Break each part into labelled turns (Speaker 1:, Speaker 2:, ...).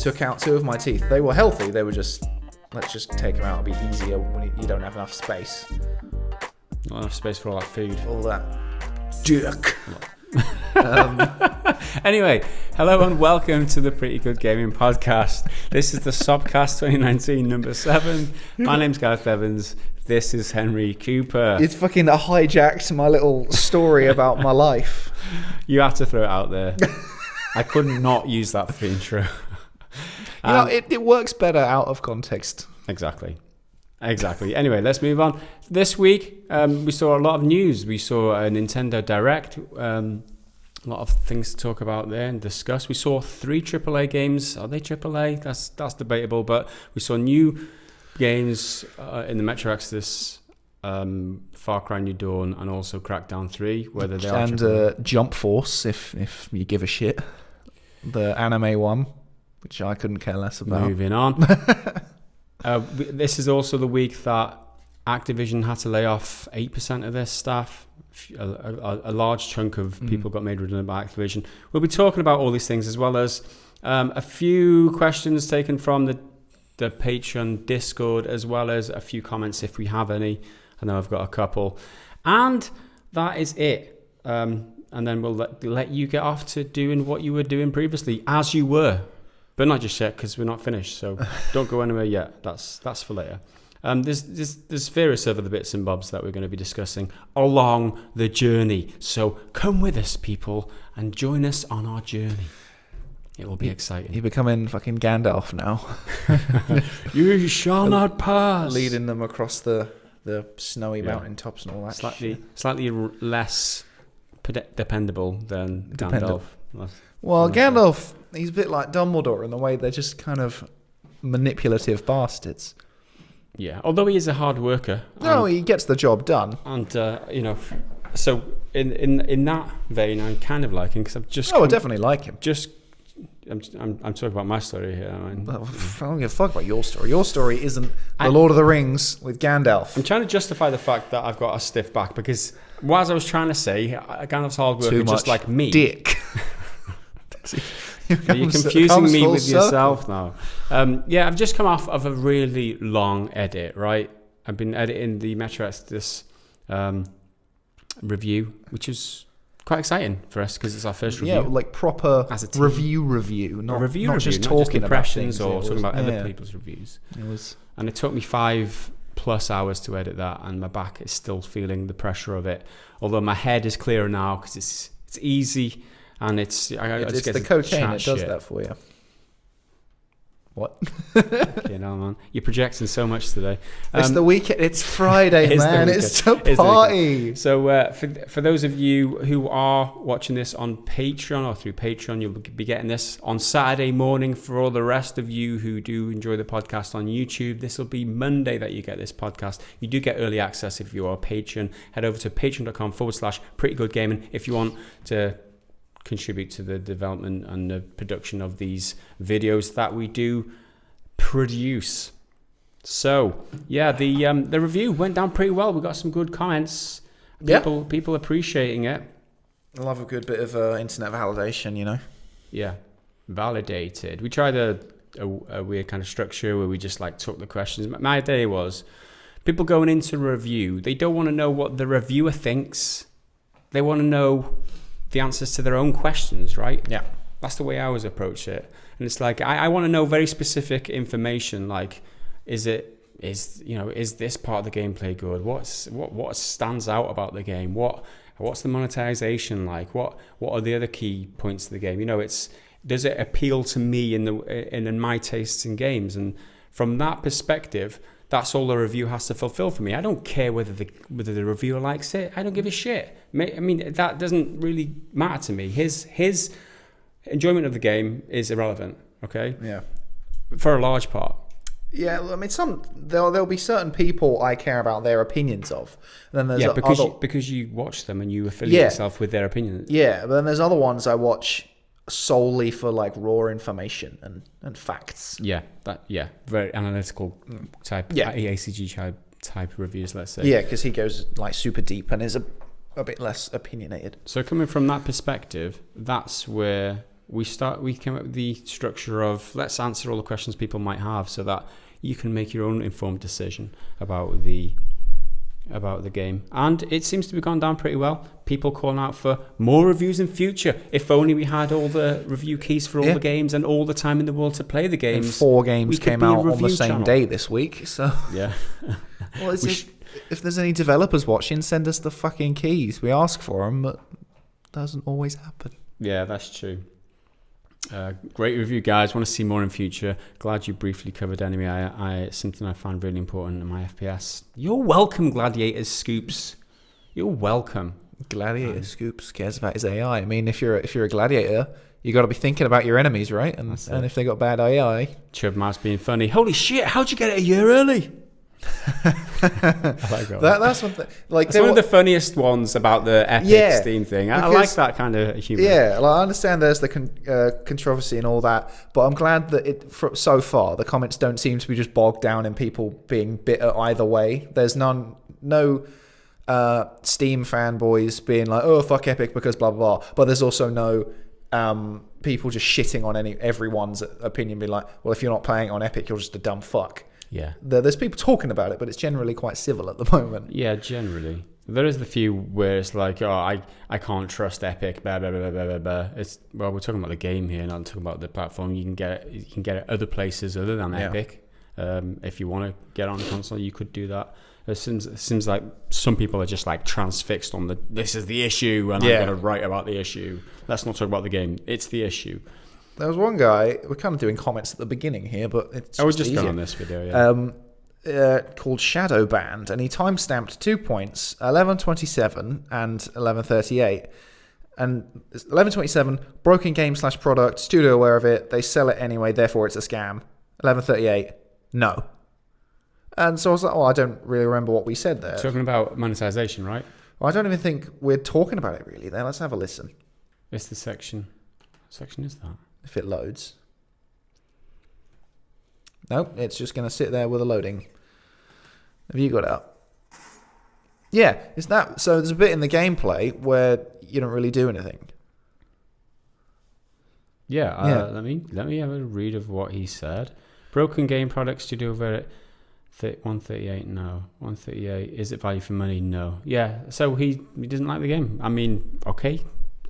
Speaker 1: took out 2 of my teeth. They were healthy. They were just, let's just take them out. It'll be easier when you don't have enough space.
Speaker 2: Not enough space for all that food.
Speaker 1: All that dick.
Speaker 2: Anyway, hello and welcome to the Pretty Good Gaming Podcast. This is the Sobcast 2019 number 7. My name's Gareth Evans. This is Henry Cooper.
Speaker 1: It's fucking hijacked my little story about my life.
Speaker 2: You have to throw it out there. I could not use that for the intro.
Speaker 1: It works better out of context.
Speaker 2: Exactly. Anyway, let's move on. This week, we saw a lot of news. We saw a Nintendo Direct. A lot of things to talk about there and discuss. We saw 3 AAA games. Are they AAA? That's debatable. But we saw new games in the Metro Exodus, Far Cry New Dawn, and also Crackdown 3. Whether they
Speaker 1: and
Speaker 2: are
Speaker 1: Jump Force, if you give a shit, the anime one, which I couldn't care less about.
Speaker 2: Moving on. This is also the week that Activision had to lay off 8% of their staff. A large chunk of people got made redundant by Activision. We'll be talking about all these things, as well as a few questions taken from the Patreon Discord, as well as a few comments if we have any. I know I've got a couple. And that is it. And then we'll let you get off to doing what you were doing previously, as you were. But not just yet, because we're not finished. So don't go anywhere yet. That's for later. There's various other bits and bobs that we're going to be discussing along the journey. So come with us, people, and join us on our journey. It will be exciting.
Speaker 1: You're becoming fucking Gandalf now.
Speaker 2: You shall not pass.
Speaker 1: Leading them across the snowy mountaintops and all that
Speaker 2: Slightly less dependable than Gandalf.
Speaker 1: Well, Gandalf, he's a bit like Dumbledore in the way they're just kind of manipulative bastards.
Speaker 2: Yeah, although he is a hard worker.
Speaker 1: No, he gets the job done.
Speaker 2: And, so in that vein, I kind of like him, because I've just...
Speaker 1: I definitely like him.
Speaker 2: I'm talking about my story here. I
Speaker 1: don't give a fuck about your story. Your story isn't The Lord of the Rings with Gandalf.
Speaker 2: I'm trying to justify the fact that I've got a stiff back, because as I was trying to say, Gandalf's hard worker, just like me.
Speaker 1: Dick.
Speaker 2: You're confusing me with yourself now. I've just come off of a really long edit, right? I've been editing the Metro Exodus review, which is quite exciting for us, because it's our first review.
Speaker 1: Yeah, like proper as a review, not just talking about things
Speaker 2: or talking about other people's reviews. And it took me 5+ hours to edit that, and my back is still feeling the pressure of it. Although my head is clearer now, because it's easy. And it's
Speaker 1: the cocaine that does that for you. What?
Speaker 2: Man. You're projecting so much today.
Speaker 1: It's the weekend. It's Friday, man. It's the party.
Speaker 2: So for those of you who are watching this on Patreon or through Patreon, you'll be getting this on Saturday morning. For all the rest of you who do enjoy the podcast on YouTube, this will be Monday that you get this podcast. You do get early access if you are a patron. Head over to patreon.com/prettygoodgaming if you want to contribute to the development and the production of these videos that we do produce. So the review went down pretty well. We got some good comments. People appreciating it.
Speaker 1: I love a good bit of internet validation,
Speaker 2: Yeah, validated. We tried a weird kind of structure where we just took the questions. My idea was, people going into a review, they don't want to know what the reviewer thinks. They want to know the answers to their own questions, right?
Speaker 1: Yeah.
Speaker 2: That's the way I always approach it. And it's I want to know very specific information, like, is this part of the gameplay good? What stands out about the game? What's the monetization like? What are the other key points of the game? Does it appeal to me in my tastes in games? And from that perspective, that's all the review has to fulfill for me. I don't care whether the reviewer likes it. I don't give a shit. I mean, that doesn't really matter to me. His enjoyment of the game is irrelevant. Okay.
Speaker 1: Yeah.
Speaker 2: For a large part.
Speaker 1: Yeah, I mean, there'll be certain people I care about their opinions of. And then there's
Speaker 2: because you watch them and you affiliate yourself with their opinions.
Speaker 1: Yeah, but then there's other ones I watch solely for raw information and facts.
Speaker 2: Very analytical type, ACG type reviews, let's say.
Speaker 1: Yeah, because he goes super deep and is a bit less opinionated.
Speaker 2: So coming from that perspective, that's where we came up with the structure of let's answer all the questions people might have so that you can make your own informed decision about the game. And it seems to be gone down pretty well. People calling out for more reviews in future. If only we had all the review keys for all the games and all the time in the world to play the games.
Speaker 1: And 4 games came out on the same day this week. So
Speaker 2: yeah.
Speaker 1: Well, if there's any developers watching, send us the fucking keys. We ask for them, but it doesn't always happen.
Speaker 2: Yeah, that's true. Great review, guys. Want to see more in future. Glad you briefly covered Enemy. Something I found really important in my FPS. You're welcome, Gladiator Scoops. You're welcome.
Speaker 1: Gladiator Scoops cares about his AI. I mean, if you're a gladiator, you got to be thinking about your enemies, right? And if they got bad AI,
Speaker 2: Chub Mouse being funny. Holy shit! How'd you get it a year early? I like
Speaker 1: that's one thing. Like,
Speaker 2: it's one of the funniest ones about the Epic Steam thing. I like that kind of humor.
Speaker 1: Yeah, like, I understand there's the controversy and all that, but I'm glad that so far the comments don't seem to be just bogged down in people being bitter either way. There's no Steam fanboys being like, oh, fuck Epic because blah blah blah. But there's also no people just shitting on everyone's opinion, being like, well, if you're not playing on Epic, you're just a dumb fuck.
Speaker 2: Yeah,
Speaker 1: there's people talking about it, but it's generally quite civil at the moment.
Speaker 2: Yeah, generally. There is the few where it's like, oh, I can't trust Epic, blah, blah, blah, blah, blah, blah. Well, we're talking about the game here, not talking about the platform. You can get it other places other than Epic. If you want to get on the console, you could do that. It seems like some people are just like transfixed on this is the issue, and I'm going to write about the issue. Let's not talk about the game. It's the issue.
Speaker 1: There was one guy, we're kind of doing comments at the beginning here, but it's
Speaker 2: I was just going on this video,
Speaker 1: called Shadow Band, and he timestamped 2 points, 11:27 and 11:38. And 11:27, broken game / product, studio aware of it, they sell it anyway, therefore it's a scam. 11:38, no. And so I was like, I don't really remember what we said there.
Speaker 2: Talking about monetization, right?
Speaker 1: Well, I don't even think we're talking about it really there. Let's have a listen.
Speaker 2: It's the section. What section is that?
Speaker 1: If it loads. Nope, it's just going to sit there with a loading. Have you got it up? Yeah, it's that. So there's a bit in the gameplay where you don't really do anything.
Speaker 2: Yeah. Let me have a read of what he said. Broken game product studio over at 138. No, 138. Is it value for money? No. Yeah. So he doesn't like the game. I mean, okay.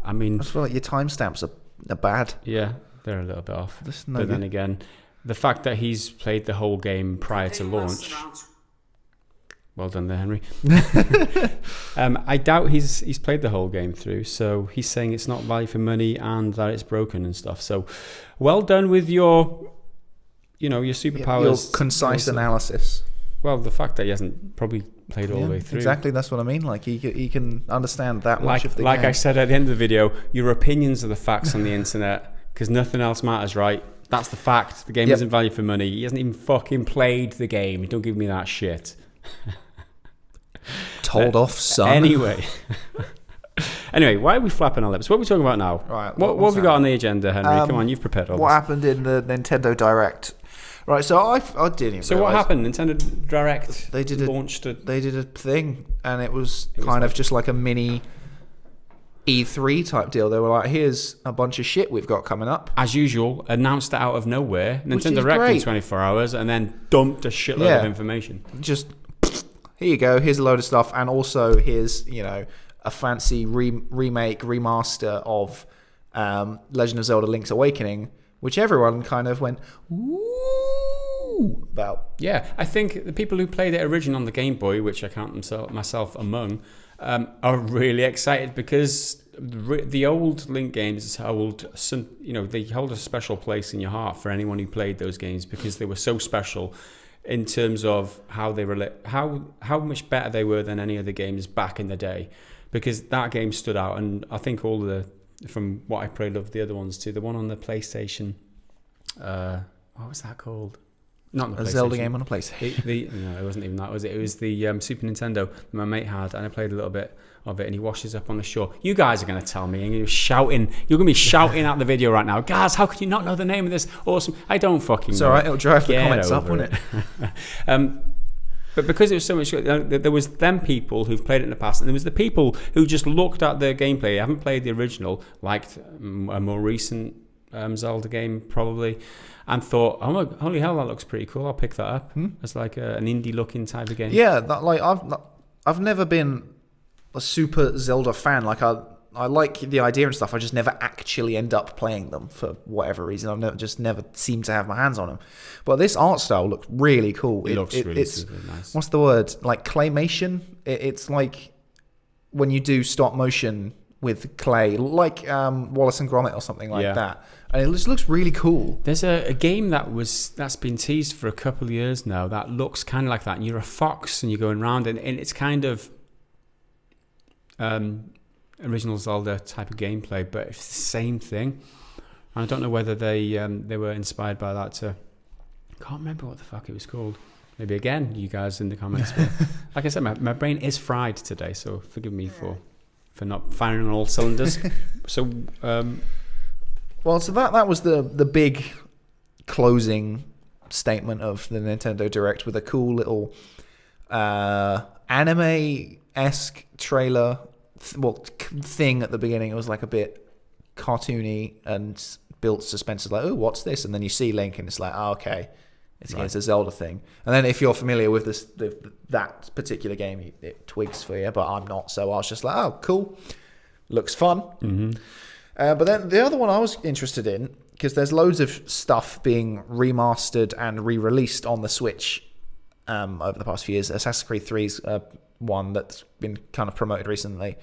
Speaker 2: I just
Speaker 1: feel like your timestamps are bad.
Speaker 2: Yeah, they're a little bit off. But then again, the fact that he's played the whole game prior to launch. Well done there, Henry. I doubt he's played the whole game through, so he's saying it's not value for money and that it's broken and stuff. So, well done with your superpowers.
Speaker 1: Your concise analysis.
Speaker 2: Well, the fact that he hasn't probably played all the way through.
Speaker 1: Exactly, that's what I mean. Like he can understand that much of the game.
Speaker 2: Like I said at the end of the video, your opinions are the facts on the internet because nothing else matters, right? That's the fact. The game isn't value for money. He hasn't even fucking played the game. Don't give me that shit.
Speaker 1: Told off, son.
Speaker 2: Anyway, why are we flapping our lips? What are we talking about now?
Speaker 1: Right.
Speaker 2: What have we got on the agenda, Henry? Come on, you've prepared all
Speaker 1: what
Speaker 2: this.
Speaker 1: happened in the Nintendo Direct? Right, so I didn't.
Speaker 2: So what happened? Nintendo Direct.
Speaker 1: They did
Speaker 2: launched it.
Speaker 1: They did a thing, and it was kind of just like a mini E3 type deal. They were like, "Here's a bunch of shit we've got coming up."
Speaker 2: As usual, announced it out of nowhere. Nintendo Direct in 24 hours, and then dumped a shitload of information.
Speaker 1: Just here you go. Here's a load of stuff, and also here's a fancy remake remaster of Legend of Zelda: Link's Awakening, which everyone kind of went ooh about.
Speaker 2: Yeah, I think the people who played it originally on the Game Boy, which I count myself among, are really excited because the old Link games hold they hold a special place in your heart for anyone who played those games because they were so special in terms of how they how much better they were than any other games back in the day, because that game stood out. And I think from what I played of the other ones too, the one on the PlayStation, what was that called? Not the
Speaker 1: a Zelda game on a PlayStation.
Speaker 2: No, it wasn't even that, was it? It was the Super Nintendo that my mate had, and I played a little bit of it, and he washes up on the shore. You guys are going to tell me, and you're going to be shouting at the video right now, guys, how could you not know the name of this awesome... I don't fucking know.
Speaker 1: It's all right, it'll drive the comments up, won't it?
Speaker 2: But because it was so much, there was them people who've played it in the past, and there was the people who just looked at the gameplay, haven't played the original, liked a more recent Zelda game probably, and thought, oh my, holy hell, that looks pretty cool. I'll pick that up as like an indie looking type of game.
Speaker 1: Yeah, I've never been a super Zelda fan. Like I like the idea and stuff. I just never actually end up playing them for whatever reason. I've never seemed to have my hands on them. But this art style looked really cool.
Speaker 2: It looks really super nice.
Speaker 1: What's the word? Like claymation. It's like when you do stop motion with clay, like Wallace and Gromit or something like that. And it just looks really cool.
Speaker 2: There's a game that's been teased for a couple of years now that looks kind of like that. And you're a fox and you're going around, and it's kind of original Zelda type of gameplay, but it's the same thing. And I don't know whether they were inspired by that to... I can't remember what the fuck it was called. Maybe again, you guys in the comments. But like I said, my brain is fried today, so forgive me for not firing on all cylinders. So,
Speaker 1: well, so that was the big closing statement of the Nintendo Direct with a cool little anime-esque trailer thing at the beginning. It was like a bit cartoony and built suspense. Like, oh, what's this? And then you see Link, and it's like, oh, okay, it's a Zelda thing. And then if you're familiar with that particular game, it twigs for you. But I'm not, so I was just like, oh, cool, looks fun.
Speaker 2: Mm-hmm.
Speaker 1: But then the other one I was interested in, because there's loads of stuff being remastered and re-released on the Switch over the past few years. Assassin's Creed 3's one that's been kind of promoted recently.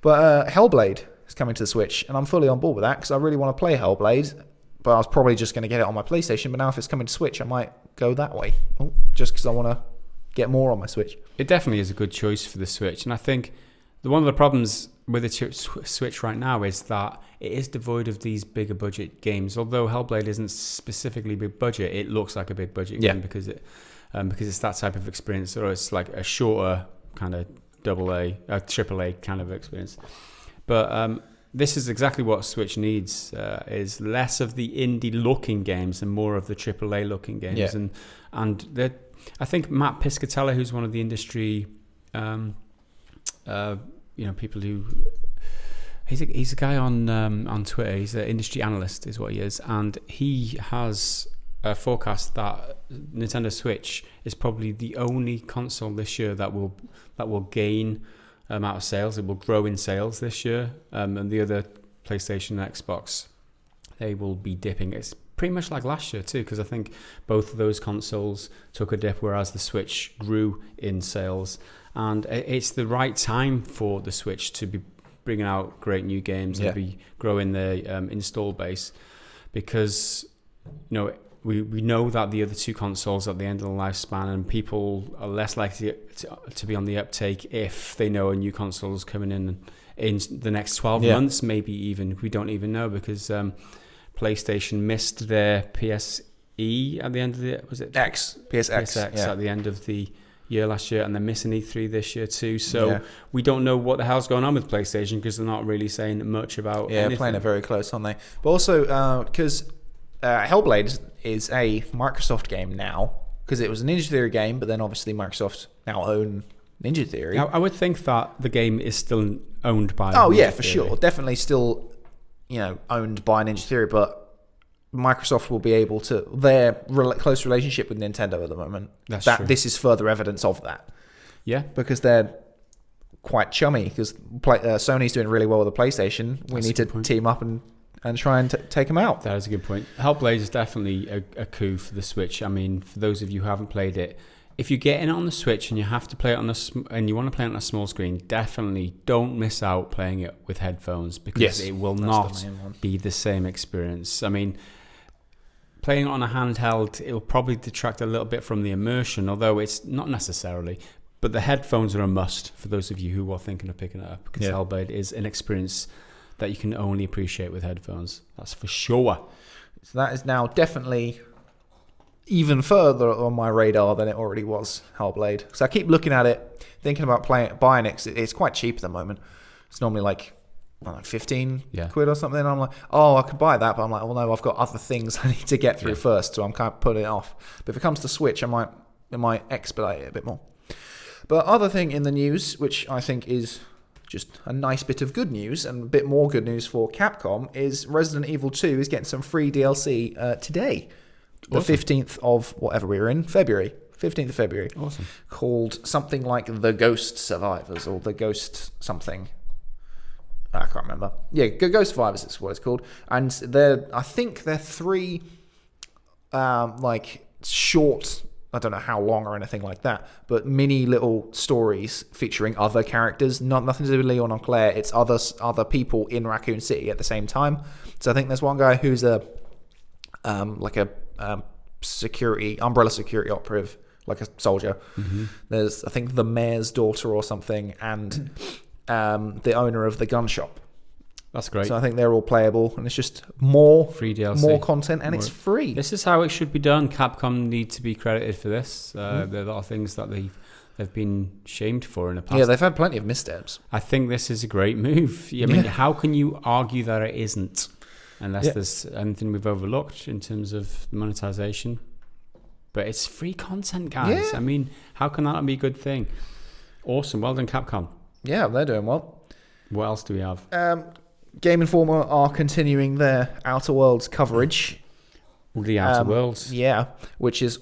Speaker 1: But Hellblade is coming to the Switch, and I'm fully on board with that because I really want to play Hellblade, but I was probably just going to get it on my PlayStation. But now if it's coming to Switch, I might go that way, just because I want to get more on my Switch.
Speaker 2: It definitely is a good choice for the Switch, and I think one of the problems with the Switch right now is that it is devoid of these bigger budget games. Although Hellblade isn't specifically big budget, it looks like a big budget game because it's that type of experience, or it's like a shorter kind of triple A kind of experience. But this is exactly what Switch needs: is less of the indie looking games and more of the triple A looking games.
Speaker 1: Yeah.
Speaker 2: And I think Matt Piscatella, who's one of the industry people who he's a guy on Twitter. He's an industry analyst, is what he is, and he has forecast that Nintendo Switch is probably the only console this year that will gain out of sales. It will grow in sales this year, and the other PlayStation and Xbox, they will be dipping. It's pretty much like last year too, because I think both of those consoles took a dip, whereas the Switch grew in sales. And it's the right time for the Switch to be bringing out great new games and be growing the install base, because we know that the other two consoles are at the end of the lifespan, and people are less likely to be on the uptake if they know a new console is coming in the next 12 months, maybe even. We don't even know, because PlayStation missed their PSE at the end of the... Was it?
Speaker 1: PSX
Speaker 2: at the end of the year last year, and they're missing E3 this year too, so we don't know what the hell's going on with PlayStation, because they're not really saying much about anything.
Speaker 1: Playing it very close, aren't they? But also because Hellblade is a Microsoft game now, because it was a Ninja Theory game, but then obviously Microsoft now own Ninja Theory.
Speaker 2: I would think that the game is still owned by
Speaker 1: Ninja for Theory. Sure, definitely still owned by Ninja Theory, but Microsoft will be able to, their close relationship with Nintendo at the moment, true. This is further evidence of that.
Speaker 2: Yeah.
Speaker 1: Because they're quite chummy, because Sony's doing really well with the PlayStation. We need to team up and try and take them out.
Speaker 2: That is a good point. Hellblade is definitely a coup for the Switch. I mean, for those of you who haven't played it, if you get in on the Switch and you have to play it and you want to play it on a small screen, definitely don't miss out playing it with headphones, because it will not be the same experience. I mean, playing it on a handheld, it will probably detract a little bit from the immersion, although it's not necessarily. But the headphones are a must for those of you who are thinking of picking it up, because Hellblade is an experience that you can only appreciate with headphones. That's for sure.
Speaker 1: So that is now definitely even further on my radar than it already was, Hellblade. So I keep looking at it, thinking about buying it. It's quite cheap at the moment. It's normally like 15 quid or something. I'm like, I could buy that, but I'm like, well, no, I've got other things I need to get through first, so I'm kind of putting it off. But if it comes to Switch, it might expedite it a bit more. But other thing in the news, which I think is just a nice bit of good news, and a bit more good news for Capcom, is Resident Evil 2 is getting some free DLC today. The 15th of whatever we were in, February. 15th of February.
Speaker 2: Awesome.
Speaker 1: Called something like The Ghost Survivors, or The Ghost something. I can't remember. Yeah, Ghost Survivors is what it's called. And I think they're 3 short, I don't know how long or anything like that, but mini little stories featuring other characters. Nothing to do with Leon or Claire. It's other people in Raccoon City at the same time. So I think there's one guy who's a umbrella security operative, like a soldier. Mm-hmm. There's, I think, the mayor's daughter or something, and the owner of the gun shop.
Speaker 2: That's great.
Speaker 1: So I think they're all playable, and it's just more
Speaker 2: free DLC,
Speaker 1: more content, and it's free.
Speaker 2: This is how it should be done. Capcom need to be credited for this. There are a lot of things that they've been shamed for in the past.
Speaker 1: Yeah, they've had plenty of missteps.
Speaker 2: I think this is a great move. I mean, how can you argue that it isn't? Unless there's anything we've overlooked in terms of monetization. But it's free content, guys.
Speaker 1: Yeah.
Speaker 2: I mean, how can that be a good thing? Awesome. Well done, Capcom.
Speaker 1: Yeah, they're doing well.
Speaker 2: What else do we have?
Speaker 1: Game Informer are continuing their Outer Worlds coverage.
Speaker 2: The Outer Worlds.
Speaker 1: Yeah, which is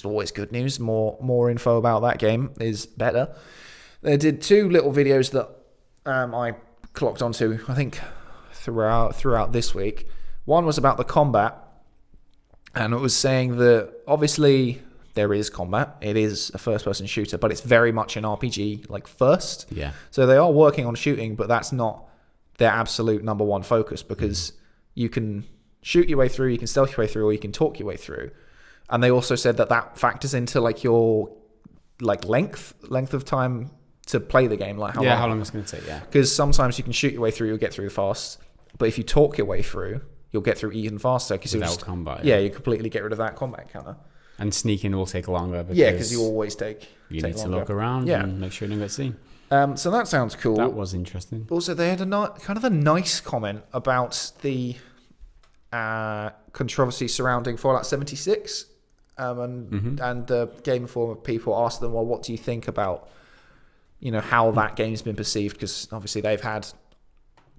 Speaker 1: always good news. More info about that game is better. They did 2 little videos that I clocked onto, I think, throughout this week. One was about the combat, and it was saying that obviously there is combat. It is a first-person shooter, but it's very much an RPG like first.
Speaker 2: Yeah.
Speaker 1: So they are working on shooting, but that's not their absolute number one focus, because you can shoot your way through, you can stealth your way through, or you can talk your way through. And they also said that factors into like your length of time to play the game, like how long
Speaker 2: it's going to take. Yeah.
Speaker 1: Because sometimes you can shoot your way through, you'll get through fast, but if you talk your way through, you'll get through even faster.
Speaker 2: Without combat.
Speaker 1: Yeah, you completely get rid of that combat counter.
Speaker 2: And sneaking will take longer.
Speaker 1: Because you always take
Speaker 2: You need
Speaker 1: longer.
Speaker 2: to look around and make sure you don't get seen.
Speaker 1: So that sounds cool.
Speaker 2: That was interesting.
Speaker 1: Also, they had kind of a nice comment about the controversy surrounding Fallout 76. And the Game Informer people asked them, well, what do you think about, how that game's been perceived? Because obviously they've had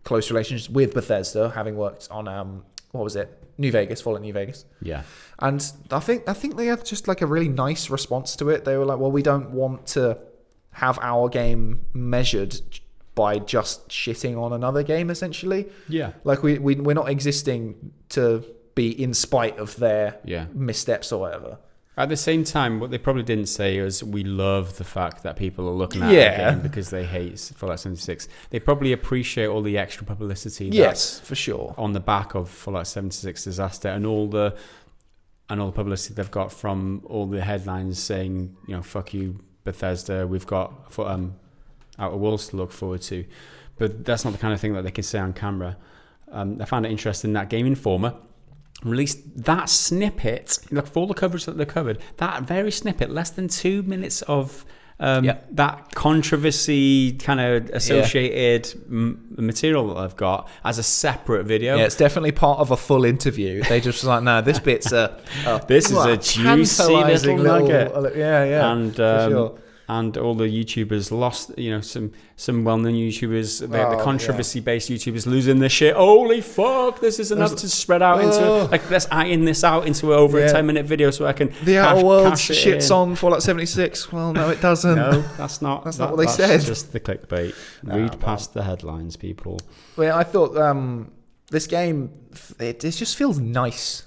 Speaker 1: close relations with Bethesda, having worked on, Fallout New Vegas.
Speaker 2: Yeah. And
Speaker 1: I think they had just like a really nice response to it. They were like, well, we don't want to have our game measured by just shitting on another game, essentially.
Speaker 2: Yeah.
Speaker 1: Like we're not existing to be in spite of their missteps or whatever.
Speaker 2: At the same time, what they probably didn't say is we love the fact that people are looking at the game because they hate Fallout 76. They probably appreciate all the extra publicity.
Speaker 1: Yes, for sure.
Speaker 2: On the back of Fallout 76 disaster and all the publicity they've got from all the headlines saying, fuck you, Bethesda, we've got Outer Worlds to look forward to. But that's not the kind of thing that they can say on camera. I found it interesting that Game Informer released that snippet, look, for all the coverage that they covered, that very snippet, less than 2 minutes of that controversy kind of associated material that I've got as a separate video.
Speaker 1: Yeah, it's definitely part of a full interview. They just was like, no, this bit's
Speaker 2: this is a juicy little nugget.
Speaker 1: Yeah,
Speaker 2: and
Speaker 1: for sure.
Speaker 2: And all the YouTubers lost, some well-known YouTubers, the controversy-based YouTubers losing their shit. Holy fuck, this is enough to spread out into, let's iron this out into over a 10-minute video so I can
Speaker 1: The Outer Worlds shits on Fallout 76. Well, no, it doesn't.
Speaker 2: No, that's not
Speaker 1: what they said.
Speaker 2: That's just the clickbait. Read past the headlines, people.
Speaker 1: Well, I thought this game, it just feels nice.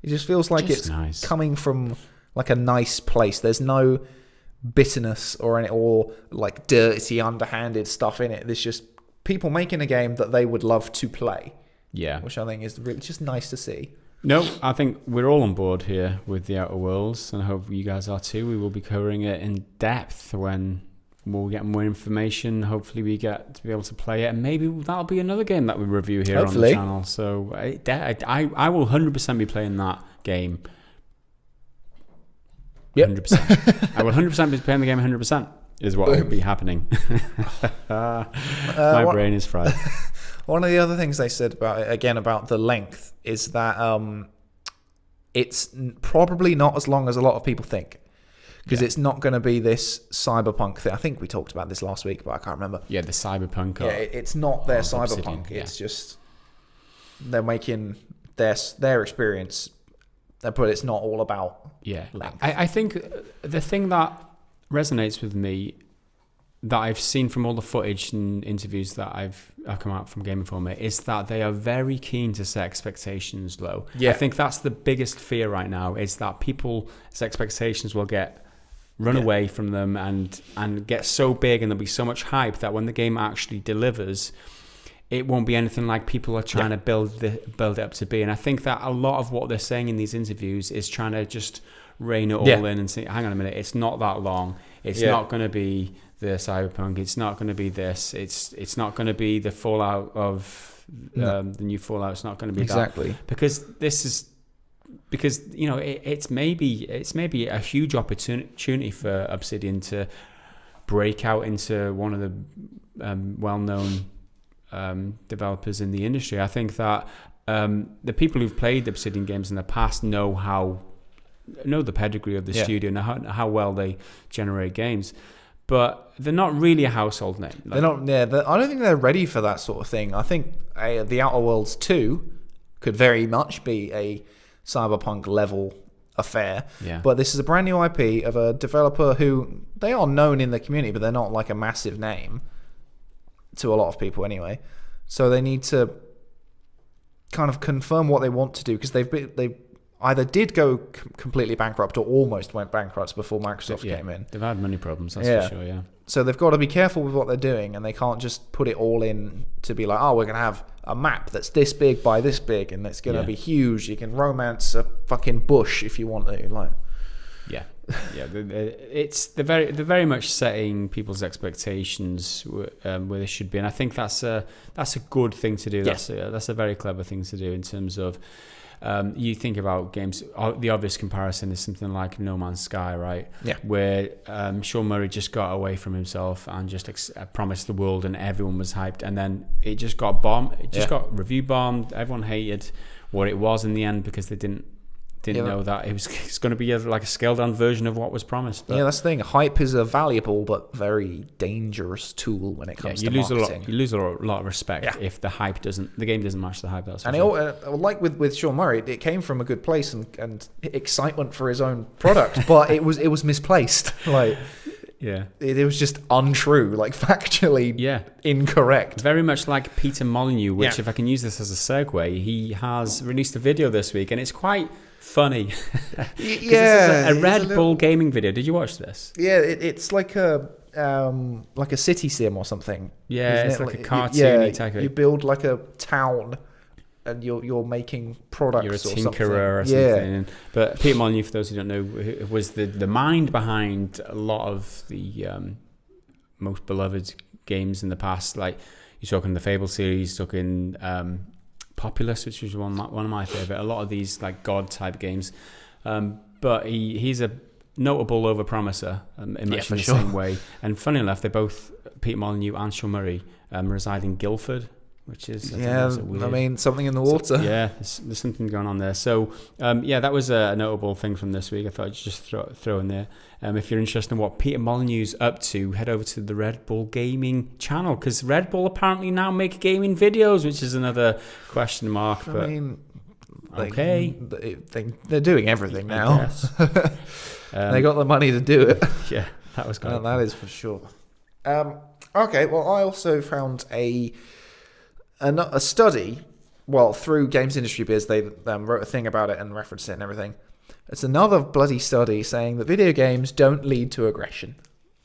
Speaker 1: It just feels like it's nice. Coming from like a nice place. There's no bitterness or like dirty, underhanded stuff in it. There's just people making a game that they would love to play. Yeah, which I think is really just nice to see.
Speaker 2: No, I think we're all on board here with the Outer Worlds, and I hope you guys are too. We will be covering it in depth when we'll get more information. Hopefully, we get to be able to play it, and maybe that'll be another game that we review here on the channel. So I will 100% be playing that game. 100%. I will 100% be playing the game 100% is what will be happening. My brain is fried.
Speaker 1: One of the other things they said about the length is that it's probably not as long as a lot of people think. because it's not going to be this cyberpunk thing. I think we talked about this last week, but I can't remember.
Speaker 2: Yeah, the cyberpunk.
Speaker 1: Yeah, it's not their cyberpunk.
Speaker 2: Obsidian, yeah.
Speaker 1: It's just they're making their experience, but it's not all about length.
Speaker 2: I think the thing that resonates with me that I've seen from all the footage and interviews that I've come out from Game Informer is that they are very keen to set expectations low.
Speaker 1: Yeah.
Speaker 2: I think that's the biggest fear right now, is that people's expectations will get run away from them and get so big, and there'll be so much hype that when the game actually delivers, it won't be anything like people are trying to build it up to be. And I think that a lot of what they're saying in these interviews is trying to just rein it all in and say, hang on a minute, it's not that long. It's not going to be the cyberpunk. It's not going to be this. It's not going to be the Fallout of the new Fallout. It's not going to be that. Because this is it's maybe a huge opportunity for Obsidian to break out into one of the well-known developers in the industry. I think that the people who've played Obsidian games in the past know the pedigree of the studio and how well they generate games, but they're not really a household name.
Speaker 1: They're not. Yeah, I don't think they're ready for that sort of thing. I think The Outer Worlds 2 could very much be a cyberpunk level affair. Yeah. But this is a brand new IP of a developer who they are known in the community, but they're not like a massive name to a lot of people anyway. So they need to kind of confirm what they want to do, because they either did go completely bankrupt or almost went bankrupt before Microsoft came in.
Speaker 2: They've had money problems, that's for sure, yeah.
Speaker 1: So they've got to be careful with what they're doing, and they can't just put it all in to be like, oh, we're going to have a map that's this big by this big, and it's going to be huge. You can romance a fucking bush if you want to. Like,
Speaker 2: they're very much setting people's expectations where they should be, and I think that's a good thing to do. That's a very clever thing to do in terms of. You think about games, the obvious comparison is something like No Man's Sky, right? Yeah. Where Sean Murray just got away from himself and just promised the world, and everyone was hyped, and then it just got bombed. It just got review bombed. Everyone hated what it was in the end because they didn't know that it's going to be like a scaled down version of what was promised. But
Speaker 1: that's the thing. Hype is a valuable but very dangerous tool when it comes to marketing.
Speaker 2: You lose a lot of respect if the game doesn't match the hype. That's
Speaker 1: and like with Sean Murray, it came from a good place and excitement for his own product, but it was misplaced. Like, it was just untrue, like factually incorrect.
Speaker 2: Very much like Peter Molyneux, which if I can use this as a segue, he has released a video this week, and it's quite funny. This is a Red Bull gaming video. Did you watch this?
Speaker 1: Yeah, it's like a city sim or something.
Speaker 2: Yeah, it's like a cartoony type of.
Speaker 1: You build like a town, and you're making products.
Speaker 2: You're a tinkerer or something. But Peter Molyneux, for those who don't know, was the mind behind a lot of the most beloved games in the past. Like, you're talking the Fable series, talking Populous, which was one of my favorite. A lot of these like God type games, but he's a notable overpromiser in much in the same way. And funny enough, they both, Peter Molyneux and Sean Murray, reside in Guildford, which is
Speaker 1: something in the water.
Speaker 2: So, there's something going on there. So that was a notable thing from this week. I thought I'd just throw in there. If you're interested in what Peter Molyneux's up to, head over to the Red Bull Gaming channel, because Red Bull apparently now make gaming videos, which is another question mark. But
Speaker 1: they're doing everything now. They got the money to do it.
Speaker 2: Yeah, that was good.
Speaker 1: That is for sure. Okay, well, I also found a study. Well, through Games Industry Biz, they wrote a thing about it and referenced it and everything. It's another bloody study saying that video games don't lead to aggression.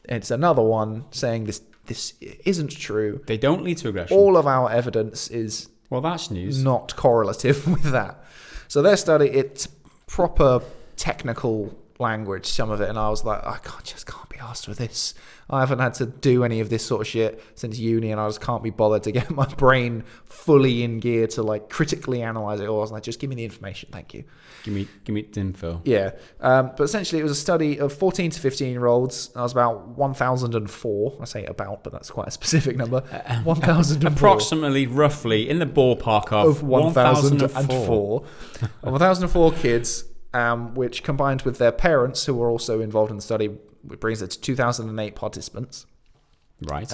Speaker 1: It's another one saying this isn't true.
Speaker 2: They don't lead to aggression.
Speaker 1: All of our evidence is
Speaker 2: that's news.
Speaker 1: Not correlative with that. So their study, it's proper technical language, some of it, and I was like, I just can't be asked with this. I haven't had to do any of this sort of shit since uni, and I just can't be bothered to get my brain fully in gear to like critically analyze it all. I was like, just give me the information, thank you.
Speaker 2: Give me the info.
Speaker 1: Yeah, but essentially it was a study of 14 to 15-year-olds. I was about 1,004. I say about, but that's quite a specific number. 1,004.
Speaker 2: Approximately, roughly, in the ballpark of
Speaker 1: 1,004. 1,004 kids. which combined with their parents, who were also involved in the study, brings it to 2008 participants.
Speaker 2: Right.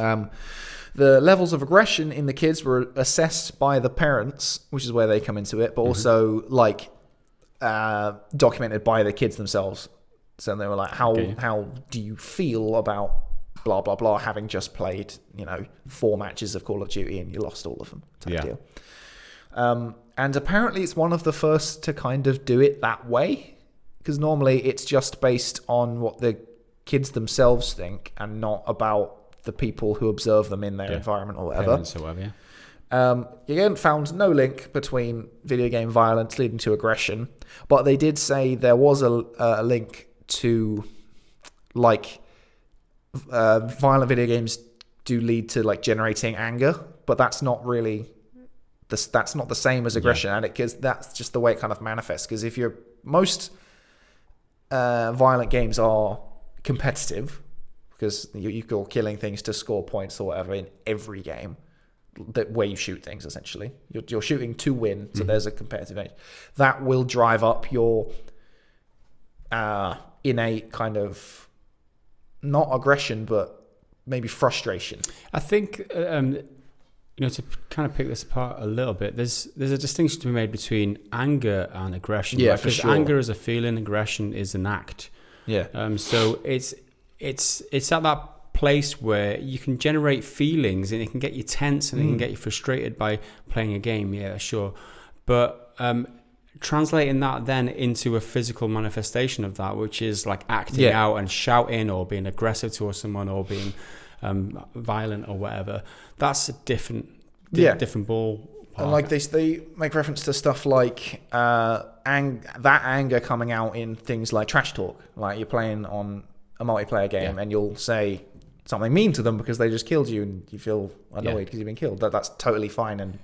Speaker 1: The levels of aggression in the kids were assessed by the parents, which is where they come into it, but also documented by the kids themselves. So they were like, how do you feel about blah, blah, blah, having just played, 4 matches of Call of Duty and you lost all of them type deal. And apparently it's one of the first to kind of do it that way, because normally it's just based on what the kids themselves think and not about the people who observe them in their environment or whatever.
Speaker 2: Parents or whatever, yeah.
Speaker 1: Again, found no link between video game violence leading to aggression, but they did say there was a link to violent video games do lead to generating anger, but that's not really that's not the same as aggression, and because that's just the way it kind of manifests. Because if most violent games are competitive, because you're killing things to score points or whatever in every game where you shoot things, essentially. You're shooting to win, so there's a competitive edge. That will drive up your innate kind of, not aggression, but maybe frustration.
Speaker 2: I think, to kind of pick this apart a little bit, there's a distinction to be made between anger and aggression.
Speaker 1: Yeah,
Speaker 2: right?
Speaker 1: for
Speaker 2: Because
Speaker 1: sure.
Speaker 2: anger is a feeling, aggression is an act.
Speaker 1: Yeah.
Speaker 2: So it's at that place where you can generate feelings and it can get you tense and it can get you frustrated by playing a game. Yeah, sure. But translating that then into a physical manifestation of that, which is like acting out and shouting or being aggressive towards someone or being violent or whatever, that's a different ball.
Speaker 1: And they make reference to stuff like that anger coming out in things like trash talk. Like you're playing on a multiplayer game and you'll say something mean to them because they just killed you and you feel annoyed because you've been killed. That's totally fine.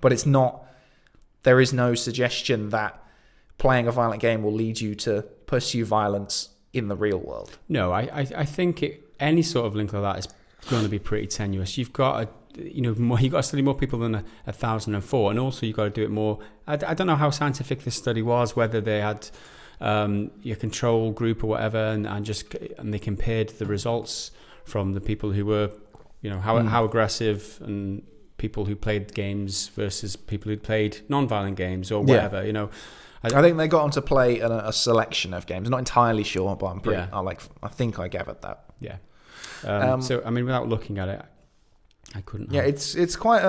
Speaker 1: But it's not. There is no suggestion that playing a violent game will lead you to pursue violence in the real world.
Speaker 2: No, I think any sort of link like that is going to be pretty tenuous. You've got you've got to study more people than 1,004, and also you've got to do it more. I don't know how scientific this study was, whether they had your control group or whatever, and they compared the results from the people who were, how aggressive and people who played games versus people who played non-violent games or whatever. I
Speaker 1: think they got on to play a selection of games. I'm not entirely sure, but I think I gathered that.
Speaker 2: Yeah. So I mean, without looking at it, I couldn't.
Speaker 1: Yeah, it's quite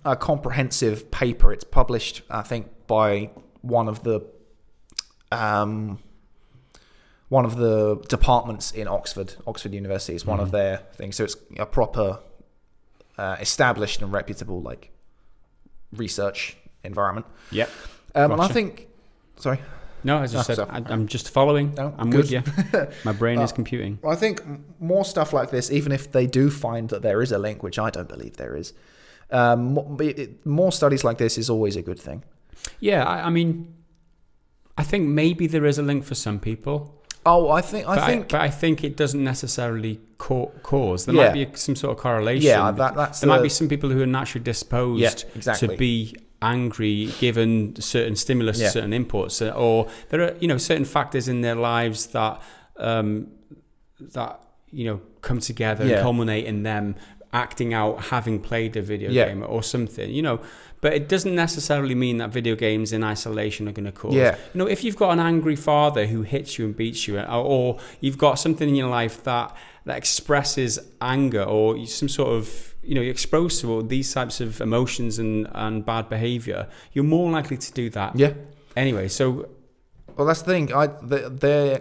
Speaker 1: a comprehensive paper. It's published, I think, by one of the departments in Oxford University. It's one of their things. So it's a proper established and reputable research environment.
Speaker 2: Yep.
Speaker 1: And I think, sorry.
Speaker 2: No, as I said, I'm just following.
Speaker 1: No,
Speaker 2: I'm
Speaker 1: good.
Speaker 2: with you. My brain is computing.
Speaker 1: I think more stuff like this, even if they do find that there is a link, which I don't believe there is, more studies like this is always a good thing.
Speaker 2: Yeah, I mean, I think maybe there is a link for some people.
Speaker 1: Oh, I think
Speaker 2: I think it doesn't necessarily cause. There might be some sort of correlation.
Speaker 1: Yeah, there
Speaker 2: might be some people who are naturally disposed
Speaker 1: exactly.
Speaker 2: to be angry given certain stimulus, certain inputs, or there are certain factors in their lives that come together and culminate in them acting out having played a video game or something. But it doesn't necessarily mean that video games in isolation are going to cause. If you've got an angry father who hits you and beats you, or you've got something in your life that expresses anger, or some sort of you're exposed to all these types of emotions and bad behavior, you're more likely to do that. Yeah. Anyway, so
Speaker 1: well, that's the thing.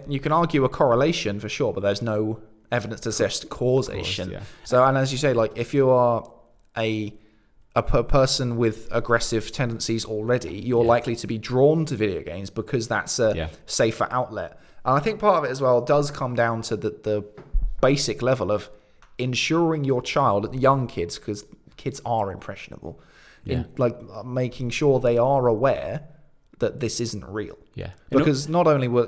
Speaker 1: You can argue a correlation for sure, but there's no evidence to suggest causation.
Speaker 2: Of course,
Speaker 1: So, and as you say, if you are a person with aggressive tendencies already, you're likely to be drawn to video games because that's a safer outlet. And I think part of it as well does come down to the basic level of ensuring your child, young kids, because kids are impressionable, making sure they are aware that this isn't real. Yeah. Because not only will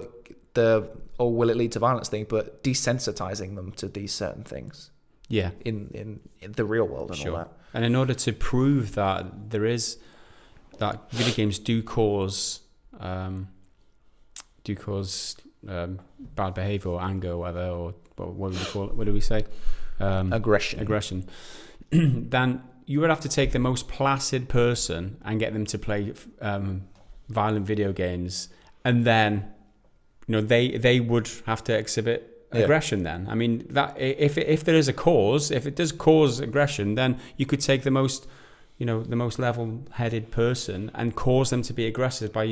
Speaker 1: it lead to violence thing, but desensitizing them to these certain things. Yeah. In the real world and all that.
Speaker 2: And in order to prove that there is that video games do cause do cause bad behavior or anger or whatever, or what do we call it? What do we say? Aggression. Then you would have to take the most placid person and get them to play violent video games, and then they would have to exhibit aggression. Then I mean that if there is a cause, if it does cause aggression, then you could take the most level-headed person and cause them to be aggressive by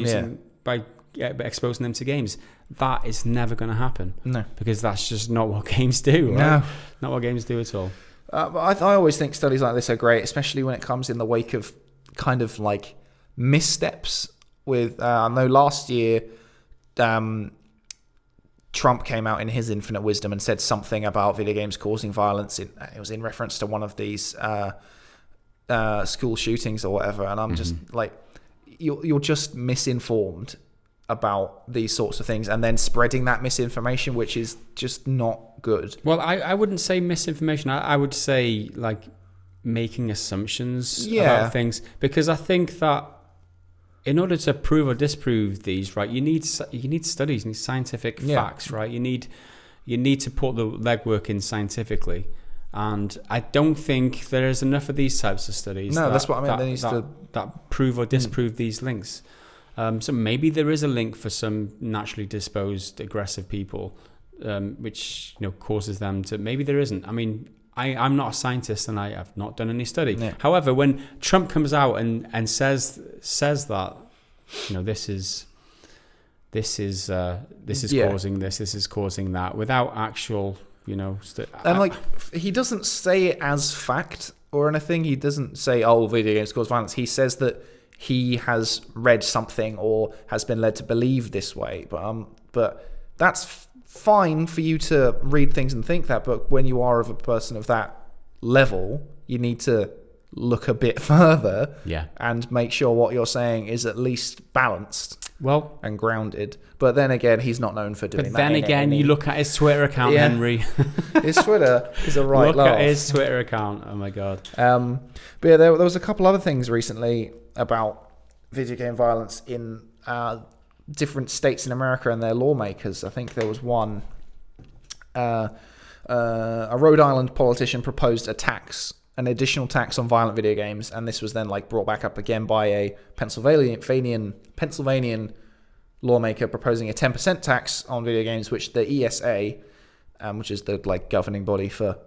Speaker 2: exposing them to games. That is never going to happen. No, because that's just not what games do. Right? No, not what games do at all.
Speaker 1: But I always think studies like this are great, especially when it comes in the wake of kind of like missteps. With I know last year, Trump came out in his infinite wisdom and said something about video games causing violence. It was in reference to one of these school shootings or whatever, and I'm just like, you're just misinformed about these sorts of things, and then spreading that misinformation, which is just not good.
Speaker 2: Well, I wouldn't say misinformation. I would say like making assumptions about things, because I think that in order to prove or disprove these, right, you need studies, you need scientific facts, right? You need to put the legwork in scientifically. And I don't think there is enough of these types of studies.
Speaker 1: No, that's what I mean.
Speaker 2: That prove or disprove these links. So maybe there is a link for some naturally disposed aggressive people, which causes them to. Maybe there isn't. I mean, I'm not a scientist and I have not done any study. Yeah. However, when Trump comes out and says that, this is causing this is causing that, without actual.
Speaker 1: And he doesn't say it as fact or anything. He doesn't say, video games cause violence. He says that he has read something or has been led to believe this way. But that's fine for you to read things and think that. But when you are of a person of that level, you need to look a bit further and make sure what you're saying is at least balanced. And grounded. But then again, he's not known for doing that. But
Speaker 2: then again, you look at his Twitter account, Henry.
Speaker 1: His Twitter is a right laugh.
Speaker 2: Look at his Twitter account. Oh my God.
Speaker 1: But yeah, there was a couple other things recently about video game violence in different states in America and their lawmakers. I think there was one. A Rhode Island politician proposed an additional tax on violent video games, and this was then brought back up again by a Pennsylvanian lawmaker proposing a 10% tax on video games, which the ESA, which is the governing body for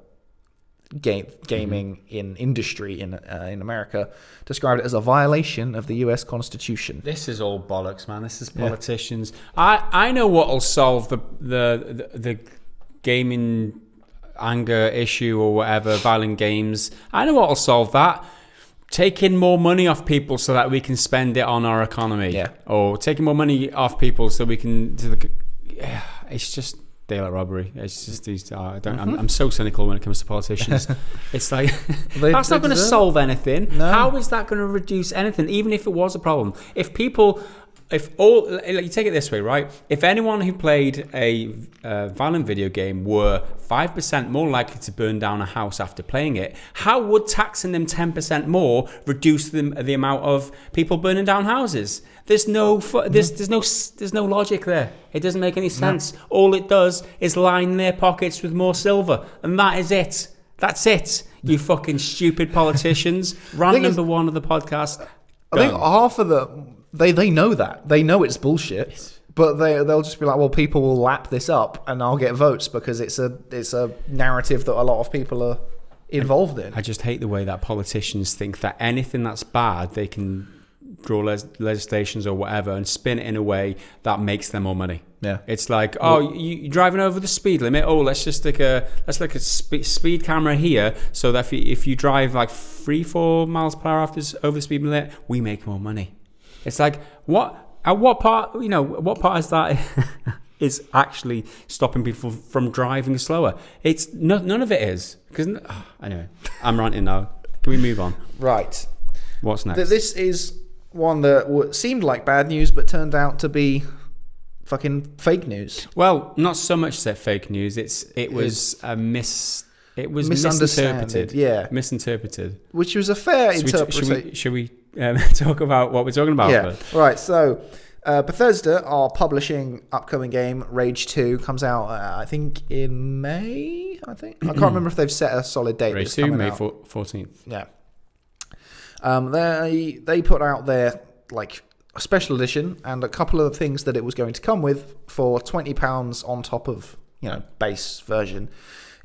Speaker 1: gaming in industry in America, described it as a violation of the US Constitution.
Speaker 2: This is all bollocks, man. This is politicians. I know what will solve the gaming anger issue or whatever, violent games. I know what will solve that. Taking more money off people so that we can spend it on our economy. Or taking more money off people so we can it's just daylight robbery. It's just these I'm so cynical when it comes to politicians. It's like that's not going to solve anything. No. How is that going to reduce anything, even if it was a problem? You take it this way, right? If anyone who played a violent video game were 5% more likely to burn down a house after playing it, how would taxing them 10% more reduce the amount of people burning down houses? There's no logic there. It doesn't make any sense. No. All it does is line their pockets with more silver, and that is it. That's it. You fucking stupid politicians. Rant number one of the podcast.
Speaker 1: I think half of the. They know that. They know it's bullshit, but they'll just be like, well, people will lap this up and I'll get votes because it's a narrative that a lot of people are involved in.
Speaker 2: I just hate the way that politicians think that anything that's bad, they can draw legislations or whatever and spin it in a way that makes them more money. Yeah. It's like, you're driving over the speed limit. Let's stick a speed camera here so that if you drive 3-4 miles per hour over the speed limit, we make more money. It's like, what part is that is actually stopping people from driving slower? It's none of it is. Anyway, I'm ranting now. Can we move on?
Speaker 1: Right.
Speaker 2: What's next?
Speaker 1: This is one that seemed like bad news, but turned out to be fucking fake news.
Speaker 2: Well, not so much that fake news. It was misinterpreted.
Speaker 1: Yeah.
Speaker 2: Misinterpreted.
Speaker 1: Which was a fair interpretation.
Speaker 2: Should we talk about what we're talking about?
Speaker 1: Yeah. Right. So, Bethesda are publishing upcoming game Rage 2. Comes out, I think, in May. I can't remember if they've set a solid date.
Speaker 2: Rage 2, May 14th.
Speaker 1: Yeah. They put out their a special edition and a couple of things that it was going to come with for £20 on top of base version.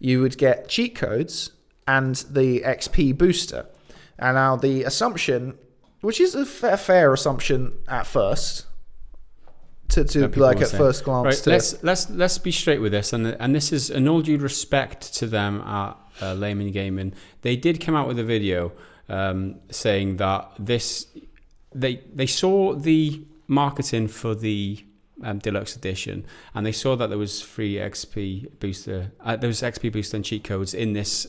Speaker 1: You would get cheat codes and the XP booster. And now the assumption, which is a fair assumption at first, to at first glance.
Speaker 2: Right, let's be straight with this, and this is an all due respect to them at Layman Gaming. They did come out with a video saying that they saw the marketing for the deluxe edition, and they saw that there was free XP booster, there was XP booster and cheat codes in this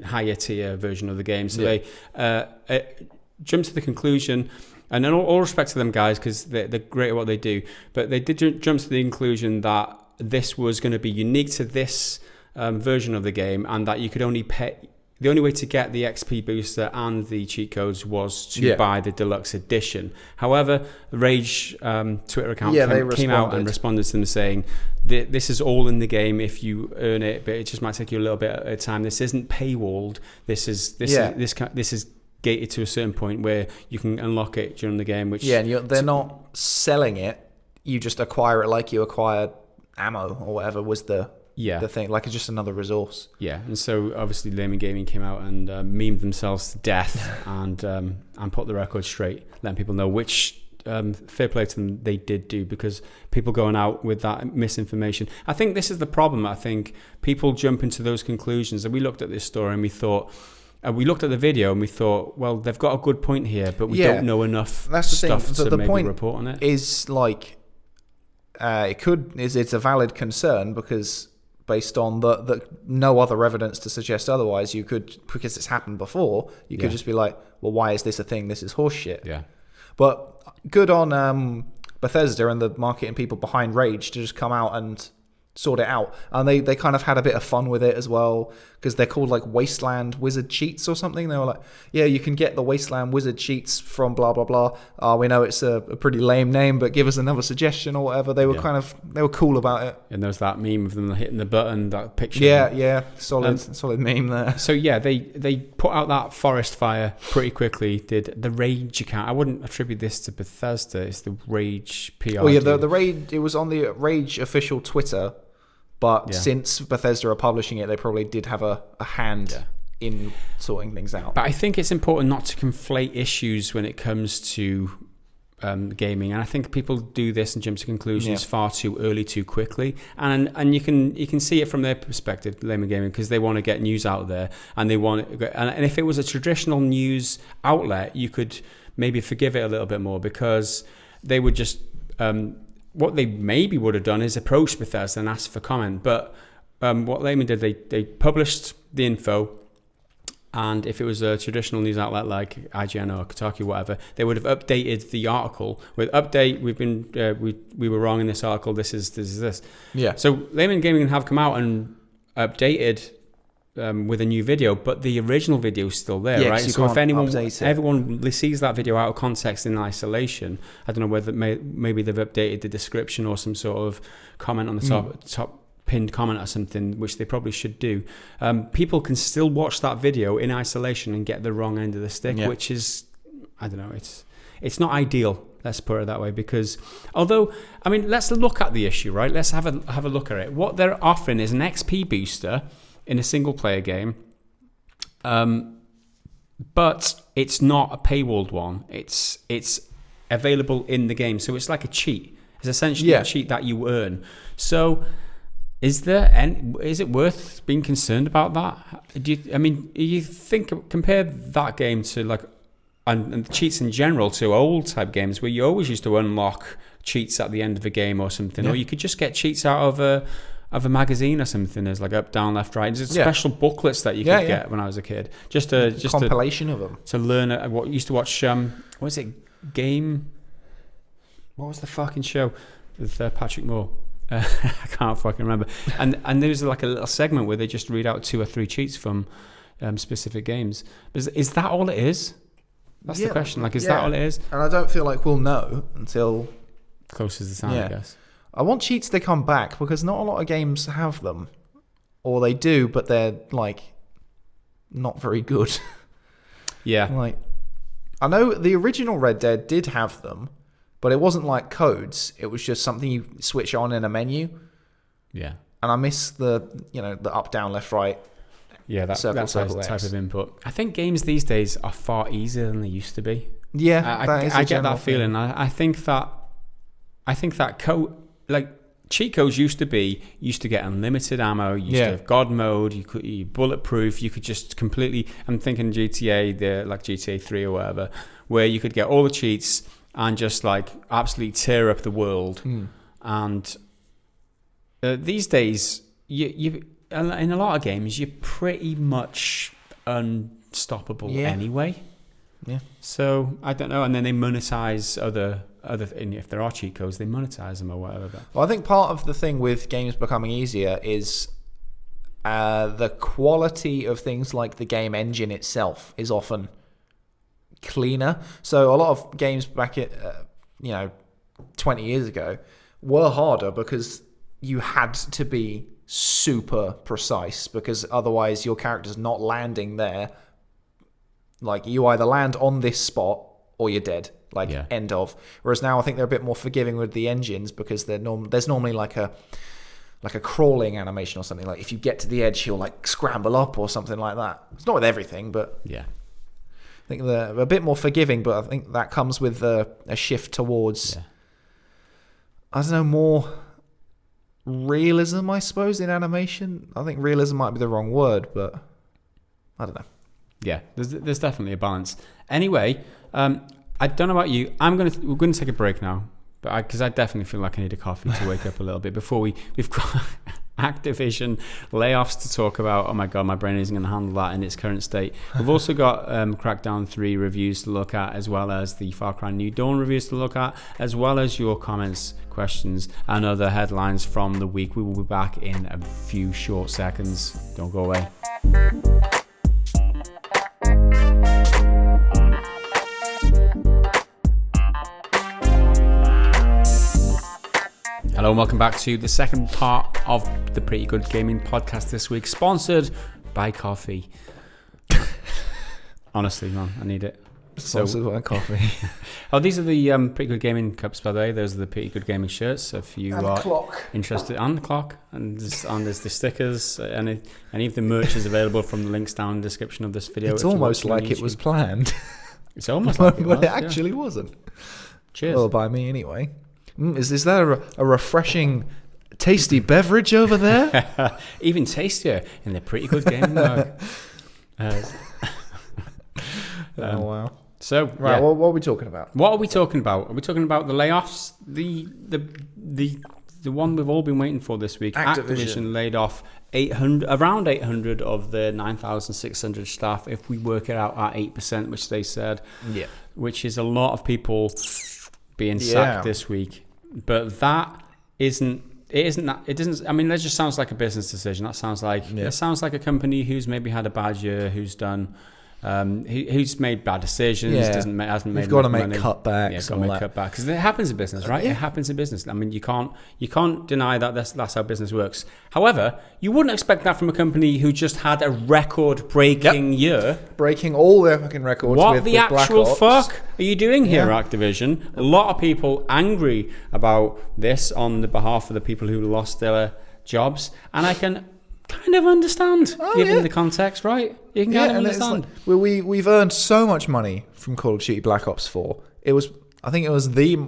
Speaker 2: higher tier version of the game. So they jumped to the conclusion, and in all respect to them guys, because they're great at what they do, but they did jump to the conclusion that this was going to be unique to this version of the game, and that you could only pay. The only way to get the XP booster and the cheat codes was to buy the deluxe edition. However, the Rage Twitter account came out and responded to them saying, this is all in the game if you earn it, but it just might take you a little bit of time. This isn't paywalled. This is gated to a certain point where you can unlock it during the game. Which
Speaker 1: they're not selling it. You just acquire it like you acquired ammo or whatever was the thing, like it's just another resource. Yeah,
Speaker 2: and so obviously Layman Gaming came out and memed themselves to death and put the record straight, letting people know, which fair play to them, they did do, because people going out with that misinformation. I think this is the problem. I think people jump into those conclusions, and we looked at this story and we thought, we looked at the video and we thought, well, they've got a good point here, but we don't know enough stuff to make a report on it.
Speaker 1: Is it's a valid concern, because based on the no other evidence to suggest otherwise, you could, because it's happened before, you could just be like, well, why is this a thing? This is horseshit.
Speaker 2: Yeah.
Speaker 1: But good on Bethesda and the marketing people behind Rage to just come out and sort it out. And they kind of had a bit of fun with it as well, because they're called Wasteland Wizard Cheats or something. They were like, yeah, you can get the Wasteland Wizard Cheats from blah blah blah. We know it's a pretty lame name, but give us another suggestion or whatever. They were they were cool about it.
Speaker 2: And there's that meme of them hitting the button, that picture.
Speaker 1: Solid meme there.
Speaker 2: So they put out that forest fire pretty quickly. Did the Rage account? I wouldn't attribute this to Bethesda. It's the Rage PR.
Speaker 1: Oh yeah, the Rage. It was on the Rage official Twitter. But since Bethesda are publishing it, they probably did have a hand in sorting things out.
Speaker 2: But I think it's important not to conflate issues when it comes to gaming, and I think people do this and jump to conclusions far too early, too quickly. And you can see it from their perspective, Layman Gaming, because they want to get news out there, and they want. And if it was a traditional news outlet, you could maybe forgive it a little bit more, because they would just. What they maybe would have done is approach Bethesda and ask for comment. But what Layman did, they published the info, and if it was a traditional news outlet like IGN or Kotaku, whatever, they would have updated the article with update. We've been we were wrong in this article. This is this. Yeah. So Layman Gaming have come out and updated. With a new video, but the original video is still there, right? So if everyone sees that video out of context in isolation, I don't know whether maybe they've updated the description or some sort of comment on the top pinned comment or something, which they probably should do. People can still watch that video in isolation and get the wrong end of the stick, which is, I don't know, it's not ideal. Let's put it that way, because although, I mean, let's look at the issue, right? Let's have a look at it. What they're offering is an XP booster in a single player game, but it's not a paywalled one. It's available in the game, so it's like a cheat. It's essentially a cheat that you earn. So is it worth being concerned about that? You think, compare that game to and cheats in general to old type games where you always used to unlock cheats at the end of a game or something, or you could just get cheats out of a magazine or something. There's up, down, left, right. There's special booklets that you could get when I was a kid. Just a
Speaker 1: compilation of them
Speaker 2: to learn what used to watch. What was it? Game. What was the fucking show with Patrick Moore? I can't fucking remember. And there's a little segment where they just read out 2 or 3 cheats from specific games. Is that all it is? That's the question. Is that all it is?
Speaker 1: And I don't feel like we'll know until
Speaker 2: Close as the sound, I guess.
Speaker 1: I want cheats to come back because not a lot of games have them. Or they do, but they're, like, not very good.
Speaker 2: Yeah.
Speaker 1: Like, I know the original Red Dead did have them, but it wasn't like codes. It was just something you switch on in a menu.
Speaker 2: Yeah.
Speaker 1: And I miss the up, down, left, right.
Speaker 2: Yeah, that type of input. I think games these days are far easier than they used to be.
Speaker 1: Yeah,
Speaker 2: I get that feeling. I think that cheat codes used to get unlimited ammo. You used to have God mode. You bulletproof. You could just completely. I'm thinking GTA, like GTA 3 or whatever, where you could get all the cheats and just like absolutely tear up the world. And these days, you in a lot of games, you're pretty much unstoppable anyway.
Speaker 1: Yeah.
Speaker 2: So I don't know, and then they monetize other. And if there are cheat codes, they monetize them or whatever.
Speaker 1: Well, I think part of the thing with games becoming easier is the quality of things like the game engine itself is often cleaner. So a lot of games back at 20 years ago were harder because you had to be super precise because otherwise your character's not landing there. Like you either land on this spot or you're dead. End of. Whereas now I think they're a bit more forgiving with the engines because there's normally like a crawling animation or something. Like if you get to the edge, he'll like scramble up or something like that. It's not with everything, but
Speaker 2: yeah,
Speaker 1: I think they're a bit more forgiving. But I think that comes with a shift towards I don't know, more realism, I suppose, in animation. I think realism might be the wrong word, but I don't know.
Speaker 2: Yeah, there's definitely a balance. Anyway, I don't know about you. We're going to take a break now, but because I definitely feel like I need a coffee to wake up a little bit before we've got Activision layoffs to talk about. Oh my god, my brain isn't going to handle that in its current state. We've also got Crackdown 3 reviews to look at, as well as the Far Cry New Dawn reviews to look at, as well as your comments, questions, and other headlines from the week. We will be back in a few short seconds. Don't go away. Hello and welcome back to the second part of the Pretty Good Gaming Podcast this week, sponsored by coffee. Honestly, man, I need it.
Speaker 1: Sponsored by coffee.
Speaker 2: These are the Pretty Good Gaming cups, by the way. Those are the Pretty Good Gaming shirts. If you are interested, and the clock, and there's the stickers, and any of the merch is available from the links down in the description of this video.
Speaker 1: It's almost like it was planned.
Speaker 2: It's almost like it was,
Speaker 1: but it actually wasn't.
Speaker 2: Cheers.
Speaker 1: Well, by me anyway. Is that a refreshing, tasty beverage over there?
Speaker 2: Even tastier in the Pretty Good Gaming mug.
Speaker 1: Oh wow!
Speaker 2: So
Speaker 1: right, what are we talking about?
Speaker 2: What are we talking about? Are we talking about the layoffs? The one we've all been waiting for this week. Activision laid off around 800 of the 9,600 staff. If we work it out at 8%, which they said, which is a lot of people being sacked this week. But that isn't. It doesn't. I mean, that just sounds like a business decision. That sounds like it sounds like a company who's maybe had a bad year, who's done, who's made bad decisions. Hasn't made.
Speaker 1: You've got to make
Speaker 2: money.
Speaker 1: cutbacks.
Speaker 2: Yeah, got to make cutbacks because it happens in business, right? It happens in business. I mean, you can't deny that that's how business works. However, you wouldn't expect that from a company who just had a record-breaking year,
Speaker 1: breaking all their fucking records.
Speaker 2: What the actual fuck are you doing here, Activision? A lot of people angry about this on the behalf of the people who lost their jobs, and I can kind of understand, given the context, right? You can kind of understand.
Speaker 1: Like, we've earned so much money from Call of Duty Black Ops 4. I think it was the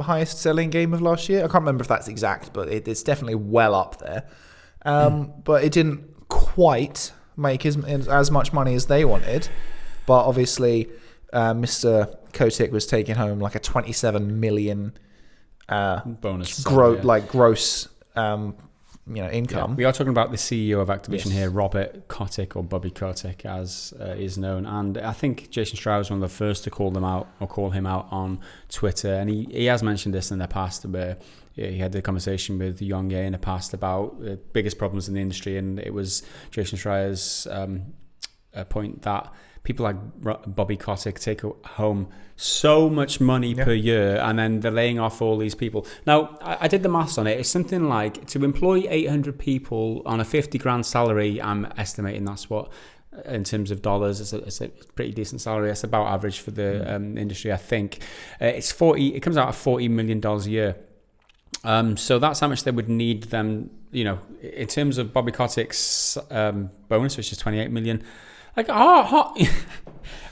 Speaker 1: highest selling game of last year. I can't remember if that's exact, but it's definitely well up there. But it didn't quite make as much money as they wanted. But obviously, Mr. Kotick was taking home like a 27 million
Speaker 2: bonus,
Speaker 1: gross income.
Speaker 2: Yeah, we are talking about the CEO of Activision here, Robert Kotick, or Bobby Kotick as is known, and I think Jason Schreier was one of the first to call him out on Twitter, and he has mentioned this in the past where he had the conversation with Young Ye in the past about the biggest problems in the industry, and it was Jason Schreier's point that people like Bobby Kotick take home so much money per year, and then they're laying off all these people. Now, I did the maths on it. It's something like, to employ 800 people on a 50 grand salary, I'm estimating that's what, in terms of dollars, it's a pretty decent salary. That's about average for the industry, I think. It comes out at $40 million a year. So that's how much they would need them, in terms of Bobby Kotick's bonus, which is 28 million. Like,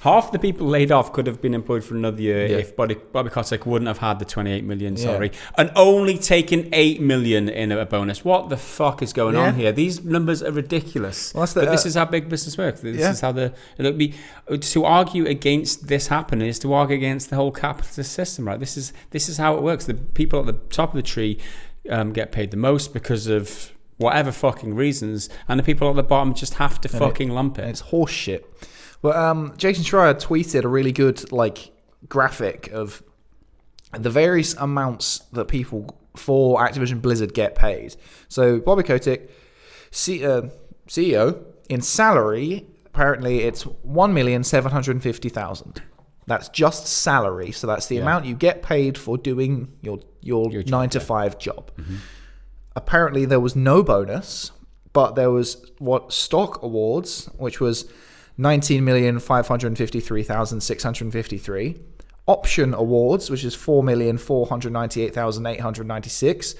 Speaker 2: half the people laid off could have been employed for another year if Bobby Kotick wouldn't have had the 28 million salary and only taken 8 million in a bonus. What the fuck is going on here? These numbers are ridiculous. Well, but this is how big business works. This is how to argue against this happening is to argue against the whole capitalist system, right? This is how it works. The people at the top of the tree get paid the most because of whatever fucking reasons, and the people at the bottom just have to fucking lump it.
Speaker 1: It's horse shit. Well, Jason Schreier tweeted a really good graphic of the various amounts that people for Activision Blizzard get paid. So Bobby Kotick, CEO, in salary, apparently it's $1,750,000. That's just salary, so that's the amount you get paid for doing your 9 to 5 job. Mm-hmm. Apparently there was no bonus, but there was stock awards, which was 19,553,653. Option awards, which is 4,498,896.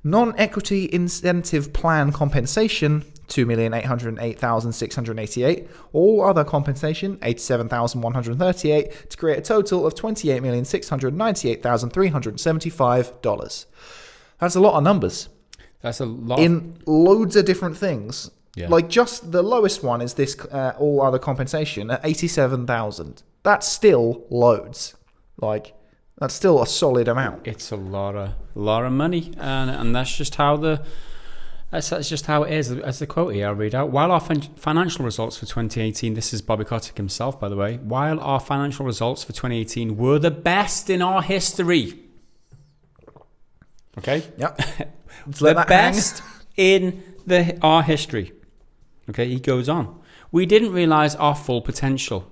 Speaker 1: Non-equity incentive plan compensation, 2,808,688. All other compensation, 87,138, to create a total of $28,698,375. That's a lot of numbers.
Speaker 2: That's a lot.
Speaker 1: In loads of different things. Yeah. Like, just the lowest one is this all other compensation at 87,000. That's still loads. That's still a solid amount.
Speaker 2: It's a lot of money, and that's just how that's just how it is. As the quote here I'll read out: while our financial results for 2018, this is Bobby Kotick himself, by the way, while our financial results for 2018 were the best in our history. Okay.
Speaker 1: Yep.
Speaker 2: The best in our history. Okay, he goes on. We didn't realize our full potential.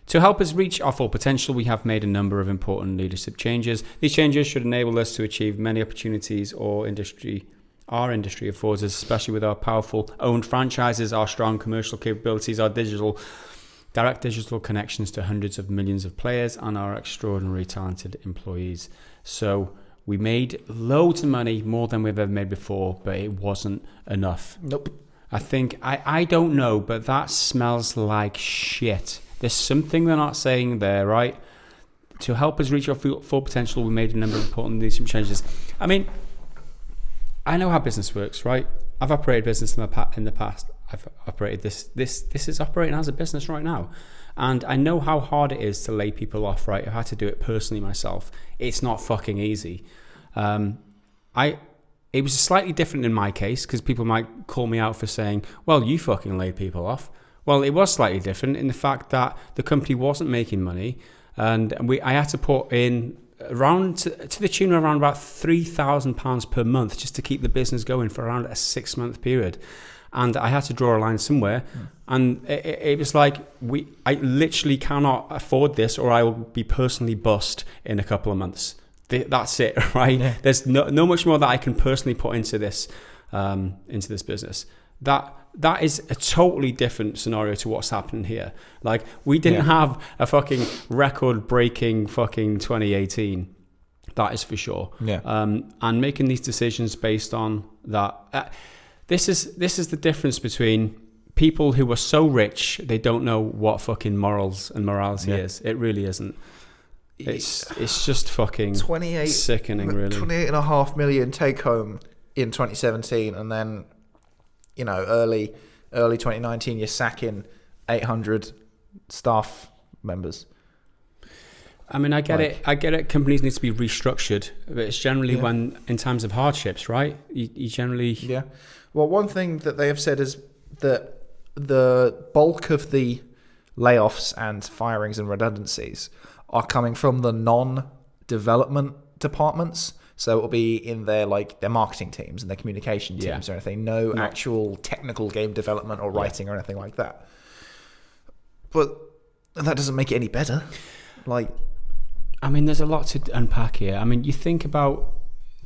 Speaker 2: To help us reach our full potential, we have made a number of important leadership changes. These changes should enable us to achieve many opportunities our industry affords us, especially with our powerful owned franchises, our strong commercial capabilities, our direct digital connections to hundreds of millions of players, and our extraordinarily talented employees. So we made loads of money, more than we've ever made before, but it wasn't enough.
Speaker 1: Nope.
Speaker 2: I think, I don't know, but that smells like shit. There's something they're not saying there, right? To help us reach our full potential, we made a number of important leadership changes. I mean, I know how business works, right? I've operated business in the past. I've operated this is operating as a business right now. And I know how hard it is to lay people off, right? I had to do it personally myself. It's not fucking easy. It was slightly different in my case, because people might call me out for saying, well, you fucking laid people off. Well, it was slightly different in the fact that the company wasn't making money, and I had to put in around to the tune of around about £3,000 per month just to keep the business going for around a 6-month period. And I had to draw a line somewhere. And it was like, I literally cannot afford this, or I will be personally bust in a couple of months. That's it, right? Yeah. There's no much more that I can personally put into this business. That is a totally different scenario to what's happening here. Like, we didn't have a fucking record-breaking fucking 2018. That is for sure. Yeah. And making these decisions based on that. This is the difference between people who are so rich they don't know what fucking morals and morality is. It really isn't. It's just fucking sickening, really.
Speaker 1: 28.5 million take home in 2017, and then early 2019 you're sacking 800 staff members.
Speaker 2: I mean, I get it. Companies need to be restructured, but it's generally when in times of hardships, right? You generally
Speaker 1: Well, one thing that they have said is that the bulk of the layoffs and firings and redundancies are coming from the non-development departments. So it'll be in their marketing teams and their communication teams or anything. No actual technical game development or writing or anything like that. But that doesn't make it any better. Like,
Speaker 2: I mean, there's a lot to unpack here. I mean, you think about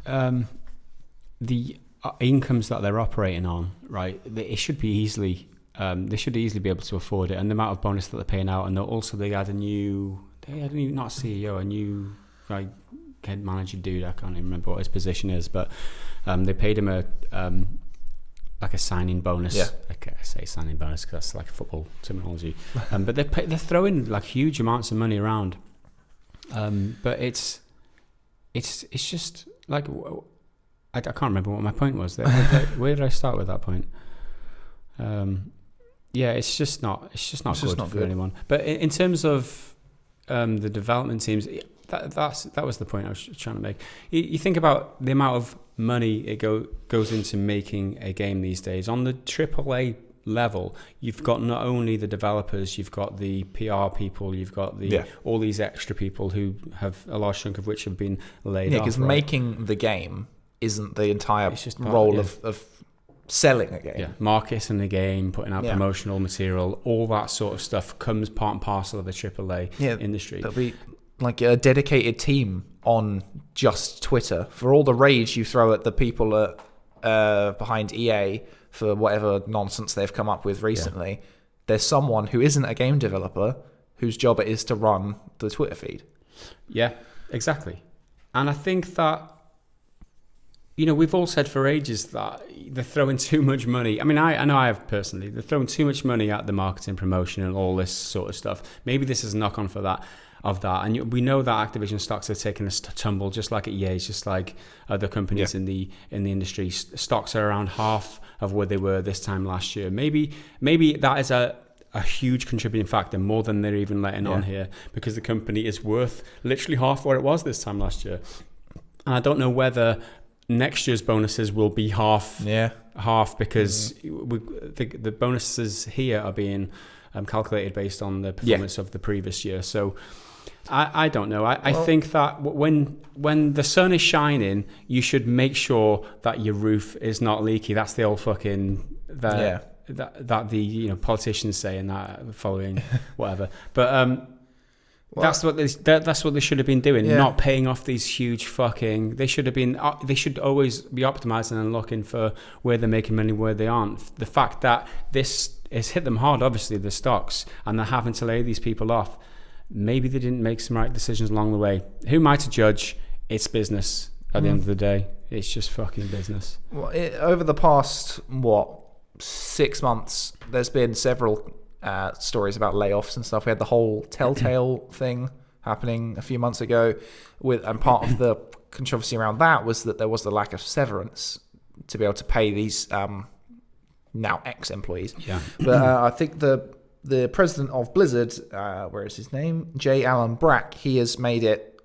Speaker 2: the incomes that they're operating on, right? It should be easily, they should easily be able to afford it, and the amount of bonus that they're paying out, and also they had a new, not CEO, a new like head manager dude. I can't even remember what his position is, but they paid him a signing bonus.
Speaker 1: Yeah.
Speaker 2: Okay, I say signing bonus because that's like football terminology. But they're throwing like huge amounts of money around. But it's just like, I can't remember what my point was there. Where did I start with that point? Yeah, it's just not good for anyone. But in terms of the development teams, that was the point I was trying to make. You think about the amount of money it goes into making a game these days. On the AAA level, you've got not only the developers, you've got the PR people, you've got all these extra people who have a large chunk of which have been laid off.
Speaker 1: Yeah, because making the game isn't the entire role of selling a game.
Speaker 2: Yeah, marketing the game, putting out promotional material, all that sort of stuff comes part and parcel of the AAA industry.
Speaker 1: There'll be like a dedicated team on just Twitter for all the rage you throw at the people behind EA for whatever nonsense they've come up with recently. Yeah. There's someone who isn't a game developer whose job it is to run the Twitter feed.
Speaker 2: Yeah, exactly. And I think that, we've all said for ages that they're throwing too much money. I mean, I know I have personally. They're throwing too much money at the marketing, promotion, and all this sort of stuff. Maybe this is a knock-on for that. And we know that Activision stocks are taking a tumble, just like at EA, just like other companies in the industry. Stocks are around half of where they were this time last year. Maybe that is a huge contributing factor, more than they're even letting on here, because the company is worth literally half what it was this time last year. And I don't know whether next year's bonuses will be half, because the bonuses here are being calculated based on the performance of the previous year. So I don't know. I think that when the sun is shining, you should make sure that your roof is not leaky. That's the old fucking that the politicians say, and that following whatever. But that's what they should have been doing. Not paying off these huge fucking. They should have been. They should always be optimizing and looking for where they're making money, where they aren't. The fact that this has hit them hard, obviously the stocks, and they're having to lay these people off. Maybe they didn't make some right decisions along the way. Who am I to judge? It's business. At the end of the day, it's just fucking business.
Speaker 1: Well, over the past 6 months, there's been several stories about layoffs and stuff. We had the whole Telltale thing happening a few months ago, and part of the controversy around that was that there was the lack of severance to be able to pay these now ex-employees. Yeah, but I think the president of Blizzard, where is his name? J. Allen Brack. He has made it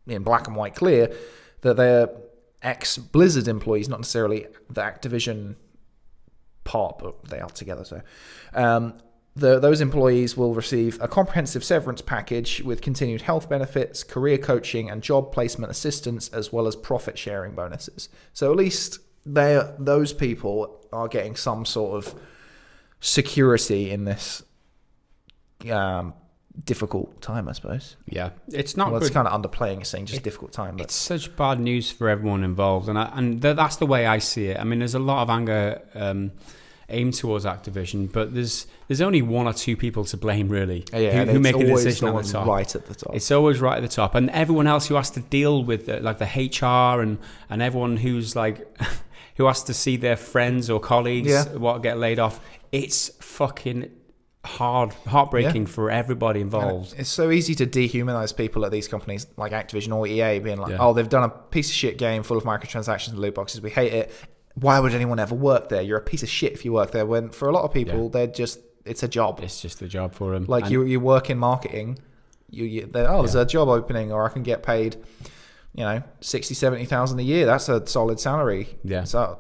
Speaker 1: in black and white clear that they're ex-Blizzard employees, not necessarily the Activision part, but they are together. So those employees will receive a comprehensive severance package with continued health benefits, career coaching, and job placement assistance, as well as profit sharing bonuses. So at least those people are getting some sort of security in this difficult time, I suppose.
Speaker 2: Yeah, it's not.
Speaker 1: Well, it's kind of underplaying saying just difficult time. But
Speaker 2: it's such bad news for everyone involved, and that's the way I see it. I mean, there's a lot of anger aimed towards Activision, but there's only one or two people to blame, really, who make a decision at the top.
Speaker 1: Right at the top.
Speaker 2: It's always right at the top, and everyone else who has to deal with like the HR and everyone who's like who has to see their friends or colleagues get laid off. It's fucking heartbreaking for everybody involved.
Speaker 1: And it's so easy to dehumanize people at these companies like Activision or EA, being like, oh, they've done a piece of shit game full of microtransactions and loot boxes. We hate it. Why would anyone ever work there? You're a piece of shit if you work there. When for a lot of people, it's a job.
Speaker 2: It's just a job for them.
Speaker 1: Like you work in marketing. There's a job opening, or I can get paid, 60,000-70,000 a year. That's a solid salary. Yeah. So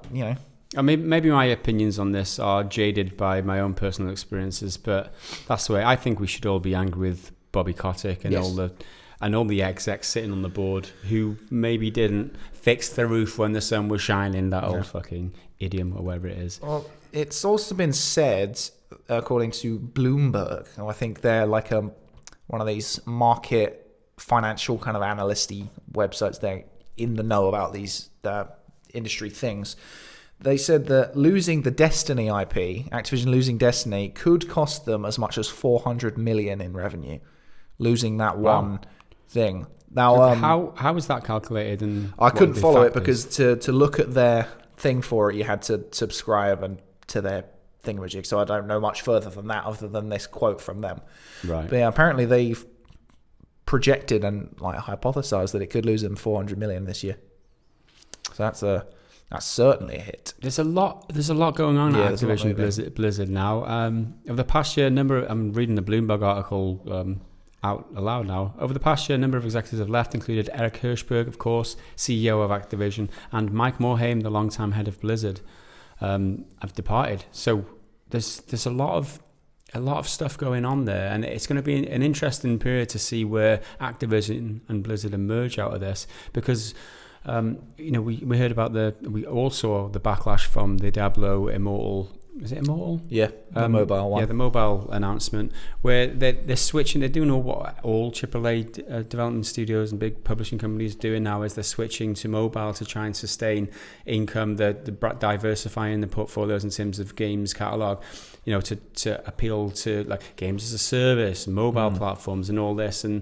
Speaker 2: I mean, maybe my opinions on this are jaded by my own personal experiences, but that's the way. I think we should all be angry with Bobby Kotick and all the execs sitting on the board who maybe didn't fix the roof when the sun was shining. That old fucking idiom or whatever it is.
Speaker 1: Well, it's also been said, according to Bloomberg, and I think they're like one of these market financial kind of analysty websites. They're in the know about these industry things. They said that losing the Destiny IP, Activision losing Destiny, could cost them as much as $400 million in revenue. Losing that one thing. Now,
Speaker 2: how is that calculated? And
Speaker 1: I couldn't follow it because to look at their thing for it, you had to subscribe to their thingamajig. So I don't know much further than that, other than this quote from them.
Speaker 2: Right.
Speaker 1: But yeah, apparently they've projected and hypothesized that it could lose them $400 million this year. So that's certainly a hit.
Speaker 2: There's a lot going on at Activision Blizzard now. Over the past year, I'm reading the Bloomberg article out aloud now. Over the past year, a number of executives have left, included Eric Hirschberg, of course, CEO of Activision, and Mike Morhaime, the longtime head of Blizzard, have departed. So there's a lot of stuff going on there, and it's going to be an interesting period to see where Activision and Blizzard emerge out of this, because we heard about we all saw the backlash from the Diablo Immortal. Is it Immortal?
Speaker 1: Yeah, the mobile one.
Speaker 2: Yeah, the mobile announcement where they're switching. They're doing what all AAA development studios and big publishing companies are doing now, is they're switching to mobile to try and sustain income. They're diversifying the portfolios in terms of games catalog, to appeal to like games as a service, mobile platforms, and all this. And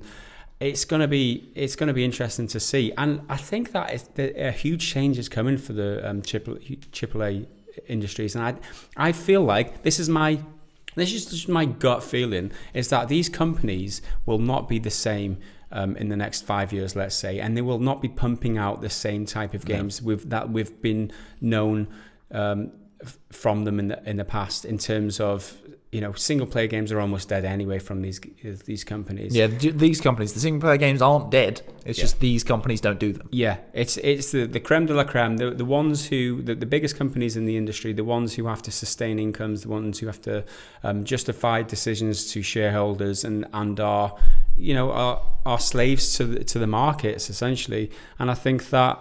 Speaker 2: it's gonna be interesting to see. And I think that a huge change is coming for the AAA industries, and I feel like this is just my gut feeling, is that these companies will not be the same in the next 5 years, let's say, and they will not be pumping out the same type of games that we've been known from them in the past, in terms of single player games are almost dead anyway from these companies.
Speaker 1: Yeah, these companies, the single player games aren't dead. It's just these companies don't do them.
Speaker 2: Yeah, it's the creme de la creme, the ones who the biggest companies in the industry, the ones who have to sustain incomes, the ones who have to justify decisions to shareholders and are slaves to the markets essentially. And I think that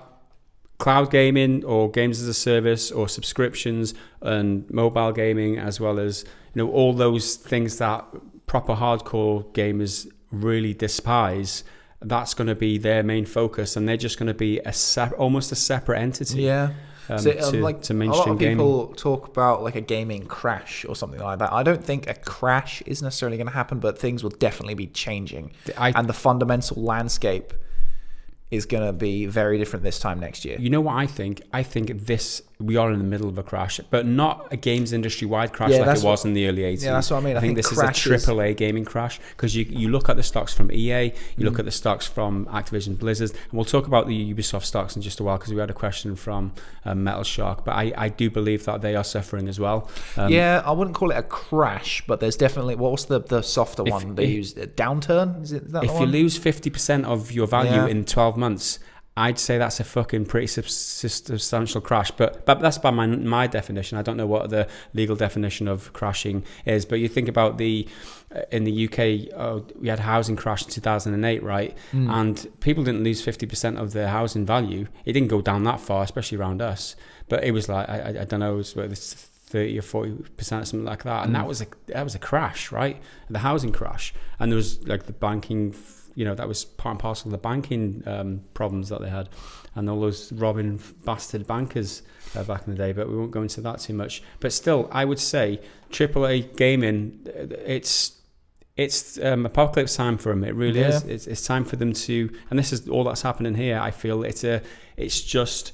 Speaker 2: cloud gaming or games as a service or subscriptions and mobile gaming, as well as all those things that proper hardcore gamers really despise, that's going to be their main focus, and they're just going to be almost a separate entity.
Speaker 1: Yeah.
Speaker 2: To mainstream
Speaker 1: a lot of people
Speaker 2: gaming.
Speaker 1: talk about like a gaming crash or something like that. I don't think a crash is necessarily going to happen, but things will definitely be changing, and the fundamental landscape is going to be very different this time next year.
Speaker 2: You know what I think? I think we are in the middle of a crash, but not a games industry-wide crash like it was in the early 80s.
Speaker 1: Yeah, that's what I mean.
Speaker 2: I think this is a AAA gaming crash, because you look at the stocks from EA, you look at the stocks from Activision Blizzard, and we'll talk about the Ubisoft stocks in just a while, because we had a question from Metal Shark, but I do believe that they are suffering as well.
Speaker 1: Yeah, I wouldn't call it a crash, but there's definitely, what's the softer one they use? A downturn? Is that
Speaker 2: if you lose 50% of your value in 12 months, I'd say that's a fucking pretty substantial crash, but that's by my definition. I don't know what the legal definition of crashing is, but you think about in the UK, we had a housing crash in 2008, right? And people didn't lose 50% of their housing value. It didn't go down that far, especially around us, but it was like, I don't know, it was 30 or 40% or something like that, and that was a crash, right? The housing crash, and there was like the banking. That was part and parcel of the banking problems that they had, and all those robbing bastard bankers back in the day. But we won't go into that too much. But still, I would say AAA gaming, it's apocalypse time for them. It really is. It's time for them to, and this is all that's happening here. I feel it's just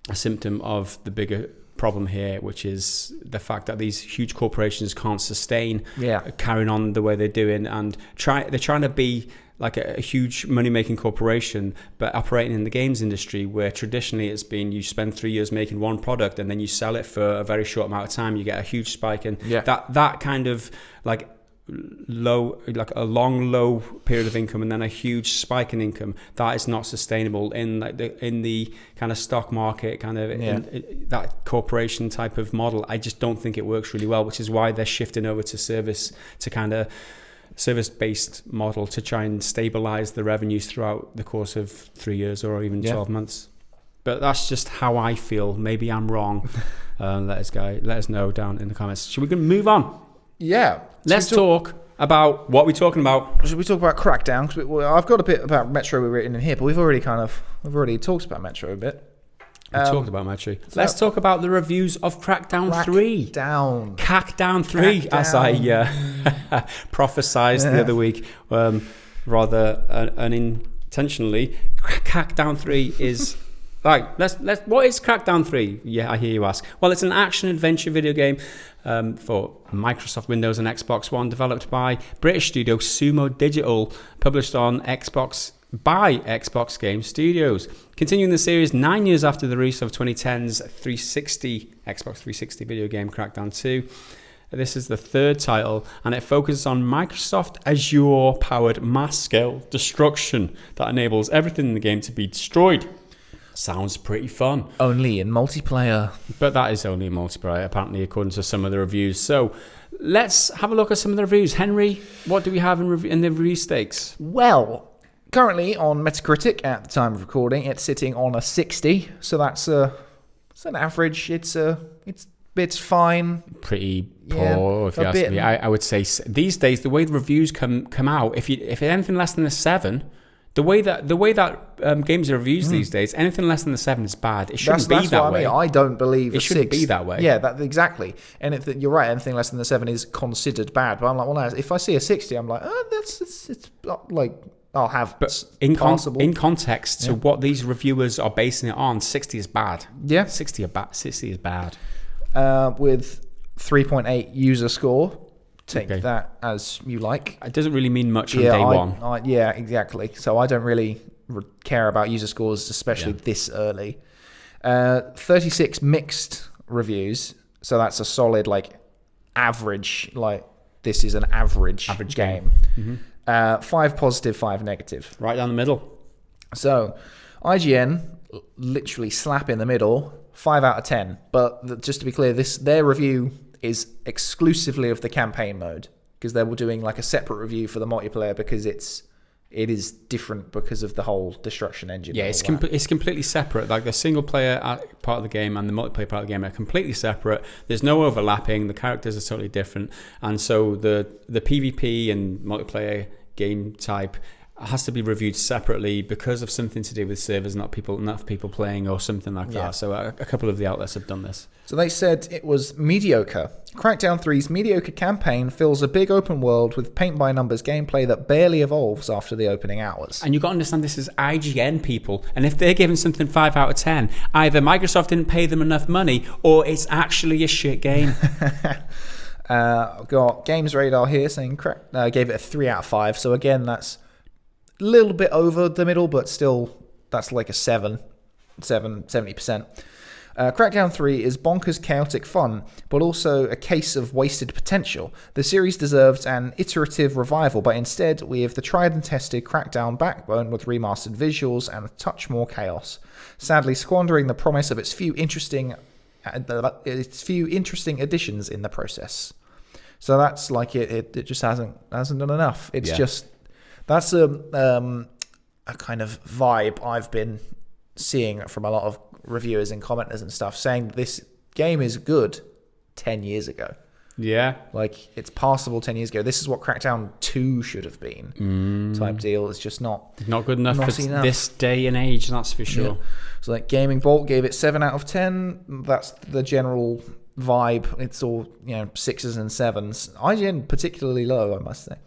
Speaker 2: a symptom of the bigger problem here, which is the fact that these huge corporations can't sustain carrying on the way they're doing, and they're trying to be like a huge money-making corporation, but operating in the games industry, where traditionally it's been you spend 3 years making one product and then you sell it for a very short amount of time, you get a huge spike, and that kind of like low, like a long low period of income and then a huge spike in income, that is not sustainable in like in the kind of stock market kind of in that corporation type of model. I just don't think it works really well, which is why they're shifting over to service-based model to try and stabilize the revenues throughout the course of 3 years or even 12 months. but that's just how I feel. Maybe I'm wrong. Let us know down in the comments. Should we move on?
Speaker 1: Yeah.
Speaker 2: Let's talk about what we're talking about.
Speaker 1: Should we talk about Crackdown? Because I've got a bit about Metro we've written in here, but we've already talked about Metro a bit.
Speaker 2: We talked about Metro. Let's talk about the reviews of Crackdown 3. Crackdown 3, as I prophesized the other week, rather unintentionally. Crackdown 3 is... Right, what is Crackdown 3? Yeah, I hear you ask. Well, it's an action-adventure video game for Microsoft Windows and Xbox One, developed by British studio Sumo Digital, published on Xbox by Xbox Game Studios. Continuing the series 9 years after the release of 2010's Xbox 360 video game Crackdown 2. This is the third title, and it focuses on Microsoft Azure-powered mass-scale destruction that enables everything in the game to be destroyed. Sounds pretty fun.
Speaker 1: Only in multiplayer.
Speaker 2: But that is only in multiplayer, apparently, according to some of the reviews. So let's have a look at some of the reviews. An what do we have in the review stakes?
Speaker 1: Well, currently on Metacritic, at the time of recording, it's sitting on a 60. So that's it's an average. It's fine.
Speaker 2: Pretty poor, if you ask me. I would say these days, the way the reviews come out, if anything less than a 7... The way that games are reviewed these days, anything less than the 7 is bad. It shouldn't be that way.
Speaker 1: I don't believe
Speaker 2: it shouldn't be that way.
Speaker 1: Yeah, exactly. And you're right. Anything less than the 7 is considered bad. But I'm like, well, if I see a 60, I'm like, it's like I'll have. But
Speaker 2: in context to what these reviewers are basing it on, 60 is bad.
Speaker 1: Yeah,
Speaker 2: 60 is bad.
Speaker 1: With 3.8 user score. Take that as you like.
Speaker 2: It doesn't really mean much on day one.
Speaker 1: Yeah, exactly. So I don't really care about user scores, especially this early. 36 mixed reviews. So that's a solid, average. This is an average game. Mm-hmm. 5 positive, 5 negative.
Speaker 2: Right down the middle.
Speaker 1: So IGN, literally slap in the middle, 5 out of 10. But just to be clear, their review is exclusively of the campaign mode, because they were doing a separate review for the multiplayer, because it is different because of the whole destruction engine.
Speaker 2: Yeah, it's completely separate. The single player part of the game and the multiplayer part of the game are completely separate. There's no overlapping. The characters are totally different, and so the PvP and multiplayer game type has to be reviewed separately because of something to do with servers, enough people playing or something like that. So a couple of the outlets have done this.
Speaker 1: So they said it was mediocre. Crackdown 3's mediocre campaign fills a big open world with paint-by-numbers gameplay that barely evolves after the opening hours.
Speaker 2: And you've got to understand, this is IGN people, and if they're giving something 5 out of 10, either Microsoft didn't pay them enough money, or it's actually a shit game.
Speaker 1: I've got Games Radar here saying gave it a 3 out of 5. So again, that's a little bit over the middle, but still, that's like a 70%. Crackdown 3 is bonkers chaotic fun, but also a case of wasted potential. The series deserves an iterative revival, but instead we have the tried and tested Crackdown backbone with remastered visuals and a touch more chaos, sadly squandering the promise of its few interesting additions in the process. So that's it just hasn't done enough. It's just... That's a kind of vibe I've been seeing from a lot of reviewers and commenters and stuff, saying this game is good 10 years ago.
Speaker 2: Yeah.
Speaker 1: It's passable 10 years ago. This is what Crackdown 2 should have been type deal. It's just not
Speaker 2: good enough for this day and age, that's for sure.
Speaker 1: Yeah. So Gaming Bolt gave it 7 out of 10. That's the general vibe. It's all 6s and 7s. IGN particularly low, I must say.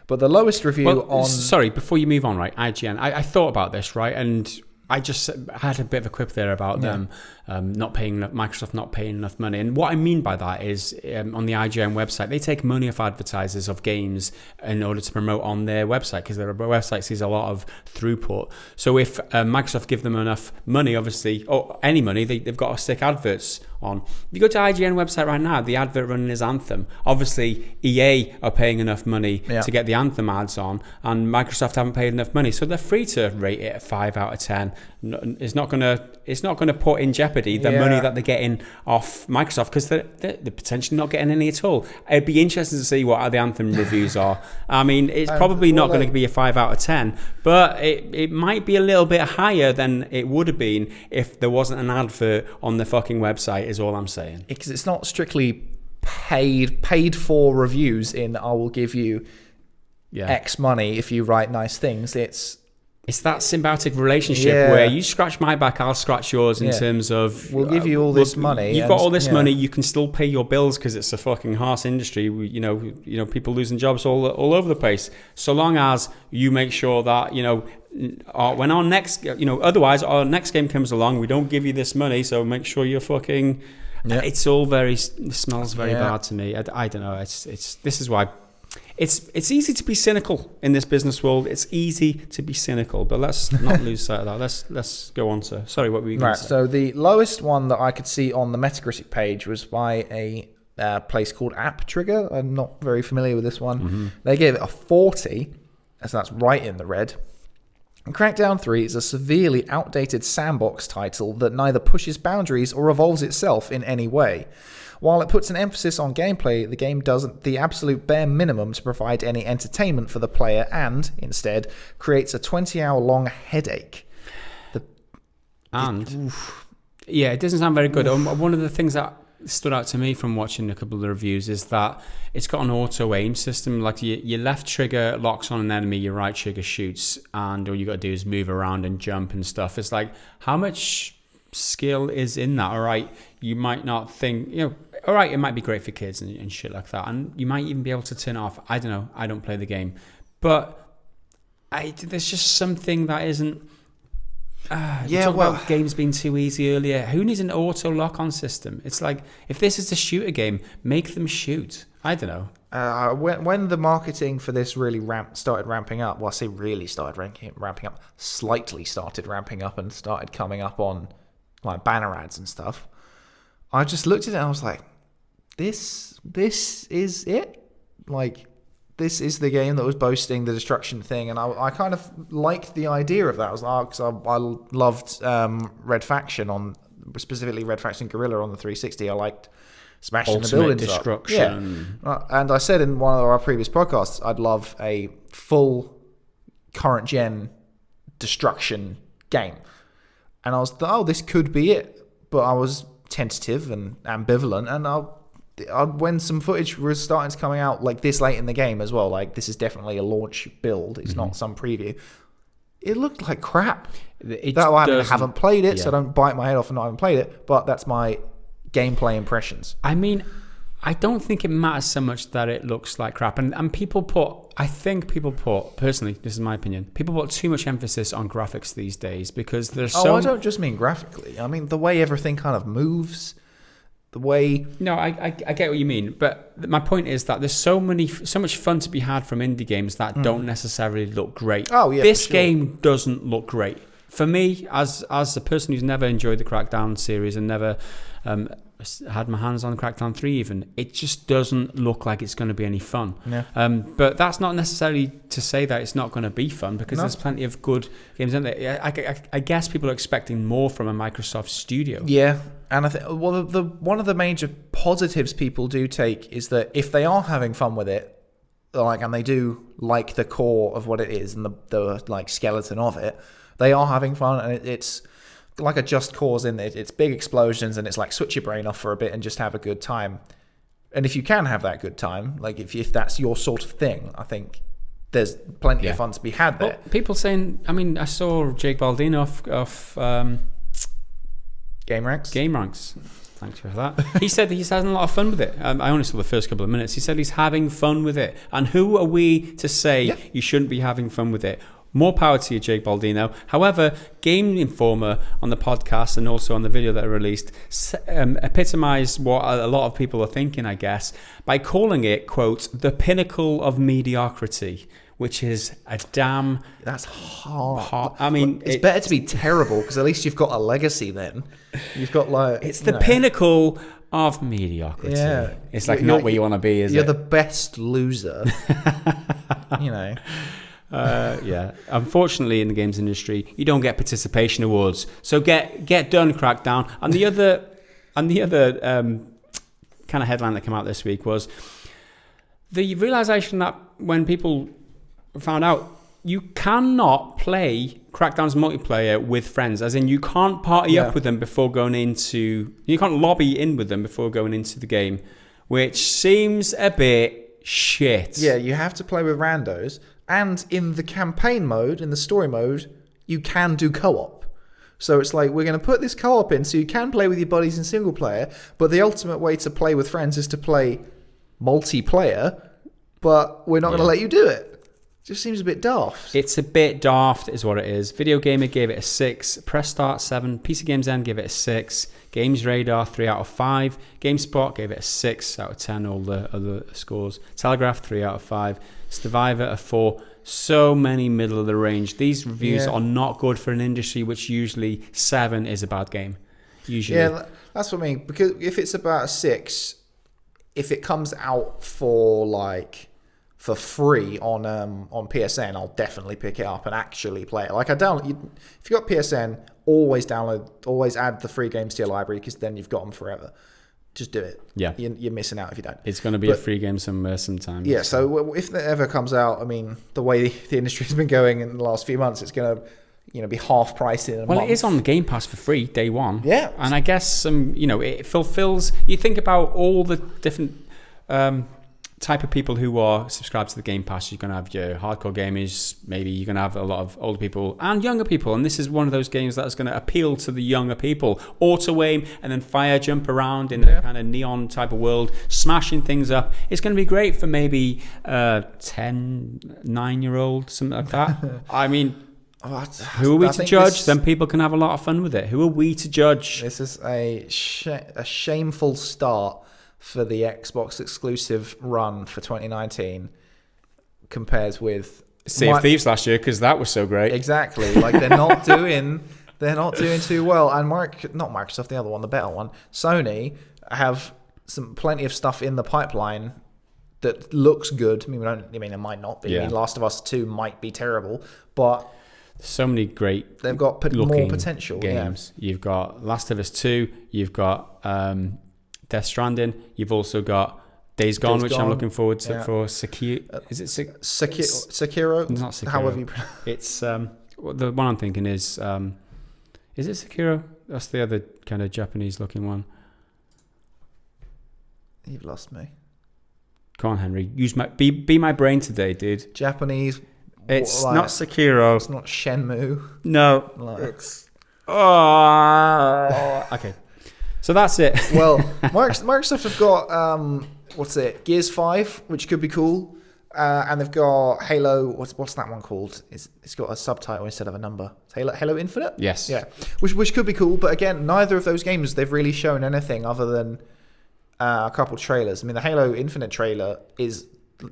Speaker 1: But the lowest review
Speaker 2: Sorry, before you move on, right? IGN. I thought about this, right? And I just had a bit of a quip there about them Microsoft not paying enough money. And what I mean by that is on the IGN website, they take money off advertisers of games in order to promote on their website, because their website sees a lot of throughput. So if Microsoft give them enough money, obviously, or any money, they've got to stick adverts on. If you go to IGN website right now, the advert running is Anthem. Obviously, EA are paying enough money to get the Anthem ads on, and Microsoft haven't paid enough money, so they're free to rate it a 5 out of 10. It's not going to put in jeopardy jeopardy the money that they're getting off Microsoft, because they're potentially not getting any at all. It'd be interesting to see what the Anthem reviews are. I mean, it's probably not going to be a 5 out of 10, but it might be a little bit higher than it would have been if there wasn't an advert on the fucking website, is all I'm saying.
Speaker 1: Because it's not strictly paid for reviews in I will give you X money if you write nice things. It's
Speaker 2: that symbiotic relationship where you scratch my back, I'll scratch yours in terms of...
Speaker 1: We'll give you all this money.
Speaker 2: You've got all this money, you can still pay your bills because it's a fucking harsh industry. You know, people losing jobs all over the place. So long as you make sure that, when our next... otherwise our next game comes along, we don't give you this money, so make sure you're fucking... It's all it smells very bad to me. I don't know. This is why... It's easy to be cynical in this business world. It's easy to be cynical, but let's not lose sight of that. Let's go on to... Sorry, what were you going to say?
Speaker 1: So the lowest one that I could see on the Metacritic page was by a place called App Trigger. I'm not very familiar with this one. Mm-hmm. They gave it a 40, so that's right in the red. And Crackdown 3 is a severely outdated sandbox title that neither pushes boundaries or evolves itself in any way. While it puts an emphasis on gameplay, the game does the absolute bare minimum to provide any entertainment for the player and, instead, creates a 20-hour-long headache.
Speaker 2: It doesn't sound very good. One of the things that stood out to me from watching a couple of the reviews is that it's got an auto-aim system. Like your left trigger locks on an enemy, your right trigger shoots, and all you got to do is move around and jump and stuff. It's like, how much skill is in that? All right, you might not think, all right, it might be great for kids and shit like that, and you might even be able to turn it off. I don't know, I don't play the game, but there's just something that isn't... about games being too easy earlier. Who needs an auto lock-on system? It's like, if this is a shooter game, make them shoot. I don't know.
Speaker 1: When the marketing for this really started ramping up, well, I say really started ramping up, slightly started ramping up and started coming up on like banner ads and stuff, I just looked at it and I was like, this is it? Like, this is the game that was boasting the destruction thing, and I kind of liked the idea of that. I was like, because I loved Red Faction specifically Red Faction Guerrilla on the 360. I liked smashing the buildings
Speaker 2: destruction.
Speaker 1: Up. Yeah. And I said in one of our previous podcasts, I'd love a full current gen destruction game, and I was this could be it, but I was tentative and ambivalent, and when some footage was starting to coming out like this late in the game as well, like this is definitely a launch build, it's not some preview, it looked like crap. I haven't played it, so I don't bite my head off and not having played it, but that's my gameplay impressions.
Speaker 2: I mean, I don't think it matters so much that it looks like crap, and I think people put, personally, this is my opinion, people put too much emphasis on graphics these days, because there's
Speaker 1: I don't just mean graphically, I mean the way everything kind of moves. No,
Speaker 2: I get what you mean, but my point is that there's so much fun to be had from indie games that don't necessarily look great.
Speaker 1: Oh yeah,
Speaker 2: this game doesn't look great for me as a person who's never enjoyed the Crackdown series and never had my hands on Crackdown 3 even. It just doesn't look like it's going to be any fun.
Speaker 1: Yeah.
Speaker 2: But that's not necessarily to say that it's not going to be fun, because there's plenty of good games in there. I guess people are expecting more from a Microsoft studio.
Speaker 1: Yeah. And I think, well, one of the major positives people do take is that if they are having fun with it, and they do like the core of what it is and the like skeleton of it, they are having fun, and it's like a Just Cause in it. It's big explosions, and it's like switch your brain off for a bit and just have a good time. And if you can have that good time, like if that's your sort of thing, I think there's plenty of fun to be had there.
Speaker 2: Well, people saying, I mean, I saw Jake Baldino off
Speaker 1: Game Ranks.
Speaker 2: Thanks for that. He said that he's having a lot of fun with it. I only saw the first couple of minutes. He said he's having fun with it. And who are we to say you shouldn't be having fun with it? More power to you, Jake Baldino. However, Game Informer on the podcast and also on the video that I released epitomised what a lot of people are thinking, I guess, by calling it, quote, the pinnacle of mediocrity, which is a damn...
Speaker 1: That's hard.
Speaker 2: I mean...
Speaker 1: It's better to be terrible, because at least you've got a legacy then. You've got like...
Speaker 2: It's the pinnacle of mediocrity.
Speaker 1: Yeah.
Speaker 2: It's like not where you want to be, is it?
Speaker 1: You're the best loser.
Speaker 2: Yeah. Unfortunately, in the games industry, you don't get participation awards. So get done, Crackdown. And the other kind of headline that came out this week was the realization that when people found out you cannot play Crackdown's multiplayer with friends, as in you can't party up with them before going into... You can't lobby in with them before going into the game, which seems a bit shit.
Speaker 1: Yeah, you have to play with randos, and in the campaign mode, in the story mode, you can do co-op. So it's like, we're going to put this co-op in so you can play with your buddies in single player, but the ultimate way to play with friends is to play multiplayer, but we're not going to let you do it. Just seems a bit daft.
Speaker 2: It's a bit daft is what it is. Video Gamer gave it a 6. Press Start 7. PC Games End gave it a 6. Games Radar 3 out of 5. GameSpot gave it a 6 out of 10. All the other scores. Telegraph 3 out of 5. Stevivor a 4. So many middle of the range. These reviews are not good for an industry which usually 7 is a bad game. Usually.
Speaker 1: Yeah, that's what I mean. Because if it's about a 6, if it comes out for free on PSN, I'll definitely pick it up and actually play it. Like if you got PSN, always add the free games to your library, because then you've got them forever. Just do it.
Speaker 2: Yeah,
Speaker 1: you're missing out if you don't.
Speaker 2: It's going to be a free game somewhere sometime.
Speaker 1: Yeah, so if that ever comes out, I mean, the way the industry's been going in the last few months, it's going to be half price in a month.
Speaker 2: It is on the Game Pass for free day one.
Speaker 1: Yeah,
Speaker 2: and I guess it fulfills. You think about all the different type of people who are subscribed to the Game Pass. You're going to have your hardcore gamers, maybe you're going to have a lot of older people and younger people, and this is one of those games that is going to appeal to the younger people. Auto aim and then fire jump around in a kind of neon type of world, smashing things up. It's going to be great for maybe 9-year-old, something like that. I mean, who are we to judge? Then people can have a lot of fun with it. Who are we to judge?
Speaker 1: This is a shameful start for the Xbox exclusive run for 2019 compares with
Speaker 2: Sea of Thieves last year, because that was so great.
Speaker 1: Exactly. Like they're not doing too well. And not Microsoft, the other one, the better one, Sony, have plenty of stuff in the pipeline that looks good. I mean, it might not be.
Speaker 2: Yeah.
Speaker 1: I mean, Last of Us 2 might be terrible, but
Speaker 2: so many great
Speaker 1: they've got more potential
Speaker 2: games. Yeah. You've got Last of Us 2, you've got Death Stranding. You've also got Days Gone, which I'm looking forward to for Sekiro. Is it
Speaker 1: Sekiro?
Speaker 2: Not Sekiro.
Speaker 1: However you
Speaker 2: it's the one I'm thinking is it Sekiro? That's the other kind of Japanese looking one.
Speaker 1: You've lost me.
Speaker 2: Come on, Henry. Be my brain today, dude.
Speaker 1: Japanese.
Speaker 2: It's not Sekiro.
Speaker 1: It's not Shenmue.
Speaker 2: No.
Speaker 1: It's
Speaker 2: okay. So that's it.
Speaker 1: Well, Microsoft have got Gears 5, which could be cool, and they've got Halo. What's that one called? It's got a subtitle instead of a number. It's Halo Infinite.
Speaker 2: Yes.
Speaker 1: Yeah. Which could be cool, but again, neither of those games they've really shown anything other than a couple trailers. I mean, the Halo Infinite trailer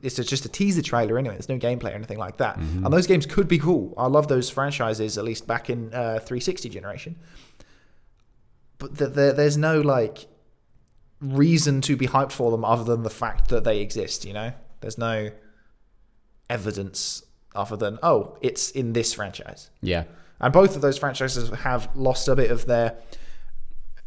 Speaker 1: it's just a teaser trailer anyway. There's no gameplay or anything like that, and those games could be cool. I love those franchises, at least back in 360 generation. But there's no reason to be hyped for them other than the fact that they exist. There's no evidence other than it's in this franchise.
Speaker 2: Yeah,
Speaker 1: and both of those franchises have lost a bit of their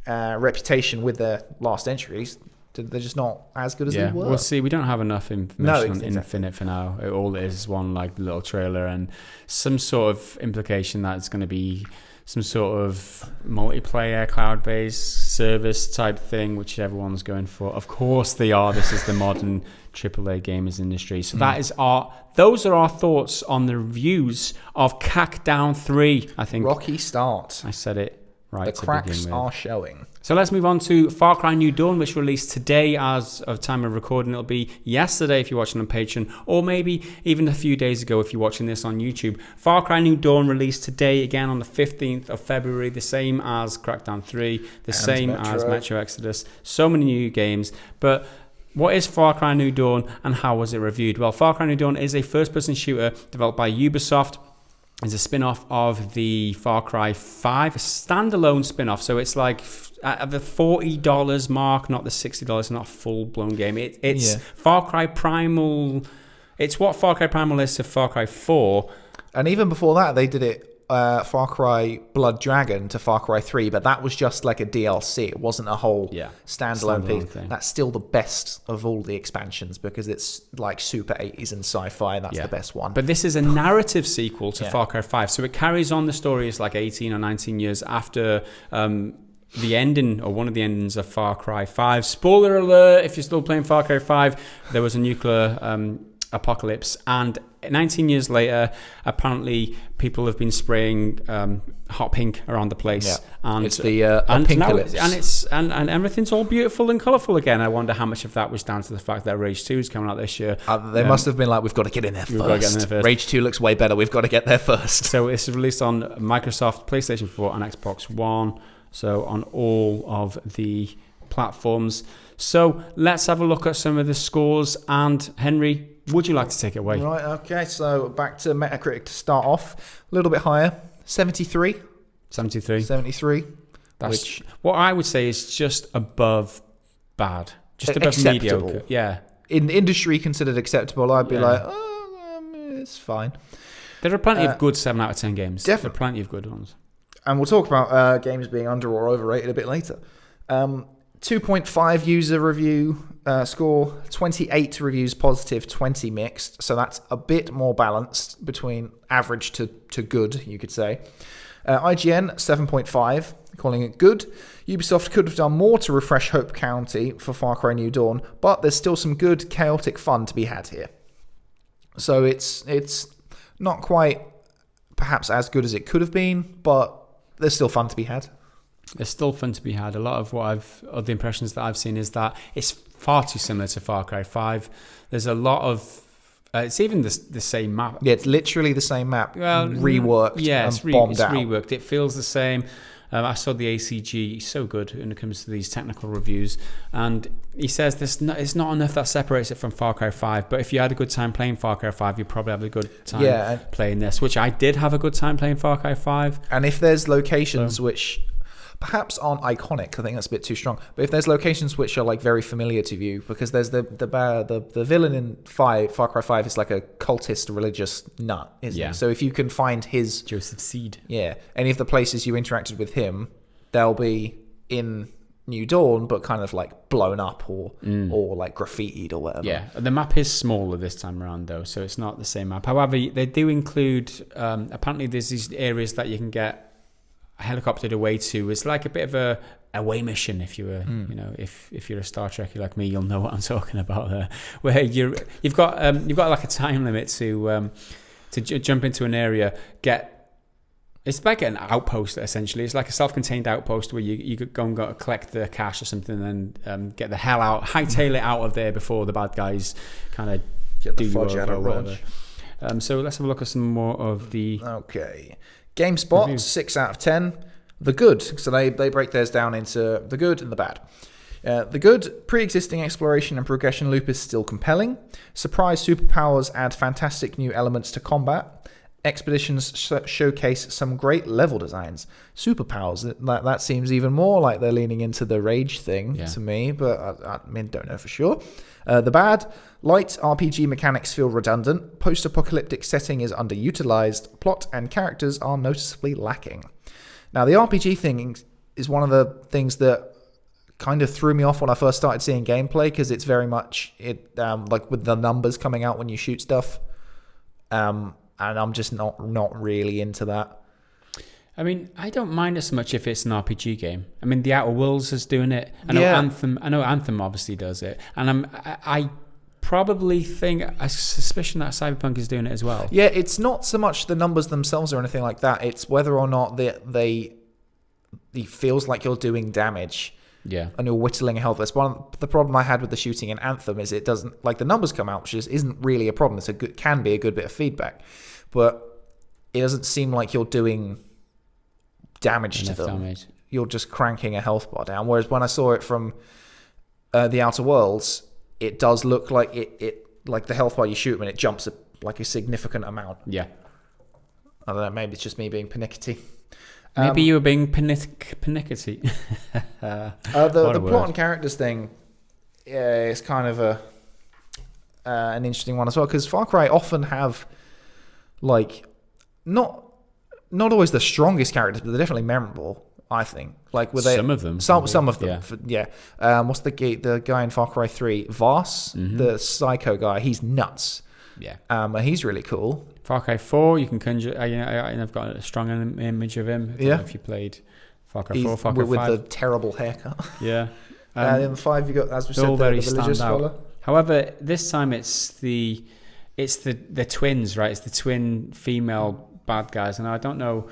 Speaker 1: reputation with their last entries. They're just not as good as they were.
Speaker 2: We'll see. We don't have enough information on Infinite for now. All it is one little trailer and some sort of implication that it's going to be some sort of multiplayer cloud-based service type thing, which everyone's going for. Of course they are. This is the modern AAA gamers industry. So those are our thoughts on the reviews of Crackdown 3. I think
Speaker 1: rocky start.
Speaker 2: I said it right.
Speaker 1: The cracks are showing.
Speaker 2: So let's move on to Far Cry New Dawn, which released today as of time of recording. It'll be yesterday if you're watching on Patreon, or maybe even a few days ago if you're watching this on YouTube. Far Cry New Dawn released today, again on the 15th of February, the same as Crackdown 3, same as Metro Exodus. So many new games. But what is Far Cry New Dawn and how was it reviewed? Well, Far Cry New Dawn is a first-person shooter developed by Ubisoft. It's a spin-off of the Far Cry 5, a standalone spin-off. So it's like at the $40 mark, not the $60, not a full-blown game. It's Far Cry Primal It's what Far Cry Primal is to Far Cry 4.
Speaker 1: And even before that, they did it Far Cry Blood Dragon to Far Cry 3, but that was just like a DLC. It wasn't a whole standalone piece.
Speaker 2: Thing.
Speaker 1: That's still the best of all the expansions because it's like super 80s and sci-fi, and that's the best one.
Speaker 2: But this is a narrative sequel to Far Cry 5, so it carries on the story. It's like 18 or 19 years after the ending, or one of the endings of Far Cry 5. Spoiler alert, if you're still playing Far Cry 5, there was a nuclear apocalypse, and 19 years later, apparently people have been spraying hot pink around the place, and
Speaker 1: it's the
Speaker 2: apocalypse, and everything's all beautiful and colourful again. I wonder how much of that was down to the fact that Rage 2 is coming out this year.
Speaker 1: They must have been like, we've got to get in there first. Rage 2 looks way better. We've got to get there first.
Speaker 2: So it's released on Microsoft, PlayStation 4, and Xbox One. So on all of the platforms. So let's have a look at some of the scores. And Henry, would you like to take it away?
Speaker 1: Right, okay. So back to Metacritic to start off. A little bit higher. 73.
Speaker 2: 73.
Speaker 1: Which,
Speaker 2: what I would say is just above bad. Just above
Speaker 1: acceptable.
Speaker 2: Mediocre. Yeah.
Speaker 1: In industry considered acceptable, I'd be like, it's fine.
Speaker 2: There are plenty of good 7 out of 10 games.
Speaker 1: Definitely.
Speaker 2: There are plenty of good ones.
Speaker 1: And we'll talk about games being under or overrated a bit later. 2.5 user review score, 28 reviews positive, 20 mixed. So that's a bit more balanced between average to good, you could say. IGN, 7.5, calling it good. Ubisoft could have done more to refresh Hope County for Far Cry New Dawn, but there's still some good, chaotic fun to be had here. So it's not quite perhaps as good as it could have been, but there's still fun to be had.
Speaker 2: There's still fun to be had. A lot of the impressions that I've seen is that it's far too similar to Far Cry 5. There's a lot of it's even the same map.
Speaker 1: Yeah, it's literally the same map, reworked.
Speaker 2: Yeah,
Speaker 1: it's
Speaker 2: reworked. It feels the same. I saw the ACG, so good when it comes to these technical reviews, and he says it's not enough that separates it from Far Cry 5, but if you had a good time playing Far Cry 5, you'd probably have a good time playing this, which I did have a good time playing Far Cry 5.
Speaker 1: And if there's locations which perhaps aren't iconic, I think that's a bit too strong, but if there's locations which are like very familiar to you, because there's the villain in Far Cry 5 is like a cultist religious nut, isn't he? So if you can find his
Speaker 2: Joseph Seed,
Speaker 1: any of the places you interacted with him, they'll be in New Dawn, but kind of like blown up or like graffitied or whatever.
Speaker 2: Yeah, the map is smaller this time around though, so it's not the same map. However, they do include apparently there's these areas that you can get helicoptered away to. It's like a bit of a away mission, if you were if you're a Star Trekkie like me, you'll know what I'm talking about there, where you've got like a time limit to jump into an area, it's like an outpost essentially. It's like a self-contained outpost where you could go and collect the cash or something, and then get the hell out, hightail it out of there before the bad guys kind of
Speaker 1: get the fudge out of Rog.
Speaker 2: So let's have a look at some more of the
Speaker 1: GameSpot,
Speaker 2: reviews.
Speaker 1: 6 out of 10. The good. So they break theirs down into the good and the bad. The good, pre-existing exploration and progression loop is still compelling. Surprise superpowers add fantastic new elements to combat. Expeditions showcase some great level designs. Superpowers, that seems even more like they're leaning into the Rage thing to me, but I don't know for sure. The bad, light RPG mechanics feel redundant. Post-apocalyptic setting is underutilized. Plot and characters are noticeably lacking. Now, the RPG thing is one of the things that kind of threw me off when I first started seeing gameplay, because it's very much like with the numbers coming out when you shoot stuff. And I'm just not really into that.
Speaker 2: I mean, I don't mind it so much if it's an RPG game. I mean, The Outer Worlds is doing it. I know Anthem obviously does it, and I probably think a suspicion that Cyberpunk is doing it as well.
Speaker 1: Yeah, it's not so much the numbers themselves or anything like that. It's whether or not it feels like you're doing damage.
Speaker 2: Yeah,
Speaker 1: and you're whittling health. That's the problem I had with the shooting in Anthem, is it doesn't, like, the numbers come out, which isn't really a problem. Can be a good bit of feedback, but it doesn't seem like you're doing damage to them. You're just cranking a health bar down. Whereas when I saw it from The Outer Worlds, it does look like it like the health bar you shoot and it jumps like a significant amount.
Speaker 2: Yeah,
Speaker 1: I don't know. Maybe it's just me being pernickety.
Speaker 2: Maybe you were being pernickety.
Speaker 1: The plot and characters thing is kind of an interesting one as well, because Far Cry often have like not always the strongest characters, but they're definitely memorable. I think, like, with
Speaker 2: some of them,
Speaker 1: some of them,
Speaker 2: yeah.
Speaker 1: What's the guy in Far Cry 3? Voss, the psycho guy. He's nuts.
Speaker 2: Yeah.
Speaker 1: He's really cool.
Speaker 2: Far Cry 4, you can conjure. I've got a strong image of him. I don't know if you played Far Cry 4, Far Cry 5
Speaker 1: with the terrible haircut.
Speaker 2: Yeah.
Speaker 1: In the 5, you got, as we said, the religious fella.
Speaker 2: However, this time it's the twins, right? It's the twin female bad guys, and I don't know.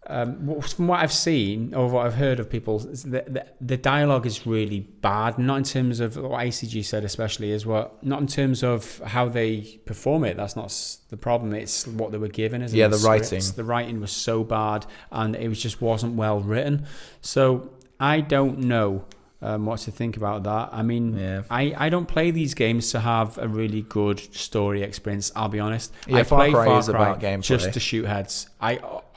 Speaker 2: From what I've seen or what I've heard of people, the dialogue is really bad. Not in terms of what ACG said, especially, not in terms of how they perform it. That's not the problem. It's what they were given.
Speaker 1: The writing.
Speaker 2: The writing was so bad, and it wasn't well written. So I don't know what to think about that. I mean, I don't play these games to have a really good story experience, I'll be honest. I play Far Cry is about gameplay. Just to shoot heads.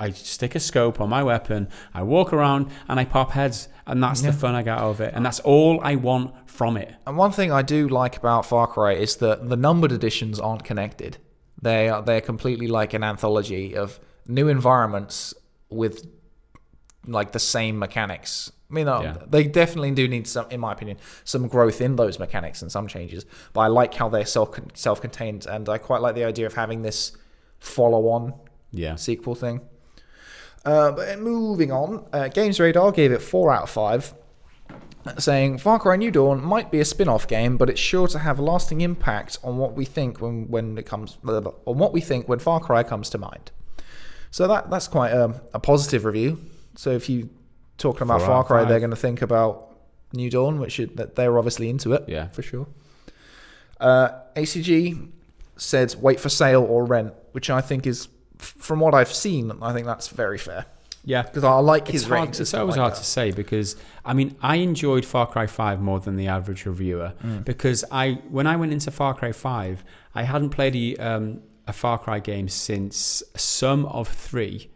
Speaker 2: I stick a scope on my weapon, I walk around and I pop heads, and that's the fun I get out of it, and that's all I want from it.
Speaker 1: And one thing I do like about Far Cry is that the numbered editions aren't connected. They're completely like an anthology of new environments with like the same mechanics. I mean, they definitely do need some, in my opinion, some growth in those mechanics and some changes. But I like how they're self-contained, and I quite like the idea of having this follow-on sequel thing. But moving on, Games Radar gave it 4 out of 5, saying Far Cry New Dawn might be a spin-off game, but it's sure to have a lasting impact on what we think when Far Cry comes to mind. So that's quite a positive review. So if you talking about Far Cry, they're going to think about New Dawn, that they're obviously into it.
Speaker 2: Yeah,
Speaker 1: for sure. ACG said wait for sale or rent, which I think is, from what I've seen, I think that's very fair.
Speaker 2: Yeah,
Speaker 1: because I like his ratings.
Speaker 2: It's always hard to say, because I mean, I enjoyed Far Cry 5 more than the average reviewer, because when I went into Far Cry 5, I hadn't played a Far Cry game since some of 3.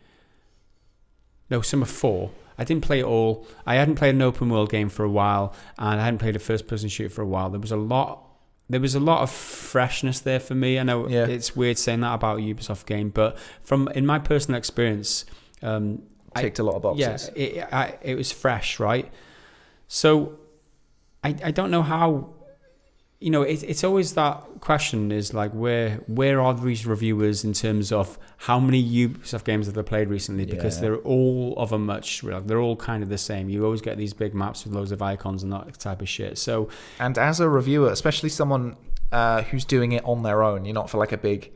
Speaker 2: No, some of 4. I didn't play it all. I hadn't played an open world game for a while, and I hadn't played a first person shooter for a while. There was a lot of freshness there for me. I know it's weird saying that about a Ubisoft game, but in my personal experience,
Speaker 1: ticked a lot of boxes.
Speaker 2: Yeah, it was fresh, right? So I don't know how. You know, it's always that question is like, where are these reviewers in terms of how many Ubisoft games have they played recently? Because they're all of a much, they're all kind of the same. You always get these big maps with loads of icons and that type of shit. So,
Speaker 1: and as a reviewer, especially someone who's doing it on their own, you're not for like a big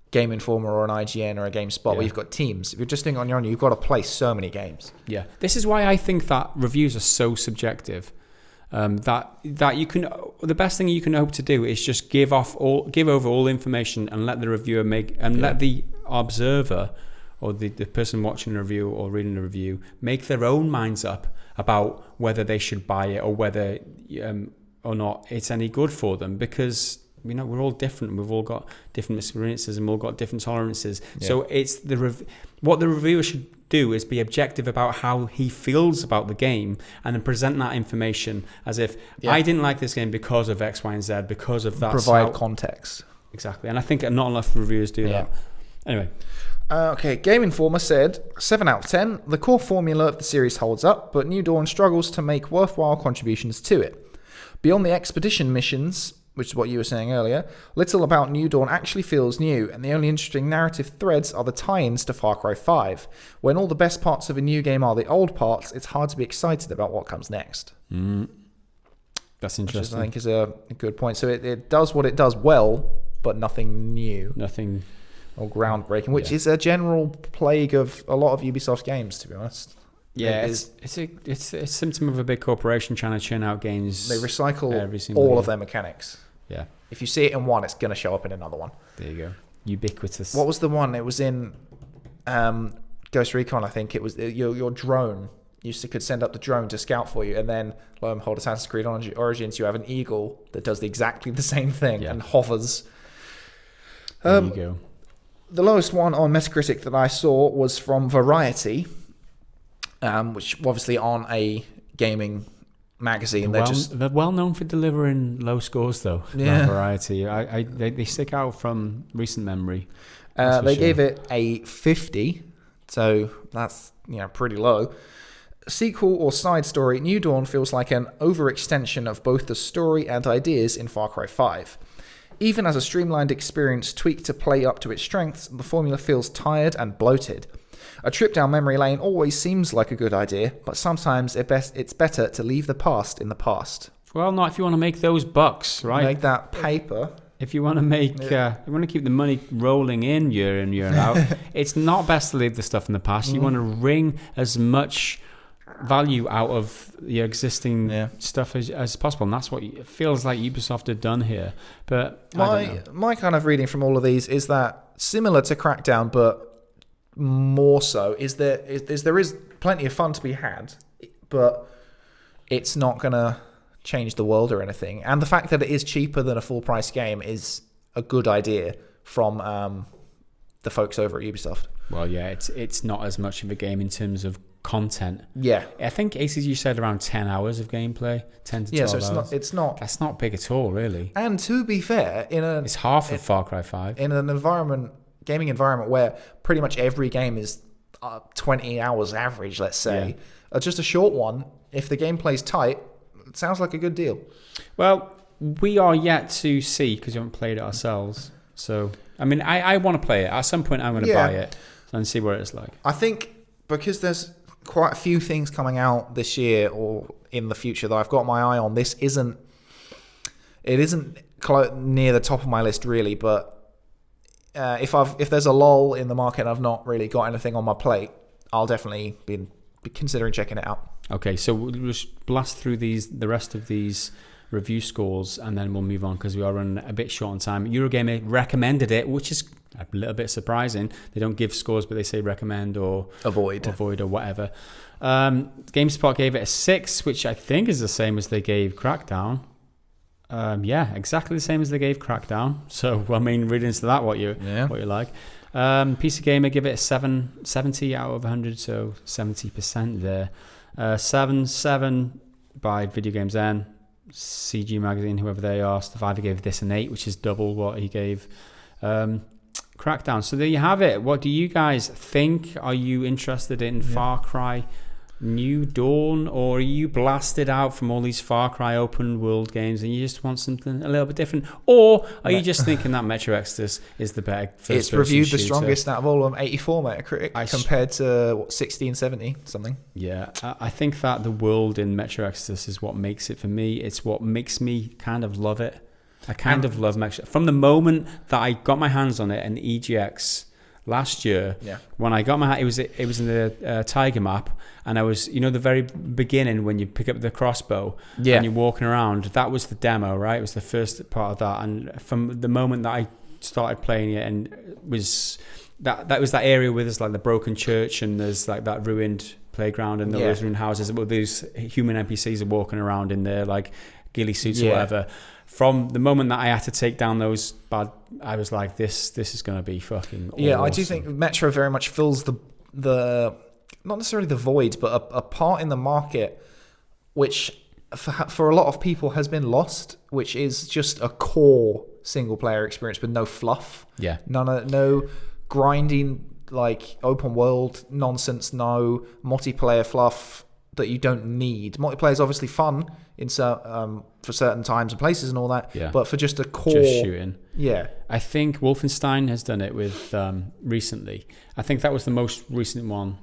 Speaker 1: Game Informer or an IGN or a GameSpot where you've got teams. If you're just doing it on your own, you've got to play so many games.
Speaker 2: Yeah, this is why I think that reviews are so subjective. That you can, the best thing you can hope to do is just give over all information and let the reviewer let the observer or the person watching a review or reading a review make their own minds up about whether they should buy it or whether or not it's any good for them, because we're all different. We've all got different experiences and we've all got different tolerances. Yeah. So it's what the reviewer should do is be objective about how he feels about the game, and then present that information as if I didn't like this game because of X, Y, and Z, because of that.
Speaker 1: Provide context.
Speaker 2: Exactly. And I think not enough reviewers do that. Anyway.
Speaker 1: Okay, Game Informer said 7 out of 10. The core formula of the series holds up, but New Dawn struggles to make worthwhile contributions to it. Beyond the expedition missions, which is what you were saying earlier, little about New Dawn actually feels new, and the only interesting narrative threads are the tie-ins to Far Cry 5. When all the best parts of a new game are the old parts, it's hard to be excited about what comes next.
Speaker 2: That's interesting.
Speaker 1: Which I think is a good point. So it does what it does well, but nothing new.
Speaker 2: Nothing...
Speaker 1: or groundbreaking, which is a general plague of a lot of Ubisoft games, to be honest.
Speaker 2: Yeah, it's a symptom of a big corporation trying to churn out games.
Speaker 1: They recycle all of their mechanics.
Speaker 2: Yeah.
Speaker 1: If you see it in one, it's going to show up in another one.
Speaker 2: There you go. Ubiquitous.
Speaker 1: What was the one? It was in Ghost Recon, I think. It was your drone. You could send up the drone to scout for you, and then, lo and behold, Assassin's Creed Origins, you have an eagle that does exactly the same thing and hovers.
Speaker 2: There you go.
Speaker 1: The lowest one on Metacritic that I saw was from Variety, which obviously aren't a gaming magazine.
Speaker 2: They're well known for delivering low scores, though.
Speaker 1: Yeah.
Speaker 2: That variety. They stick out from recent memory.
Speaker 1: They gave it a 50, so that's pretty low. Sequel or side story, New Dawn feels like an overextension of both the story and ideas in Far Cry 5. Even as a streamlined experience tweaked to play up to its strengths, the formula feels tired and bloated. A trip down memory lane always seems like a good idea, but sometimes it's better to leave the past in the past.
Speaker 2: Well, not if you want to make those bucks, right?
Speaker 1: Make that paper.
Speaker 2: If you want to you want to keep the money rolling in year out, it's not best to leave the stuff in the past. You want to wring as much value out of your existing stuff as possible, and that's what it feels like Ubisoft had done here. But
Speaker 1: my kind of reading from all of these is that similar to Crackdown, but more so, there is plenty of fun to be had, but it's not gonna change the world or anything. And the fact that it is cheaper than a full price game is a good idea from the folks over at Ubisoft.
Speaker 2: Well, yeah, it's not as much of a game in terms of content.
Speaker 1: Yeah,
Speaker 2: I think ACG said around 10 hours of gameplay, 10 to 12 hours.
Speaker 1: It's not.
Speaker 2: That's not big at all, really.
Speaker 1: And to be fair,
Speaker 2: it's half of Far Cry 5
Speaker 1: in an gaming environment where pretty much every game is 20 hours average. Let's say just a short one. If the gameplay's tight, it sounds like a good deal.
Speaker 2: Well, we are yet to see because we haven't played it ourselves. So, I mean, I want to play it. At some point, I'm going to buy it and see what it's like.
Speaker 1: I think because there's quite a few things coming out this year or in the future that I've got my eye on, it isn't near the top of my list really. But if there's a lull in the market and I've not really got anything on my plate, I'll definitely be considering checking it out. Okay,
Speaker 2: so we'll just blast through the rest of these review scores, and then we'll move on because we are running a bit short on time. Eurogamer recommended it, which is a little bit surprising. They don't give scores, but they say recommend or avoid or whatever. GameSpot gave it a 6, which I think is the same as they gave Crackdown. Exactly the same as they gave Crackdown. So, I mean, read into that what you like. PC Gamer give it a 70 out of 100, so 70% there. 7 by Video Games N, CG Magazine, whoever they are. Survivor gave this an 8, which is double what he gave Crackdown. So there you have it. What do you guys think? Are you interested in Far Cry New Dawn, or are you blasted out from all these Far Cry open world games and you just want something a little bit different? Or are you just thinking that Metro Exodus is the better first-person
Speaker 1: It's reviewed
Speaker 2: shooter?
Speaker 1: The strongest out of all of them, 84 Metacritic, compared to 60 and 70 something.
Speaker 2: Yeah, I think that the world in Metro Exodus is what makes it for me. It's what makes me kind of love it. I kind of love Metro. From the moment that I got my hands on it in EGX last year, when I got it was in the Tiger map, and I was, the very beginning when you pick up the crossbow and you're walking around. That was the demo, right? It was the first part of that, and from the moment that I started playing it, and it was that was that area where there's like the broken church and there's like that ruined playground and those ruined houses where these human NPCs are walking around in their like ghillie suits or whatever. From the moment that I had to take down those bad, I was like, this is going to be fucking awesome.
Speaker 1: I do think Metro very much fills the not necessarily the void, but a part in the market which for a lot of people has been lost, which is just a core single player experience with no fluff. No grinding like open world nonsense, no multiplayer fluff that you don't need. Multiplayer is obviously fun for certain times and places and all that, but for just a core
Speaker 2: shooting. I think Wolfenstein has done it with recently. I think that was the most recent one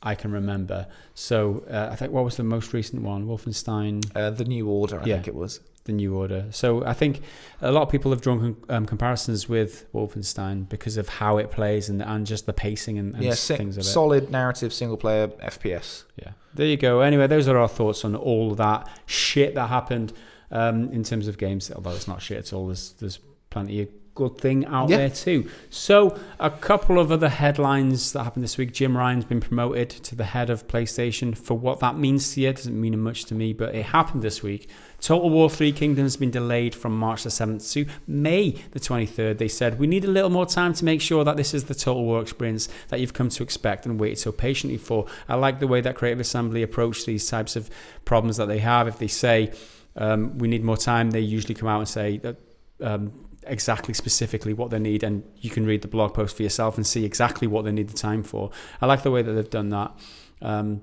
Speaker 2: I can remember. So I think, what was the most recent one? Wolfenstein,
Speaker 1: The New Order, I think it was.
Speaker 2: The New Order. So I think a lot of people have drawn comparisons with Wolfenstein because of how it plays and just the pacing and things of it.
Speaker 1: Solid narrative single player FPS.
Speaker 2: There you go. Anyway, those are our thoughts on all that shit that happened in terms of games. Although it's not shit at all. There's plenty of good thing out there too. So a couple of other headlines that happened this week. Jim Ryan's been promoted to the head of PlayStation. For what that means to you, it doesn't mean much to me, but it happened this week. Total War 3 Kingdom has been delayed from March the 7th to May the 23rd. They said, we need a little more time to make sure that this is the Total War experience that you've come to expect and waited so patiently for. I like the way that Creative Assembly approach these types of problems that they have. If they say, we need more time, they usually come out and say that exactly specifically what they need, and you can read the blog post for yourself and see exactly what they need the time for. I like the way that they've done that. I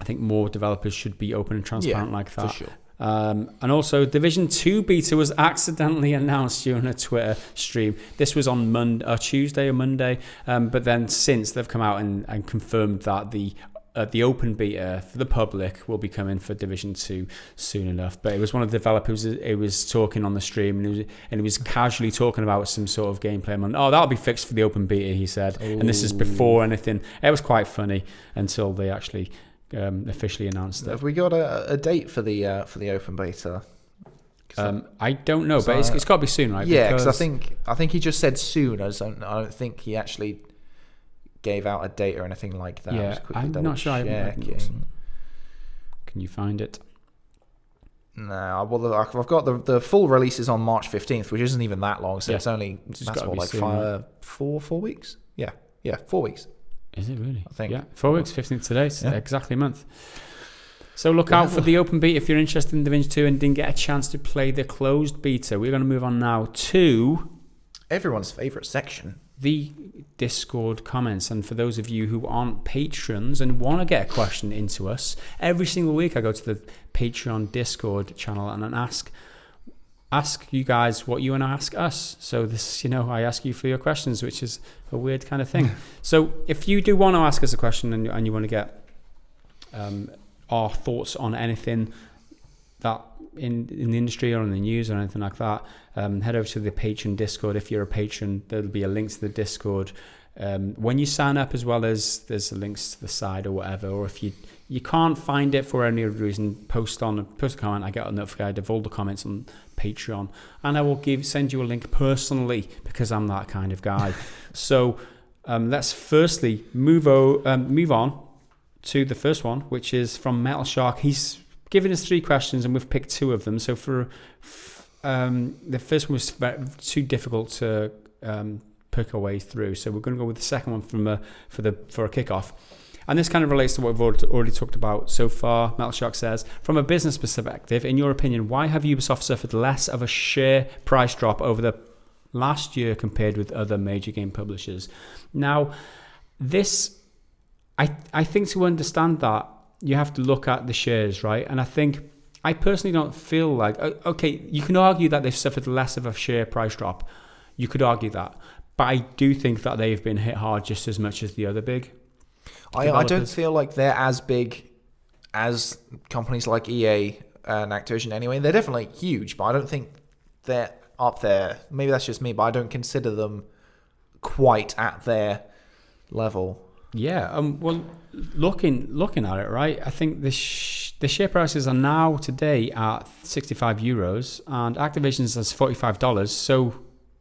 Speaker 2: think more developers should be open and transparent like that.
Speaker 1: For sure.
Speaker 2: And also, Division 2 beta was accidentally announced during a Twitter stream. This was on Tuesday or Monday, but then since they've come out and confirmed that the open beta for the public will be coming for Division 2 soon enough. But it was one of the developers, it was talking on the stream, and he was casually talking about some sort of gameplay. That'll be fixed for the open beta, he said. Ooh. And this is before anything. It was quite funny until they actually officially announced it.
Speaker 1: Have we got a date for the open beta?
Speaker 2: I don't know, but it's got to be soon, right?
Speaker 1: Yeah, because I think he just said soon. I don't think he actually gave out a date or anything like that.
Speaker 2: Yeah, I'm not sure. Can you find it?
Speaker 1: No, well, I've got the full release is on March 15th, which isn't even that long. So it's only like 4 weeks. Yeah, 4 weeks.
Speaker 2: Is it really?
Speaker 1: I think.
Speaker 2: Yeah, 4 weeks, 15th today. It's exactly a month. So look out for the open beta if you're interested in Division 2 and didn't get a chance to play the closed beta. We're going to move on now to
Speaker 1: everyone's favourite section,
Speaker 2: the Discord comments. And for those of you who aren't patrons and want to get a question into us, every single week I go to the Patreon Discord channel and ask you guys what you want to ask us. So this, I ask you for your questions, which is a weird kind of thing. So if you do want to ask us a question and you want to get our thoughts on anything that in the industry or in the news or anything like that, head over to the Patreon Discord. If you're a patron, there'll be a link to the Discord. When you sign up, as well as there's links to the side or whatever, or if you can't find it for any reason, post a comment. I get a notified of all the comments on Patreon, and I will send you a link personally because I'm that kind of guy. So let's firstly move on to the first one, which is from Metal Shark. He's given us 3 questions and we've picked 2 of them. So for the first one was too difficult to pick our way through, so we're going to go with the second one for a kickoff. And this kind of relates to what we've already talked about so far. Metal Shark says, from a business perspective, in your opinion, why have Ubisoft suffered less of a share price drop over the last year compared with other major game publishers? Now, this, I think to understand that, you have to look at the shares, right? And I personally don't feel like, okay, you can argue that they've suffered less of a share price drop. You could argue that. But I do think that they've been hit hard just as much as the other big developers.
Speaker 1: I don't feel like they're as big as companies like EA and Activision anyway. They're definitely huge, but I don't think they're up there. Maybe that's just me, but I don't consider them quite at their level.
Speaker 2: Yeah, well, looking at it, right, I think the share prices are now today at €65, and Activision's is $45, so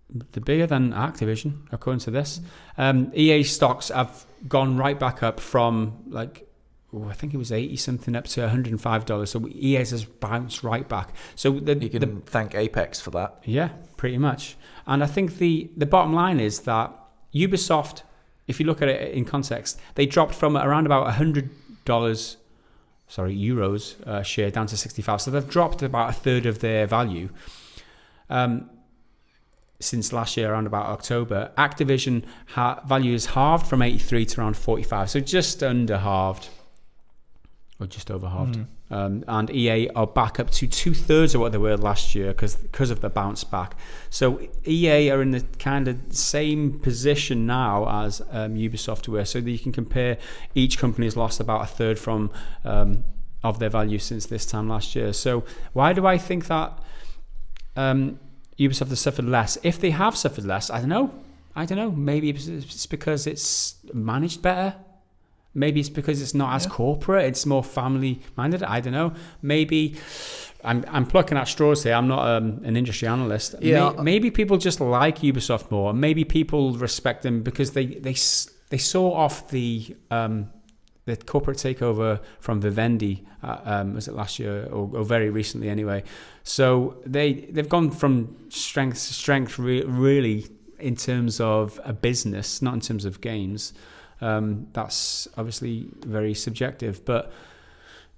Speaker 2: they're bigger than Activision, according to this. EA stocks have gone right back up from, I think it was 80 something up to $105, so EA's has bounced right back. So
Speaker 1: you can thank Apex for that.
Speaker 2: Yeah, pretty much. And I think the bottom line is that Ubisoft, if you look at it in context, they dropped from around about €100 share down to 65. So they've dropped about a third of their value since last year, around about October. Activision value is halved from 83 to around 45, so just under halved, or just over halved. And EA are back up to 2/3 of what they were last year because of the bounce back. So EA are in the kind of same position now as Ubisoft were, so that you can compare. Each company has lost about a third from of their value since this time last year. So why do I think that Ubisoft has suffered less? If they have suffered less, I don't know. Maybe it's because it's managed better. Maybe it's because it's not as corporate. It's more family minded. I don't know. Maybe I'm plucking at straws here. I'm not an industry analyst.
Speaker 1: Yeah.
Speaker 2: Maybe people just like Ubisoft more. Maybe people respect them because they saw off the corporate takeover from Vivendi. Was it last year or very recently anyway? So they've gone from strength to strength really in terms of a business, not in terms of games. That's obviously very subjective, but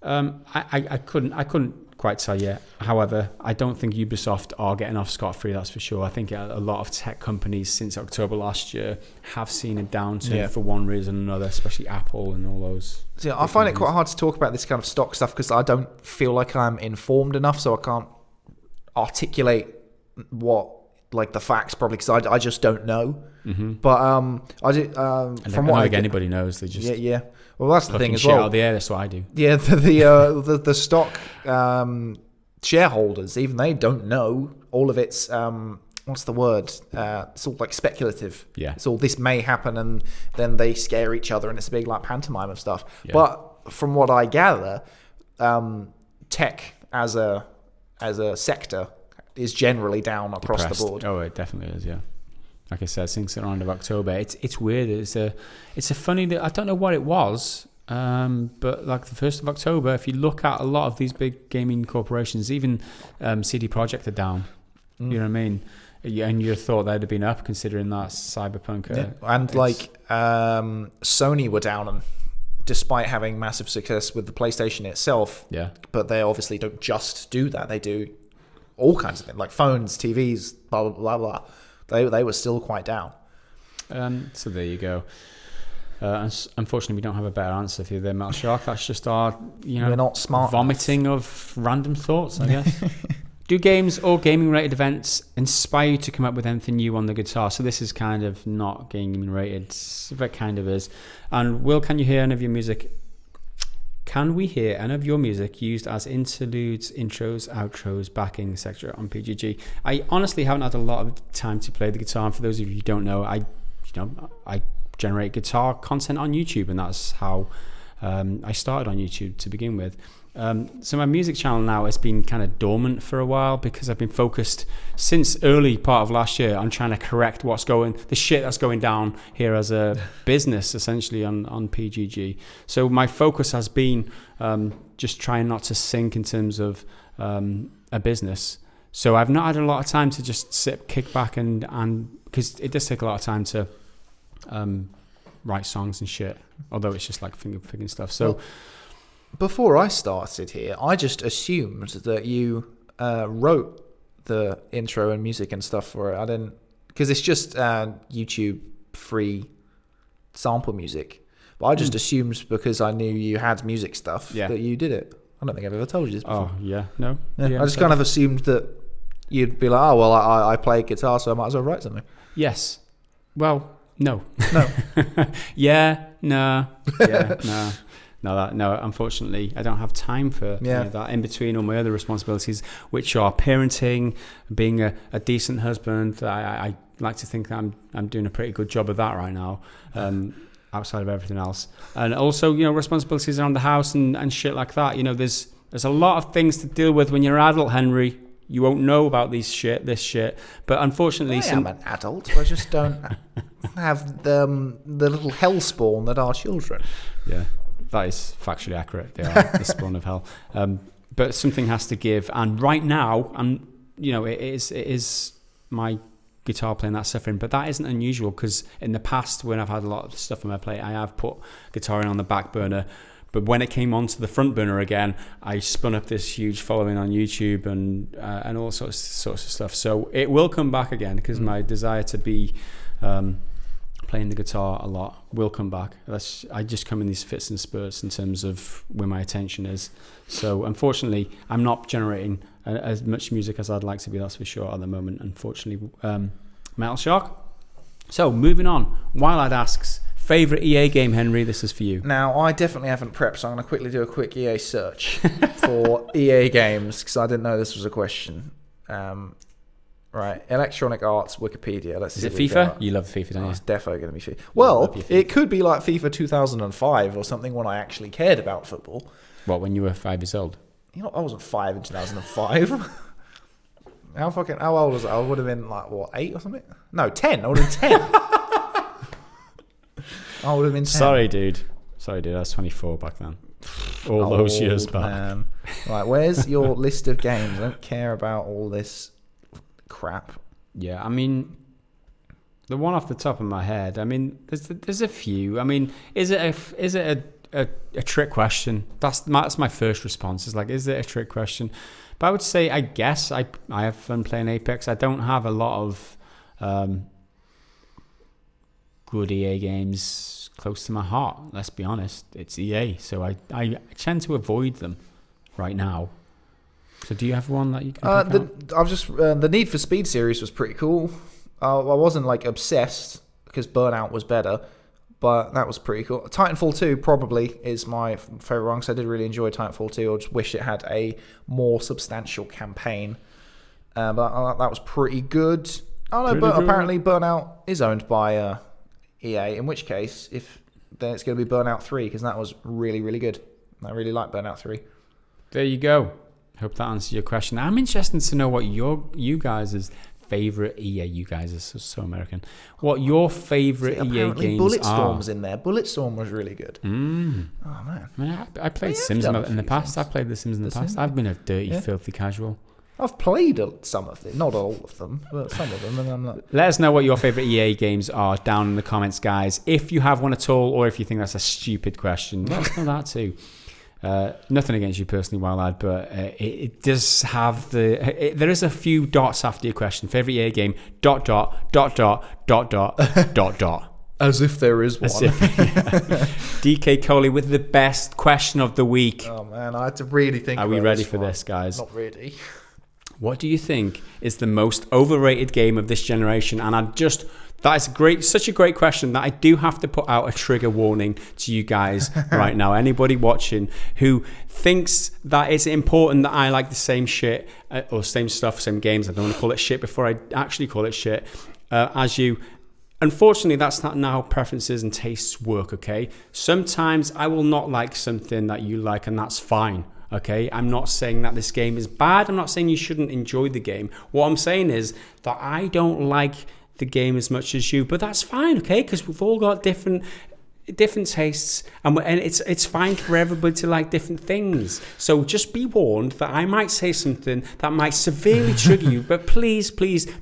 Speaker 2: I couldn't quite tell you. However, I don't think Ubisoft are getting off scot-free, that's for sure. I think a lot of tech companies since October last year have seen a downturn for one reason or another, especially Apple and all those.
Speaker 1: So I find it quite hard to talk about this kind of stock stuff because I don't feel like I'm informed enough, so I can't articulate what like the facts probably because I just don't know.
Speaker 2: Mm-hmm.
Speaker 1: But I do from what
Speaker 2: anybody knows, they just
Speaker 1: yeah. Well, that's the thing as
Speaker 2: shit
Speaker 1: well.
Speaker 2: Out of the air, that's what I do.
Speaker 1: Yeah, the stock shareholders, even they don't know all of its what's the word? It's all like speculative.
Speaker 2: Yeah,
Speaker 1: it's all this may happen, and then they scare each other, and it's a big like pantomime of stuff.
Speaker 2: Yeah.
Speaker 1: But from what I gather, tech as a sector is generally down across the board.
Speaker 2: Oh, it definitely is. Yeah. Like I said, since around of October, it's weird. It's a funny. I don't know what it was, but like the 1st of October, if you look at a lot of these big gaming corporations, even CD Projekt are down. You know what I mean? And you thought they'd have been up, considering that Cyberpunk.
Speaker 1: And like Sony were down, and despite having massive success with the PlayStation itself.
Speaker 2: Yeah.
Speaker 1: But they obviously don't just do that. They do all kinds of things, like phones, TVs, blah blah blah blah. They were still quite down.
Speaker 2: So there you go. Unfortunately, we don't have a better answer for you there, Metal Shark. That's just our,
Speaker 1: we're not smart
Speaker 2: vomiting
Speaker 1: enough.
Speaker 2: Of random thoughts, I guess. Do games or gaming-rated events inspire you to come up with anything new on the guitar? So this is kind of not gaming-rated, but it kind of is. And Will, can you hear any of your music? Can we hear any of your music used as interludes, intros, outros, backing, etc. on PGG? I honestly haven't had a lot of time to play the guitar. And for those of you who don't know, I generate guitar content on YouTube, and that's how I started on YouTube to begin with. So my music channel now has been kind of dormant for a while because I've been focused since early part of last year on trying to correct the shit that's going down here as a business, essentially on PGG. So my focus has been just trying not to sink in terms of a business. So I've not had a lot of time to just kick back and because it does take a lot of time to write songs and shit, although it's just like finger picking stuff. So.
Speaker 1: Well, before I started here, I just assumed that you wrote the intro and music and stuff for it. I didn't, because it's just YouTube free sample music. But I just assumed because I knew you had music stuff that you did it. I don't think I've ever told you this before.
Speaker 2: Oh, yeah, no.
Speaker 1: Yeah, I just kind of assumed that you'd be like, oh, well, I play guitar, so I might as well write something.
Speaker 2: Yes. Well, no.
Speaker 1: No.
Speaker 2: Yeah, no. Yeah, no. No, unfortunately, I don't have time for that in between all my other responsibilities, which are parenting, being a decent husband. I like to think that I'm doing a pretty good job of that right now, outside of everything else. And also, responsibilities around the house and shit like that. There's a lot of things to deal with when you're an adult, Henry. You won't know about this shit. But unfortunately...
Speaker 1: I am an adult. I just don't have the little hellspawn that are children.
Speaker 2: Yeah. That is factually accurate. They are the spawn of hell. But something has to give. And right now, it is my guitar playing that's suffering. But that isn't unusual because in the past, when I've had a lot of stuff on my plate, I have put guitaring on the back burner. But when it came onto the front burner again, I spun up this huge following on YouTube and all sorts of stuff. So it will come back again because my desire to be... playing the guitar a lot will come back. I just come in these fits and spurts in terms of where my attention is. So unfortunately, I'm not generating as much music as I'd like to be, that's for sure at the moment, unfortunately. Metal Shark. So moving on, Wildad asks, favourite EA game, Henry? This is for you.
Speaker 1: Now, I definitely haven't prepped, so I'm going to quickly do a quick EA search for EA games because I didn't know this was a question. Right, Electronic Arts Wikipedia. Let's see.
Speaker 2: Is it FIFA? You love FIFA, don't you?
Speaker 1: It's definitely going to be FIFA. Well, it could be like FIFA 2005 or something when I actually cared about football.
Speaker 2: What, when you were 5 years old?
Speaker 1: I wasn't 5 in 2005. How old was I? I would have been like, what, 8 or something? No, 10. I would have been 10. I would have been 10.
Speaker 2: Sorry, dude. I was 24 back then. All those years back.
Speaker 1: Man. Right, where's your list of games? I don't care about all this crap.
Speaker 2: Yeah, I mean, the one off the top of my head, I mean, there's a few. I mean, is it a trick question? That's my first response. Is like, is it a trick question? But I would say, I guess I have fun playing Apex. I don't have a lot of good EA games close to my heart. Let's be honest, it's EA, so I tend to avoid them right now. So do you have one that you can pick out?
Speaker 1: The Need for Speed series was pretty cool. I wasn't like obsessed because Burnout was better, but that was pretty cool. Titanfall 2 probably is my favorite one because I did really enjoy Titanfall 2. I just wish it had a more substantial campaign. But that was pretty good. Oh no, but apparently Burnout is owned by EA, in which case, then it's going to be Burnout 3 because that was really, really good. I really like Burnout 3.
Speaker 2: There you go. Hope that answers your question. I'm interested to know what you guys' favorite EA. You guys are so American. What your favorite EA games
Speaker 1: Bulletstorm was in there. Bulletstorm was really good. Oh man!
Speaker 2: I mean, I played Sims in the past. I've played The Sims in the past. I've been a dirty, filthy casual.
Speaker 1: I've played some of them, not all of them, but some of them, and I'm not.
Speaker 2: Let us know what your favorite EA games are down in the comments, guys. If you have one at all, or if you think that's a stupid question, let us know that too. Nothing against you personally, Wild Lad, but it does have there is a few dots after your question. Favorite EA game, ...
Speaker 1: As if there is one.
Speaker 2: DK Coley with the best question of the week.
Speaker 1: Oh man, I had to really think.
Speaker 2: Are we ready for this, guys?
Speaker 1: Not ready.
Speaker 2: What do you think is the most overrated game of this generation? And that is such a great question that I do have to put out a trigger warning to you guys right now. Anybody watching who thinks that it's important that I like the same shit or same stuff, same games, I don't want to call it shit before I actually call it shit, as you. Unfortunately, that's not how preferences and tastes work, okay? Sometimes I will not like something that you like, and that's fine. Okay, I'm not saying that this game is bad. I'm not saying you shouldn't enjoy the game. What I'm saying is that I don't like the game as much as you, but that's fine, okay? Because we've all got different tastes, and it's fine for everybody to like different things. So just be warned that I might say something that might severely trigger you, but please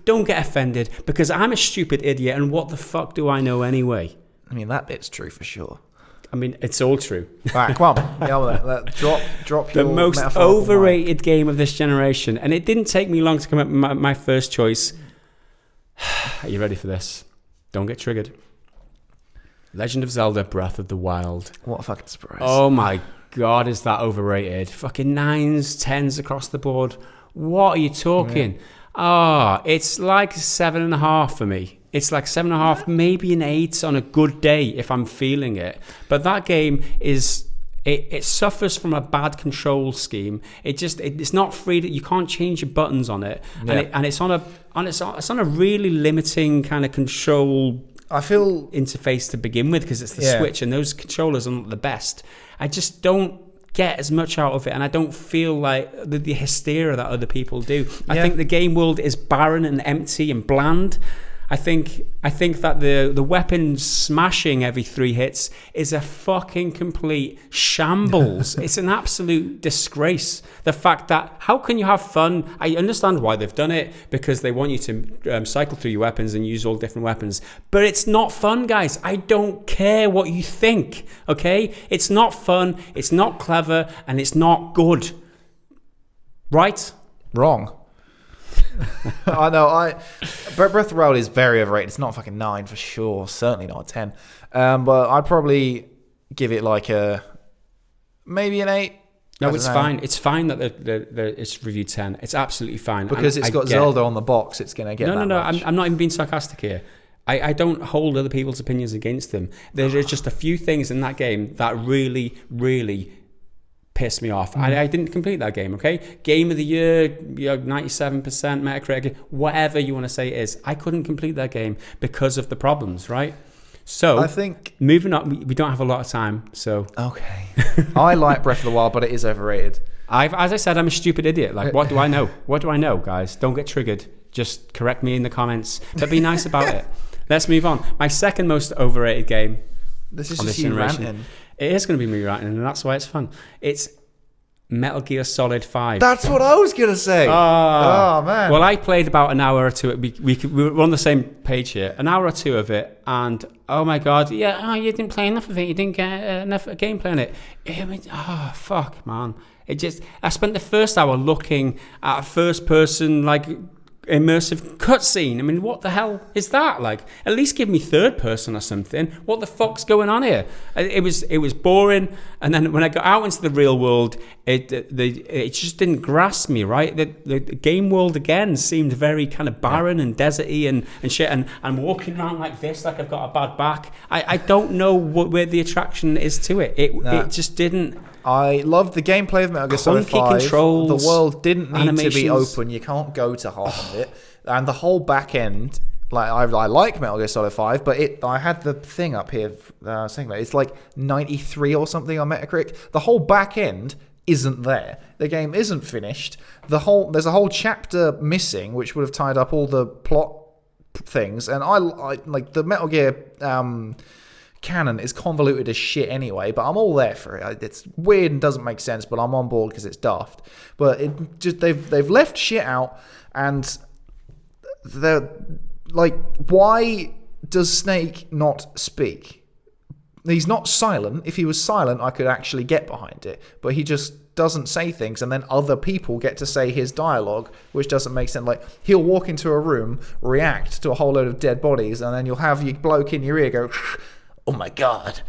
Speaker 2: don't get offended because I'm a stupid idiot, and what the fuck do I know anyway?
Speaker 1: I mean, that bit's true for sure.
Speaker 2: I mean, it's all true.
Speaker 1: Right, come on. Drop
Speaker 2: the most overrated game of this generation. And it didn't take me long to come up with my first choice. Are you ready for this? Don't get triggered. Legend of Zelda Breath of the Wild.
Speaker 1: What a fucking surprise.
Speaker 2: Oh my God, is that overrated? Fucking 9s, 10s across the board. What are you talking? It's like 7.5 for me. It's like 7.5, maybe an 8 on a good day if I'm feeling it. But that game it suffers from a bad control scheme. It's not free. You can't change your buttons on it, and it's on a really limiting kind of control. I feel interface to begin with because it's the Switch, and those controllers are not the best. I just don't get as much out of it, and I don't feel like the hysteria that other people do. I think the game world is barren and empty and bland. I think that the weapon smashing every 3 hits is a fucking complete shambles. It's an absolute disgrace. The fact that how can you have fun? I understand why they've done it because they want you to cycle through your weapons and use all different weapons. But it's not fun, guys. I don't care what you think. Okay, it's not fun. It's not clever, and it's not good. Right?
Speaker 1: Wrong. I know. Breath of the Wild is very overrated. It's not fucking 9 for sure. Certainly not a 10. But I'd probably give it like maybe an 8.
Speaker 2: No, it's fine. It's fine that it's reviewed 10. It's absolutely fine
Speaker 1: because it's got Zelda on the box. It's going to get
Speaker 2: no. I'm not even being sarcastic here. I don't hold other people's opinions against them. There's just a few things in that game that really, really pissed me off. I didn't complete that game, okay? Game of the year, 97% Metacritic, whatever you want to say it is. I couldn't complete that game because of the problems, right? So,
Speaker 1: I think
Speaker 2: moving on, we don't have a lot of time, so...
Speaker 1: Okay. I like Breath of the Wild, but it is overrated.
Speaker 2: As I said, I'm a stupid idiot. Like, what do I know? What do I know, guys? Don't get triggered. Just correct me in the comments, but be nice about it. Let's move on. My second most overrated game.
Speaker 1: This is just you ranting.
Speaker 2: It is going to be me ranting, and that's why it's fun. It's Metal Gear Solid 5.
Speaker 1: That's what I was going to say. Oh, man.
Speaker 2: Well, I played about an hour or two. We were on the same page here. An hour or two of it, and oh my God, you didn't play enough of it. You didn't get enough gameplay on it. Fuck, man. I spent the first hour looking at a first person, like, immersive cutscene. I mean, what the hell is that? Like, at least give me third person or something. What the fuck's going on here? It was boring. And then when I got out into the real world, it just didn't grasp me. Right, the game world again seemed very kind of barren and deserty and shit. And I'm walking around like this, like I've got a bad back. I don't know where the attraction is to it. It just didn't.
Speaker 1: I loved the gameplay of Metal Gear Solid 5.
Speaker 2: Controls,
Speaker 1: the world didn't need to be open. You can't go to half of it. And the whole back end, like I like Metal Gear Solid 5, but I had the thing up here saying about it. It's like 93 or something on Metacritic. The whole back end isn't there. The game isn't finished. There's a whole chapter missing, which would have tied up all the plot things. And I like the Metal Gear canon is convoluted as shit anyway, but I'm all there for it. It's weird and doesn't make sense, but I'm on board because it's daft. But it just they've left shit out, and they're like, why does Snake not speak? He's not silent. If he was silent, I could actually get behind it, but he just doesn't say things, and then other people get to say his dialogue, which doesn't make sense. Like, he'll walk into a room, react to a whole load of dead bodies, and then you'll have your bloke in your ear go, oh my God,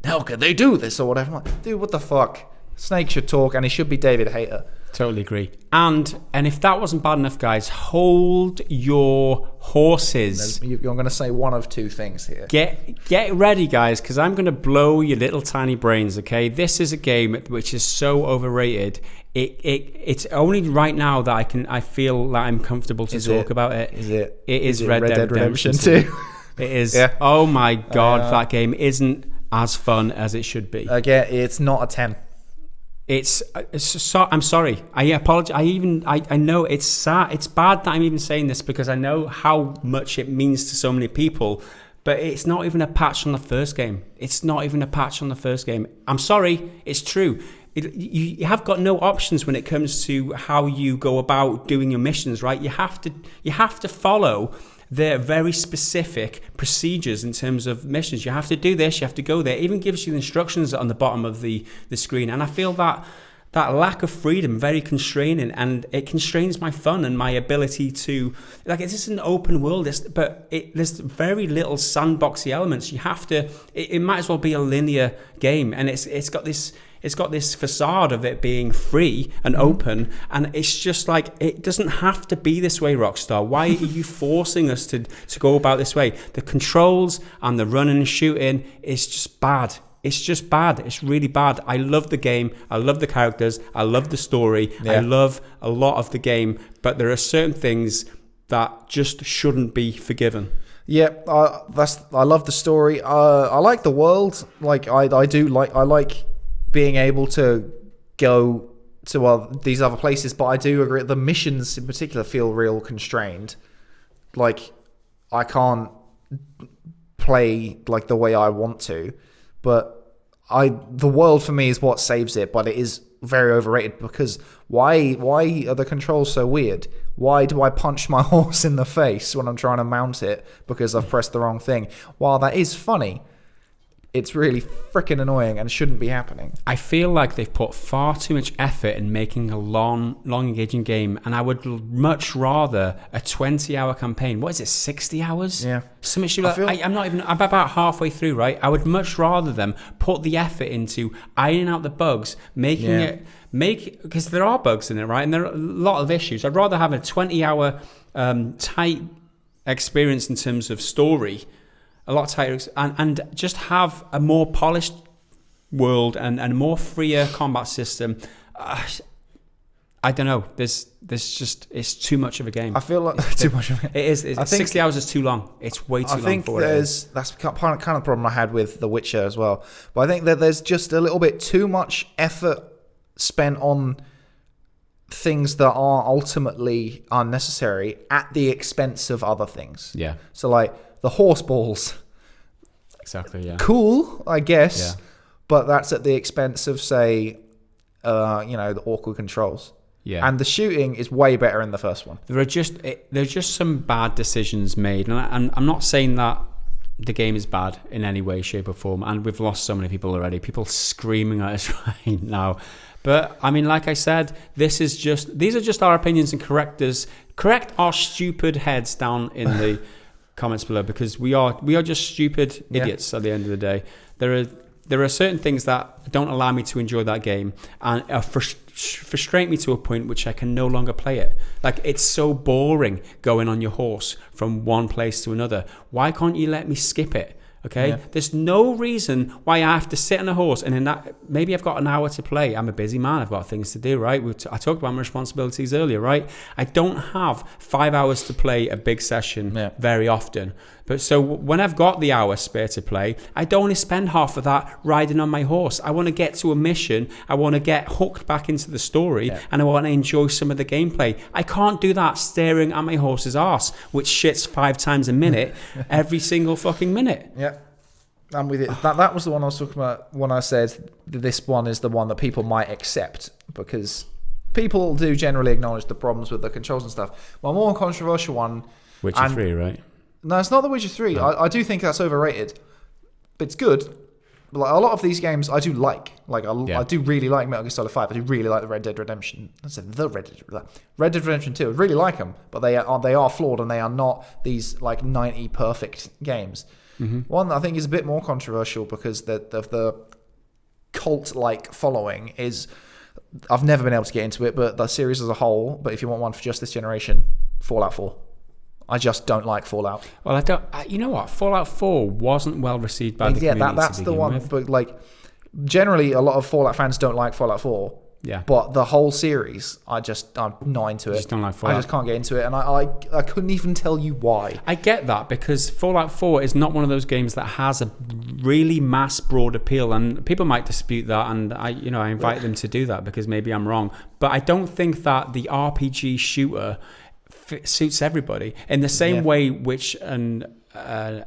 Speaker 1: how could they do this, or whatever. I'm like, dude, what the fuck? Snake should talk, and he should be David Hayter.
Speaker 2: Totally agree. And if that wasn't bad enough, guys, hold your horses.
Speaker 1: You're going to say one of two things here.
Speaker 2: Get ready, guys, because I'm going to blow your little tiny brains, okay? This is a game which is so overrated. It's only right now that I feel that I'm comfortable to talk about it. It is Red Dead Redemption 2. It is. Yeah. Oh my God, that game isn't as fun as it should be.
Speaker 1: Again, it's not a 10.
Speaker 2: It's so, I'm sorry. I apologize. I know it's sad. It's bad that I'm even saying this because I know how much it means to so many people. But it's not even a patch on the first game. I'm sorry. It's true. You have got no options when it comes to how you go about doing your missions, right? You have to follow their very specific procedures in terms of missions. You have to do this, you have to go there. It even gives you the instructions on the bottom of the screen. And I feel that lack of freedom very constraining, and it constrains my fun and my ability to, like, it's just an open world, but there's very little sandboxy elements. You have to, it might as well be a linear game, and it's got this facade of it being free and open, and it's just like, it doesn't have to be this way, Rockstar. Why are you forcing us to go about this way? The controls and the running and shooting is just bad. It's just bad. It's really bad. I love the game. I love the characters. I love the story. Yeah. I love a lot of the game, but there are certain things that just shouldn't be forgiven.
Speaker 1: Yeah, I love the story. I like the world. Like, I like being able to go to these other places, but I do agree the missions in particular feel real constrained. Like, I can't play like the way I want to, but the world for me is what saves it. But it is very overrated because why are the controls so weird? Why do I punch my horse in the face when I'm trying to mount it because I've pressed the wrong thing? While that is funny, it's really freaking annoying and shouldn't be happening.
Speaker 2: I feel like they've put far too much effort in making a long engaging game, and I would much rather a 20-hour campaign. What is it, 60 hours?
Speaker 1: Yeah.
Speaker 2: I'm about halfway through, right? I would much rather them put the effort into ironing out the bugs, because there are bugs in it, right? And there are a lot of issues. I'd rather have a 20-hour tight experience in terms of story, a lot tighter, and just have a more polished world and a more freer combat system. I don't know. There's just, it's too much of a game.
Speaker 1: I feel like too much of it.
Speaker 2: It is. 60 hours is too long. It's way too long. I think
Speaker 1: that's kind of the problem I had with The Witcher as well. But I think that there's just a little bit too much effort spent on things that are ultimately unnecessary at the expense of other things.
Speaker 2: Yeah.
Speaker 1: So like the horse balls.
Speaker 2: Exactly, yeah.
Speaker 1: Cool, I guess.
Speaker 2: Yeah.
Speaker 1: But that's at the expense of, say, the awkward controls.
Speaker 2: Yeah.
Speaker 1: And the shooting is way better in the first one.
Speaker 2: There's just some bad decisions made. And I'm not saying that the game is bad in any way, shape or form. And we've lost so many people already. People screaming at us right now. But I mean, like I said, these are just our opinions, and correct our stupid heads down in the comments below, because we are just stupid idiots at the end of the day. There are certain things that don't allow me to enjoy that game and frustrate me to a point which I can no longer play it. Like, it's so boring going on your horse from one place to another. Why can't you let me skip it? Okay, there's no reason why I have to sit on a horse and maybe I've got an hour to play. I'm a busy man. I've got things to do, right? I talked about my responsibilities earlier, right? I don't have 5 hours to play a big session very often. But so when I've got the hour spare to play, I don't want to spend half of that riding on my horse. I want to get to a mission. I want to get hooked back into the story, and I want to enjoy some of the gameplay. I can't do that staring at my horse's arse, which shits 5 times a minute, every single fucking minute.
Speaker 1: Yeah. I'm with it. That was the one I was talking about when I said this one is the one that people might accept, because people do generally acknowledge the problems with the controls and stuff. My more controversial one...
Speaker 2: Witcher 3, right?
Speaker 1: No, it's not The Witcher 3. No. I do think that's overrated. It's good. But like, a lot of these games I do like. I do really like Metal Gear Solid 5. I do really like the Red Dead Redemption. I said Red Dead Redemption 2. I really like them, but they are flawed, and they are not these like 90 perfect games. Mm-hmm. One that I think is a bit more controversial because the cult-like following is... I've never been able to get into it, but the series as a whole, but if you want one for just this generation, Fallout 4. I just don't like Fallout.
Speaker 2: Well, you know what? Fallout 4 wasn't well received by the community. Yeah,
Speaker 1: that's the one. With. But like, generally, a lot of Fallout fans don't like Fallout 4.
Speaker 2: Yeah.
Speaker 1: But the whole series, I'm not into it.
Speaker 2: You just don't like Fallout.
Speaker 1: I just can't get into it, and I couldn't even tell you why.
Speaker 2: I get that, because Fallout 4 is not one of those games that has a really mass broad appeal, and people might dispute that, and I invite them to do that because maybe I'm wrong. But I don't think that the RPG shooter suits everybody in the same way which an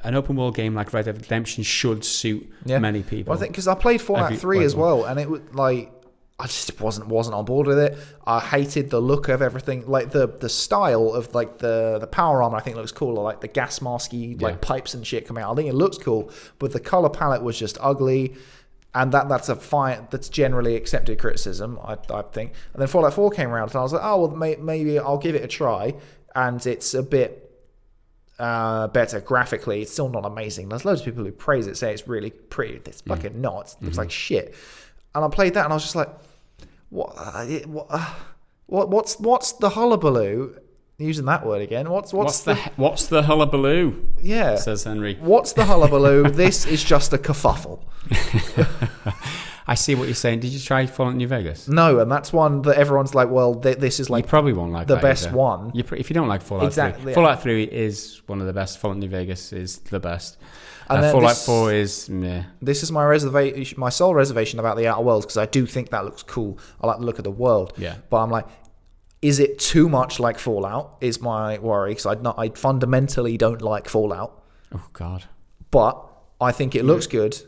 Speaker 2: open world game like Red Dead Redemption should suit many people.
Speaker 1: Well, I think because I played Fallout 3 as well, and it was like I just wasn't on board with it. I hated the look of everything, like the style of like the power armor. I think looks cool, or like the gas masky like pipes and shit coming out. I think it looks cool, but the color palette was just ugly. And that's generally accepted criticism, I think. And then Fallout 4 came around, and I was like, oh, well, maybe I'll give it a try. And it's a bit better graphically. It's still not amazing. There's loads of people who praise it, say it's really pretty. It's fucking not. It looks like shit. And I played that, and I was just like, what's the hullabaloo? Using that word again. What's
Speaker 2: the hullabaloo?
Speaker 1: Yeah,
Speaker 2: says Henry.
Speaker 1: What's the hullabaloo? This is just a kerfuffle.
Speaker 2: I see what you're saying. Did you try Fallout New Vegas?
Speaker 1: No, and that's one that everyone's like, well, this is like
Speaker 2: you probably won't like
Speaker 1: the best one.
Speaker 2: If you don't like Fallout 3, Fallout 3 is one of the best. Fallout New Vegas is the best. And Fallout 4 is meh. This
Speaker 1: is my sole reservation about the Outer Worlds, because I do think that looks cool. I like the look of the world.
Speaker 2: Yeah,
Speaker 1: but I'm like, is it too much like Fallout? Is my worry, because I fundamentally don't like Fallout.
Speaker 2: Oh God!
Speaker 1: But I think it looks good,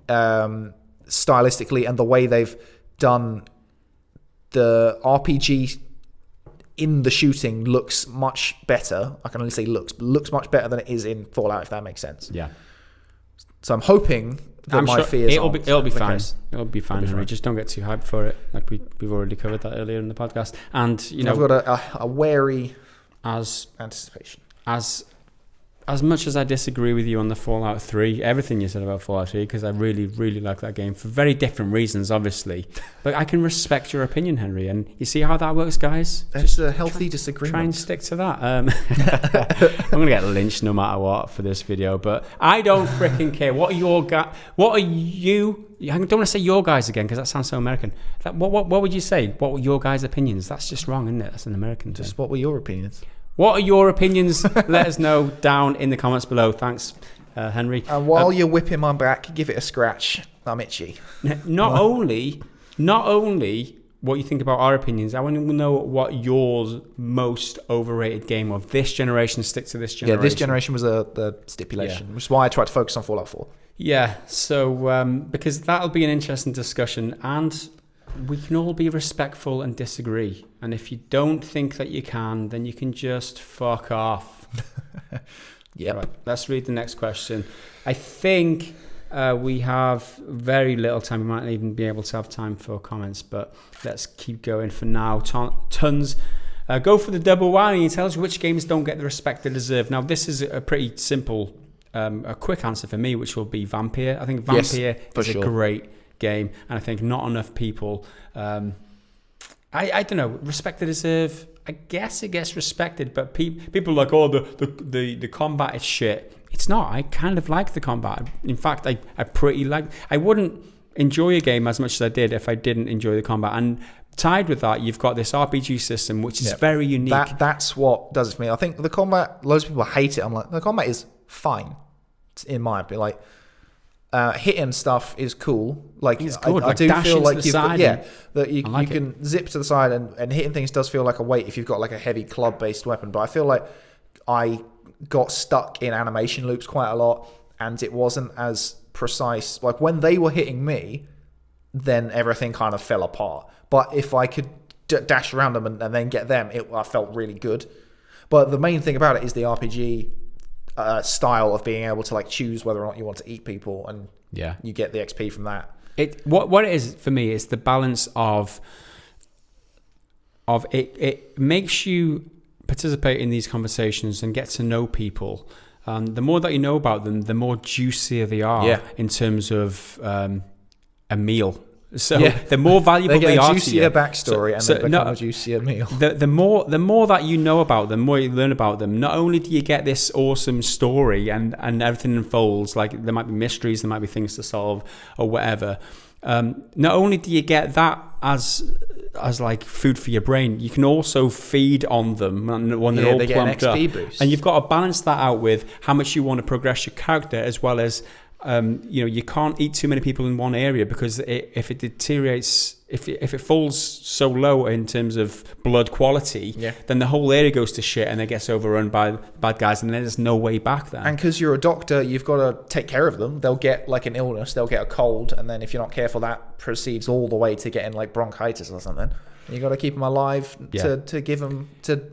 Speaker 1: stylistically, and the way they've done the RPG in the shooting looks much better. I can only say looks much better than it is in Fallout, if that makes sense.
Speaker 2: Yeah.
Speaker 1: So I'm hoping that my fears
Speaker 2: it'll be fine. It'll be fine, Henry. Just don't get too hyped for it. Like we've already covered that earlier in the podcast. And
Speaker 1: I've got a wary anticipation.
Speaker 2: As much as I disagree with you on the Fallout 3, everything you said about Fallout 3, because I really, really like that game for very different reasons, obviously. But I can respect your opinion, Henry. And you see how that works, guys?
Speaker 1: It's a healthy disagreement.
Speaker 2: Try and stick to that. I'm going to get lynched no matter what for this video, but I don't freaking care. What are you? I don't want to say your guys again, because that sounds so American. What would you say? What were your guys' opinions? That's just wrong, isn't it? That's an American thing.
Speaker 1: Just what were your opinions?
Speaker 2: What are your opinions? Let us know down in the comments below. Thanks, Henry.
Speaker 1: And while you're whipping my back, give it a scratch. I'm itchy.
Speaker 2: Not only what you think about our opinions. I want to know what your most overrated game of this generation, stick to this generation.
Speaker 1: Yeah, this generation was the stipulation, which is why I tried to focus on Fallout 4.
Speaker 2: Yeah, so because that'll be an interesting discussion, and we can all be respectful and disagree. And if you don't think that you can, then you can just fuck off.
Speaker 1: Yeah.
Speaker 2: Right, let's read the next question. I think we have very little time. We might not even be able to have time for comments, but let's keep going for now. Tons. Go for the double whammy and tell us which games don't get the respect they deserve. Now, this is a pretty simple, a quick answer for me, which will be Vampire. I think Vampire is a great game, and I think not enough people. I don't know, respect they deserve. I guess it gets respected, but people are like, oh, the combat is shit. It's not. I kind of like the combat. In fact, I pretty like. I wouldn't enjoy a game as much as I did if I didn't enjoy the combat. And tied with that, you've got this RPG system, which is very unique.
Speaker 1: That's what does it for me. I think the combat, loads of people hate it. I'm like, the combat is fine, in my opinion. Like, hitting stuff is cool. Like,
Speaker 2: it's good.
Speaker 1: I do feel like that you
Speaker 2: like
Speaker 1: can zip to the side, and hitting things does feel like a weight if you've got like a heavy club-based weapon. But I feel like I got stuck in animation loops quite a lot, and it wasn't as precise. Like, when they were hitting me, then everything kind of fell apart. But if I could dash around them and then get them, I felt really good. But the main thing about it is the RPG style of being able to like choose whether or not you want to eat people, and you get the XP from that.
Speaker 2: What it is for me is the balance of it. It makes you participate in these conversations and get to know people. The more that you know about them, the more juicier they are in terms of a meal. So the more valuable they are to you.
Speaker 1: They get a juicier backstory, and they become a juicier meal.
Speaker 2: The more that you know about them, the more you learn about them, not only do you get this awesome story and everything unfolds, like there might be mysteries, there might be things to solve or whatever. Not only do you get that as like food for your brain, you can also feed on them when they're all plumped up.
Speaker 1: Boost.
Speaker 2: And you've got to balance that out with how much you want to progress your character, as well as you can't eat too many people in one area, because if it deteriorates, if it falls so low in terms of blood quality, then the whole area goes to shit and it gets overrun by bad guys, and there's no way back then.
Speaker 1: And because you're a doctor, you've got to take care of them. They'll get like an illness, they'll get a cold, and then if you're not careful, that proceeds all the way to getting like bronchitis or something. You got to keep them alive to give them, to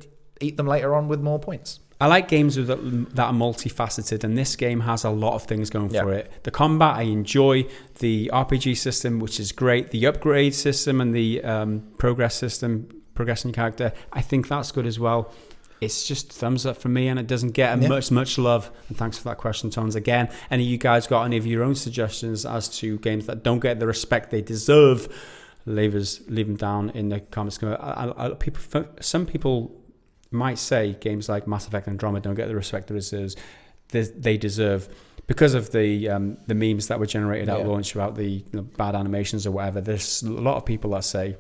Speaker 1: eat them later on with more points.
Speaker 2: I like games that are multifaceted, and this game has a lot of things going for it. The combat I enjoy, the RPG system, which is great, the upgrade system and the progress system, progressing your character, I think that's good as well. It's just thumbs up for me, and it doesn't get much love. And thanks for that question, Tons. Again, any of you guys got any of your own suggestions as to games that don't get the respect they deserve? Leave them down in the comments. Some people might say games like Mass Effect and Andromeda don't get the respect they deserve because of the memes that were generated at launch about the bad animations or whatever. There's a lot of people that say,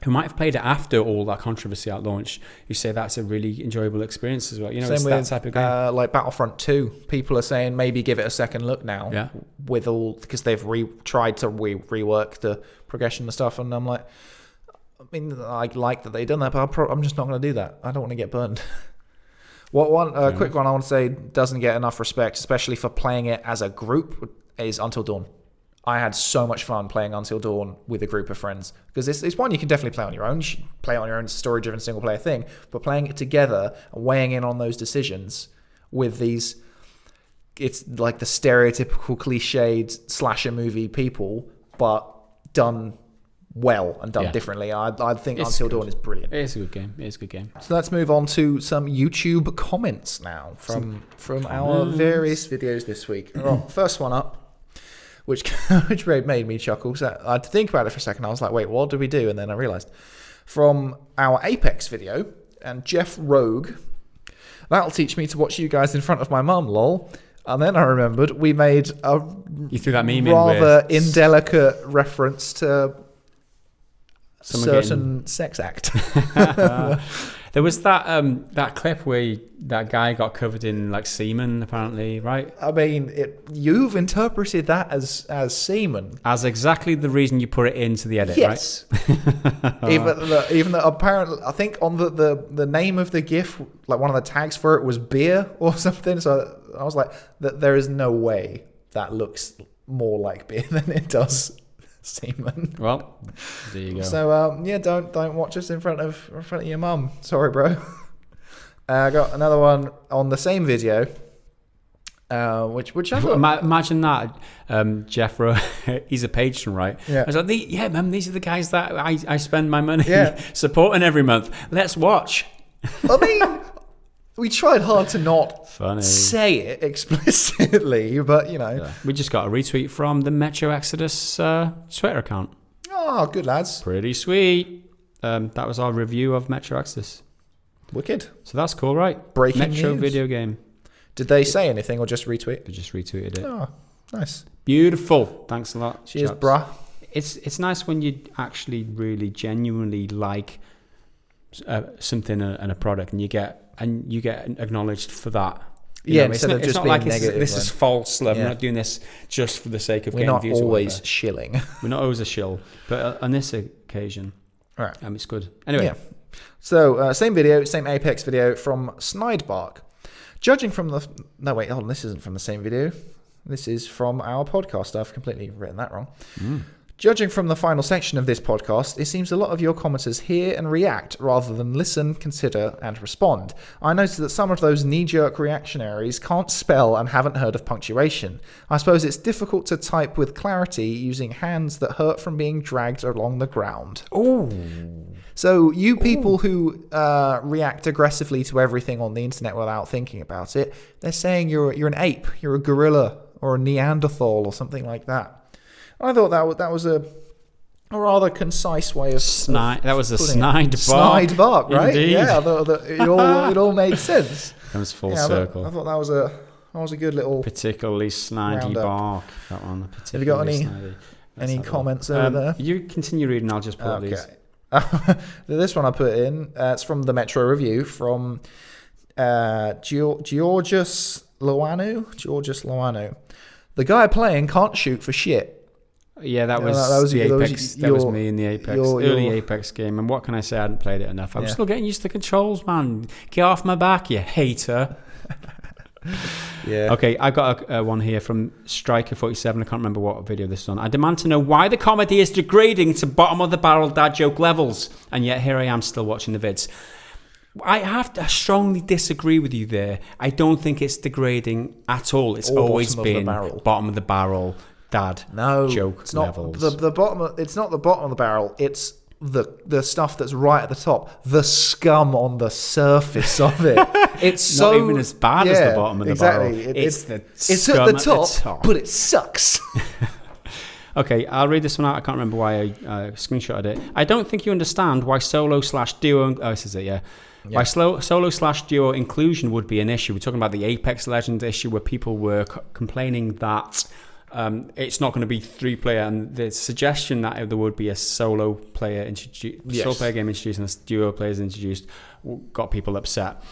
Speaker 2: who might have played it after all that controversy at launch, who say that's a really enjoyable experience as well.
Speaker 1: Same
Speaker 2: it's
Speaker 1: with,
Speaker 2: that type of game.
Speaker 1: Like Battlefront 2, people are saying maybe give it a second look now, because they've tried to rework the progression and stuff, and I'm like, I mean, I like that they've done that, but I'm just not going to do that. I don't want to get burned. Quick one I want to say doesn't get enough respect, especially for playing it as a group, is Until Dawn. I had so much fun playing Until Dawn with a group of friends, because it's one you can definitely play on your own. You should play it on your own, story-driven single-player thing, but playing it together and weighing in on those decisions with these, it's like the stereotypical cliched slasher movie people, but done well and done differently. I think Until Dawn is brilliant.
Speaker 2: It's a good game.
Speaker 1: So let's move on to some YouTube comments now from our various videos this week. First one up, which made me chuckle. So I had to think about it for a second. I was like, wait, what did we do? And then I realized from our Apex video, and Jeff Rogue, that'll teach me to watch you guys in front of my mum, lol. And then I remembered we made a rather indelicate reference to certain sex act.
Speaker 2: The There was that clip where that guy got covered in like semen, apparently, right?
Speaker 1: I mean, you've interpreted that as semen.
Speaker 2: As exactly the reason you put it into the edit,
Speaker 1: yes.
Speaker 2: right?
Speaker 1: even though apparently, I think on the name of the GIF, like one of the tags for it was beer or something. So I was like, there is no way that looks more like beer than it does semen.
Speaker 2: Well, there you go.
Speaker 1: So don't watch us in front of your mum. Sorry, bro. I got another one on the same video, which I thought,
Speaker 2: imagine that Jeff wrote, he's a patron, right?
Speaker 1: Yeah.
Speaker 2: I was like, man, these are the guys that I spend my money
Speaker 1: Yeah.
Speaker 2: supporting every month. Let's watch.
Speaker 1: I mean, we tried hard to not
Speaker 2: Funny.
Speaker 1: say it explicitly, but
Speaker 2: Yeah. We just got a retweet from the Metro Exodus Twitter account.
Speaker 1: Oh, good lads.
Speaker 2: Pretty sweet. That was our review of Metro Exodus.
Speaker 1: Wicked.
Speaker 2: So that's cool, right?
Speaker 1: Breaking
Speaker 2: Metro
Speaker 1: news.
Speaker 2: video game.
Speaker 1: Did they say anything or just retweet?
Speaker 2: They just retweeted it.
Speaker 1: Oh, nice.
Speaker 2: Beautiful. Thanks a lot.
Speaker 1: Cheers,
Speaker 2: chaps.
Speaker 1: bruh.
Speaker 2: It's nice when you actually really genuinely like something and a product, and you get acknowledged for that.
Speaker 1: Yeah,
Speaker 2: know,
Speaker 1: instead of just being
Speaker 2: like
Speaker 1: negative.
Speaker 2: This is false. We're
Speaker 1: Yeah.
Speaker 2: not doing this just for the sake of
Speaker 1: We're
Speaker 2: getting
Speaker 1: not
Speaker 2: views.
Speaker 1: always shilling.
Speaker 2: We're not always a shill, but on this occasion,
Speaker 1: Right.
Speaker 2: it's good. Anyway,
Speaker 1: Yeah. So, same video, same Apex video from Snidebark. Judging from the... No, wait, hold on. This isn't from the same video. This is from our podcast. I've completely written that wrong. Judging from the final section of this podcast, it seems a lot of your commenters hear and react rather than listen, consider, and respond. I noticed that some of those knee-jerk reactionaries can't spell and haven't heard of punctuation. I suppose it's difficult to type with clarity using hands that hurt from being dragged along the ground.
Speaker 2: oh,
Speaker 1: So you people who react aggressively to everything on the internet without thinking about it, they're saying you're an ape, you're a gorilla, or a Neanderthal, or something like that. I thought that was a rather concise way of
Speaker 2: that was a
Speaker 1: putting it.
Speaker 2: Snidebark.
Speaker 1: Snidebark, right?
Speaker 2: Indeed.
Speaker 1: Yeah, I thought that it all made sense.
Speaker 2: Comes full
Speaker 1: Yeah,
Speaker 2: circle.
Speaker 1: I thought that was a good little.
Speaker 2: Particularly snidey bark. That one.
Speaker 1: Have you got
Speaker 2: Snidey.
Speaker 1: any comments over there?
Speaker 2: You continue reading. I'll just put
Speaker 1: Okay.
Speaker 2: these.
Speaker 1: This one I put in. It's from the Metro Review from Georgios Loanu. The guy playing can't shoot for shit.
Speaker 2: Yeah, that was the Apex. That was me in the Apex early Apex game. And what can I say? I hadn't played it enough. I'm still getting used to the controls, man. Get off my back, you hater.
Speaker 1: Yeah.
Speaker 2: Okay, I got one here from Striker47. I can't remember what video this is on. I demand to know why the comedy is degrading to bottom of the barrel dad joke levels, and yet here I am still watching the vids. I have to strongly disagree with you there. I don't think it's degrading at all. It's always been bottom of the barrel dad joke
Speaker 1: it's not
Speaker 2: levels.
Speaker 1: The bottom. It's not the bottom of the barrel. It's the stuff that's right at the top, the scum on the surface of it. It's
Speaker 2: not even as bad as the bottom of the barrel. It's at the top,
Speaker 1: but it sucks.
Speaker 2: Okay, I'll read this one out. I can't remember why I screenshotted it. I don't think you understand why solo/duo. Oh, this is it. Yeah. Why solo/duo inclusion would be an issue. We're talking about the Apex Legends issue where people were complaining that it's not going to be 3-player, and the suggestion that there would be a solo player game introduced and a duo players introduced got people upset.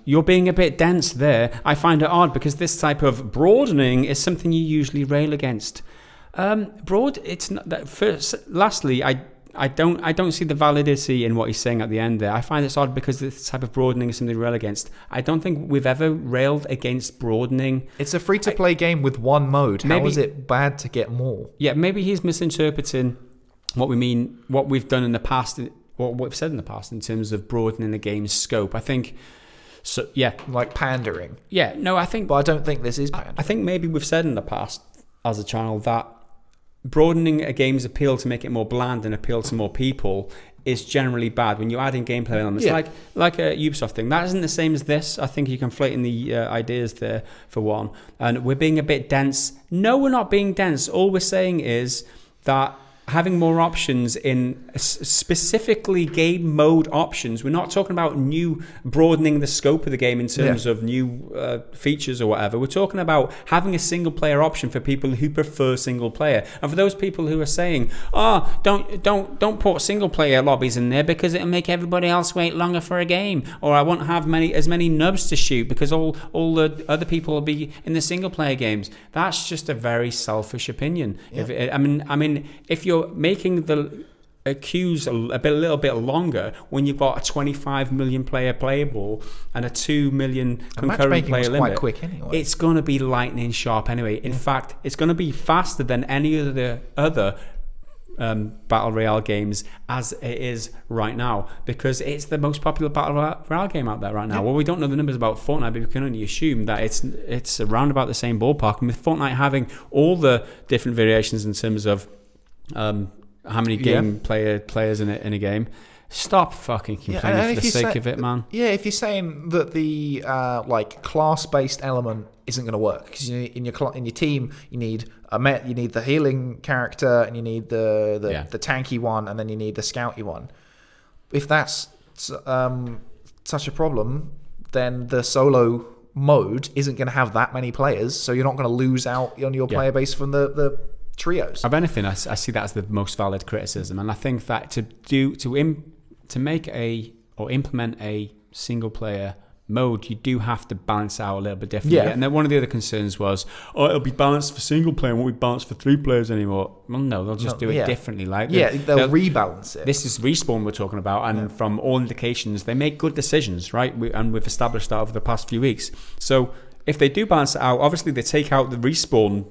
Speaker 2: You're being a bit dense there. I find it odd because this type of broadening is something you usually rail against. It's not that. Lastly, I don't see the validity in what he's saying at the end there. I find it's odd because this type of broadening is something to rail against. I don't think we've ever railed against broadening.
Speaker 1: It's a free-to-play game with one mode. How is it bad to get more?
Speaker 2: Yeah, maybe he's misinterpreting what we mean, what we've done in the past, what we've said in the past in terms of broadening the game's scope. I think, so yeah.
Speaker 1: Like pandering.
Speaker 2: Yeah, no, I think...
Speaker 1: But I don't think this is pandering.
Speaker 2: I think maybe we've said in the past as a channel that broadening a game's appeal to make it more bland and appeal to more people is generally bad. When you add in gameplay elements, like a Ubisoft thing, that isn't the same as this. I think you're conflating the ideas there for one. And we're being a bit dense. No, we're not being dense. All we're saying is that having more options in specifically game mode options. We're not talking about broadening the scope of the game in terms of new features or whatever. We're talking about having a single player option for people who prefer single player. And for those people who are saying, don't put single player lobbies in there because it'll make everybody else wait longer for a game, or I won't have as many nubs to shoot because all the other people will be in the single player games. That's just a very selfish opinion.
Speaker 1: Yeah.
Speaker 2: I mean, if you're making the queues a little bit longer when you've got a 25 million player playable and a 2 million concurrent player limit,
Speaker 1: quite quick anyway.
Speaker 2: It's going to be lightning sharp anyway. In fact, it's going to be faster than any of the other battle royale games as it is right now, because it's the most popular battle royale game out there right now. Well, we don't know the numbers about Fortnite, but we can only assume that it's around about the same ballpark. And with Fortnite having all the different variations in terms of how many players in a game, stop fucking complaining for the sake of it, man.
Speaker 1: Yeah, if you're saying that the class-based element isn't going to work, because in your team you need you need the healing character, and you need the tanky one, and then you need the scouty one. If that's such a problem, then the solo mode isn't going to have that many players, so you're not going to lose out on your player base from the trios.
Speaker 2: Of anything, I see that as the most valid criticism, and I think that to make or implement a single player mode, you do have to balance out a little bit differently. And then one of the other concerns was, it'll be balanced for single player and won't be balanced for 3 players anymore. Well, no, they'll just do it differently.
Speaker 1: They'll rebalance it.
Speaker 2: This is Respawn we're talking about, and from all indications, they make good decisions, right? And we've established that over the past few weeks. So if they do balance it out, obviously they take out the Respawn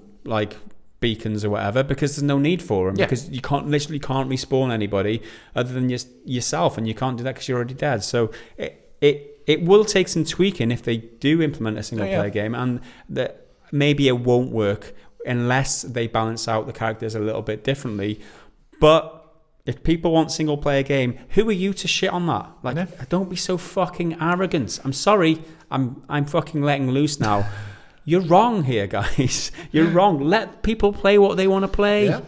Speaker 2: beacons or whatever, because there's no need for them, because you can't respawn anybody other than yourself, and you can't do that because you're already dead. So it will take some tweaking if they do implement a single player game, and that maybe it won't work unless they balance out the characters a little bit differently. But if people want single player game, who are you to shit on that? Don't be so fucking arrogant. I'm sorry, I'm fucking letting loose now. You're wrong here, guys. You're wrong. Let people play what they want to play. Yeah.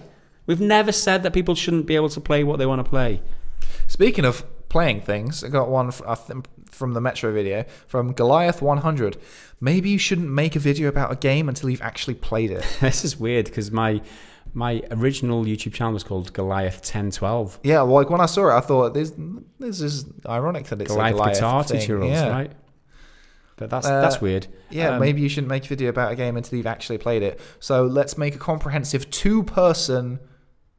Speaker 2: We've never said that people shouldn't be able to play what they want to play.
Speaker 1: Speaking of playing things, I got one from the Metro video from Goliath 100. Maybe you shouldn't make a video about a game until you've actually played it.
Speaker 2: This is weird because my original YouTube channel was called Goliath 1012.
Speaker 1: Yeah, well, when I saw it, I thought this is ironic that it's
Speaker 2: Goliath
Speaker 1: a Goliath
Speaker 2: guitar
Speaker 1: thing.
Speaker 2: tutorials, right? But that's weird.
Speaker 1: Yeah, maybe you shouldn't make a video about a game until you've actually played it. So let's make a comprehensive 2-person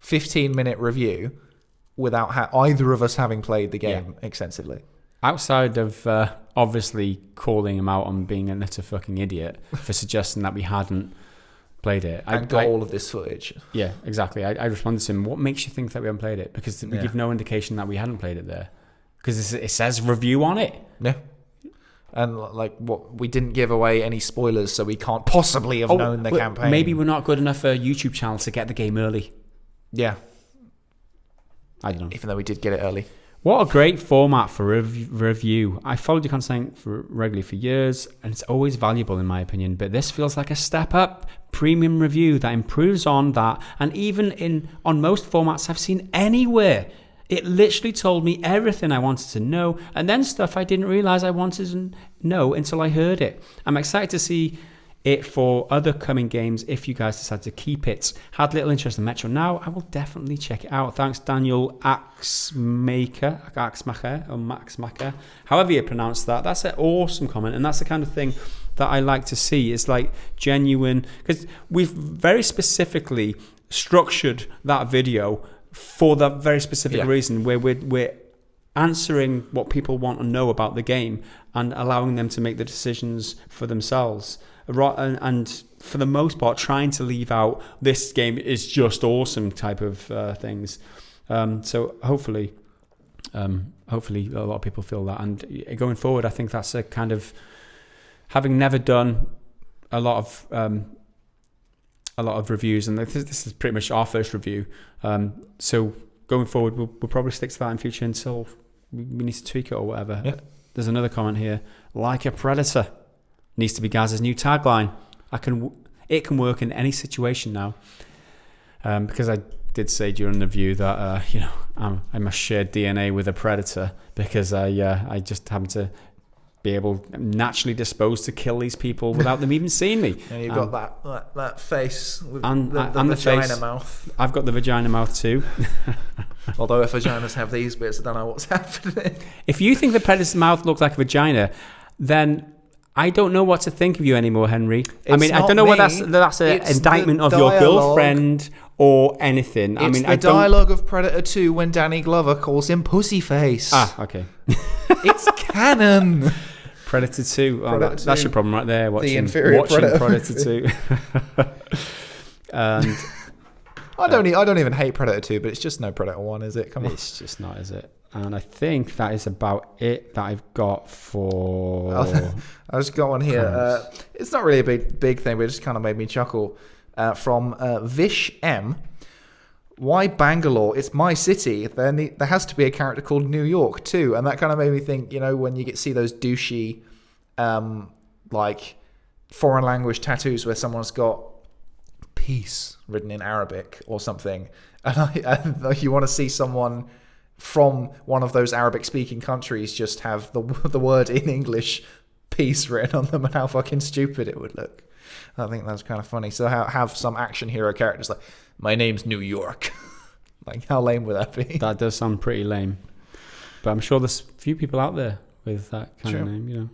Speaker 1: 15-minute review without either of us having played the game extensively.
Speaker 2: Outside of obviously calling him out on being an utter fucking idiot for suggesting that we hadn't played it.
Speaker 1: And got all of this footage.
Speaker 2: Yeah, exactly. I responded to him, what makes you think that we haven't played it? Because we give no indication that we hadn't played it there. Because it says review on it.
Speaker 1: Yeah. And we didn't give away any spoilers, so we can't possibly have known the campaign.
Speaker 2: Maybe we're not good enough for a YouTube channel to get the game early.
Speaker 1: Yeah.
Speaker 2: I don't know.
Speaker 1: Even though we did get it early.
Speaker 2: What a great format for review. I followed your content regularly for years, and it's always valuable in my opinion, but this feels like a step up premium review that improves on that, and even on most formats I've seen anywhere. It literally told me everything I wanted to know, and then stuff I didn't realize I wanted to know until I heard it. I'm excited to see it for other coming games if you guys decide to keep it. Had little interest in Metro now, I will definitely check it out. Thanks, Daniel Axmaker, or Maxmaker, however you pronounce that. That's an awesome comment, and that's the kind of thing that I like to see. It's genuine, because we've very specifically structured that video for that very specific reason, where we're answering what people want to know about the game and allowing them to make the decisions for themselves. And for the most part, trying to leave out this game is just awesome type of things. So hopefully a lot of people feel that. And going forward, I think that's a kind of, having never done a lot of reviews, and this is pretty much our first review. So going forward, we'll probably stick to that in future until we need to tweak it or whatever. Yeah. There's another comment here. Like a predator needs to be Gaz's new tagline. It can work in any situation now. Because did say during the review that I must share DNA with a predator because I just happen to be able naturally disposed to kill these people without them even seeing me.
Speaker 1: And you've got that face with
Speaker 2: and
Speaker 1: the
Speaker 2: the
Speaker 1: vagina
Speaker 2: face.
Speaker 1: mouth.
Speaker 2: I've got the vagina mouth too.
Speaker 1: Although if vaginas have these bits, I don't know what's happening.
Speaker 2: If you think the predator's mouth looks like a vagina, then I don't know what to think of you anymore, Henry. I don't know whether that's an indictment of your girlfriend or anything.
Speaker 1: It's the dialogue of Predator 2 when Danny Glover calls him Pussyface.
Speaker 2: Okay.
Speaker 1: It's canon.
Speaker 2: Predator 2. That's your problem right there. Watching
Speaker 1: inferior
Speaker 2: Predator 2. And
Speaker 1: I don't even hate Predator 2, but it's just no Predator 1, is it? Come on.
Speaker 2: It's just not, is it? And I think that is about it that I've got for...
Speaker 1: I just got one here. It's not really a big thing, but it just kind of made me chuckle. From Vish M. Why Bangalore? It's my city. There has to be a character called New York too. And that kind of made me think, when you see those douchey, like foreign language tattoos where someone's got peace written in Arabic or something. And you want to see someone from one of those Arabic-speaking countries just have the word in English, peace, written on them, and how fucking stupid it would look. I think that's kind of funny. So have some action hero characters like, my name's New York. Like, how lame would that be?
Speaker 2: That does sound pretty lame. But I'm sure there's a few people out there with that kind of name,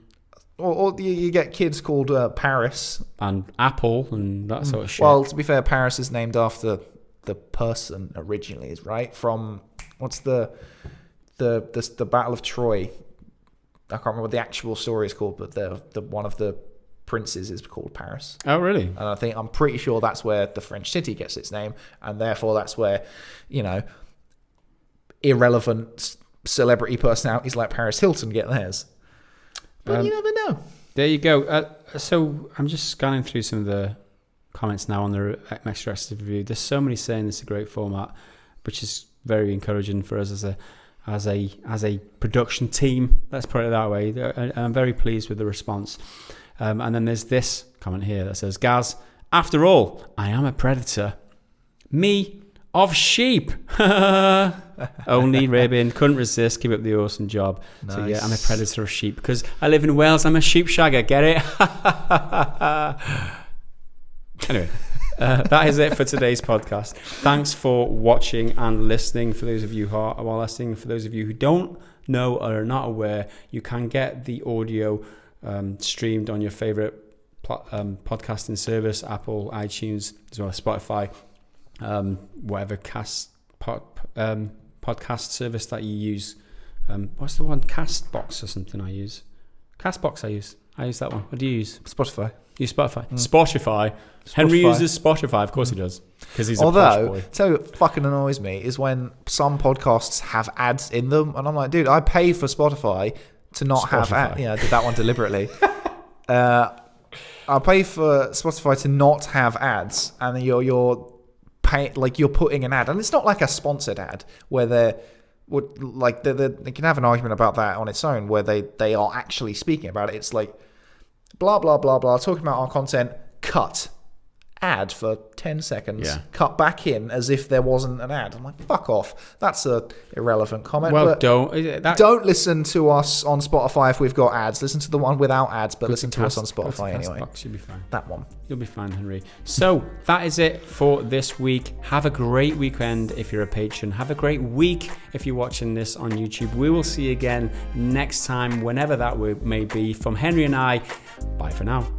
Speaker 1: Or you get kids called Paris.
Speaker 2: And Apple and that sort of shit.
Speaker 1: Well, to be fair, Paris is named after the person originally, right? From... What's the Battle of Troy? I can't remember what the actual story is called, but the one of the princes is called Paris.
Speaker 2: Oh, really?
Speaker 1: And I'm pretty sure that's where the French city gets its name, and therefore that's where, irrelevant celebrity personalities like Paris Hilton get theirs. But you never know.
Speaker 2: There you go. So I'm just scanning through some of the comments now on the Extra review. There's so many saying this is a great format, which is very encouraging for us as a production team. Let's put it that way. I'm very pleased with the response. And then there's this comment here that says, Gaz, after all, I am a predator. Me of sheep. Only ribbon. Couldn't resist. Keep up the awesome job. Nice. So yeah, I'm a predator of sheep because I live in Wales. I'm a sheep shagger. Get it? Anyway. That is it for today's podcast. Thanks for watching and listening. For those of you who are listening, for those of you who don't know or are not aware, you can get the audio streamed on your favorite podcasting service, Apple, iTunes, as well as Spotify, whatever podcast service that you use. What's the one? Castbox or something I use. Castbox I use that one. What do you use?
Speaker 1: Spotify.
Speaker 2: You use Spotify. Spotify. Henry uses Spotify. Of course he does. Because he's a posh boy.
Speaker 1: Tell you what fucking annoys me is when some podcasts have ads in them, and I'm like, dude, I pay for Spotify to not have ads. Yeah, I did that one deliberately. I pay for Spotify to not have ads, and then you're putting an ad, and it's not like a sponsored ad where they can have an argument about that on its own, where they are actually speaking about it. It's like blah blah blah blah, talking about our content, cut ad for 10 seconds, cut back in as if there wasn't an ad. I'm like, fuck off. That's a irrelevant comment.
Speaker 2: Well,
Speaker 1: but don't listen to us on Spotify if we've got ads. Listen to the one without ads, but listen to us on Spotify anyway.
Speaker 2: You'll be fine.
Speaker 1: That one.
Speaker 2: You'll be fine, Henry. So that is it for this week. Have a great weekend if you're a patron. Have a great week if you're watching this on YouTube. We will see you again next time, whenever that may be. From Henry and I, bye for now.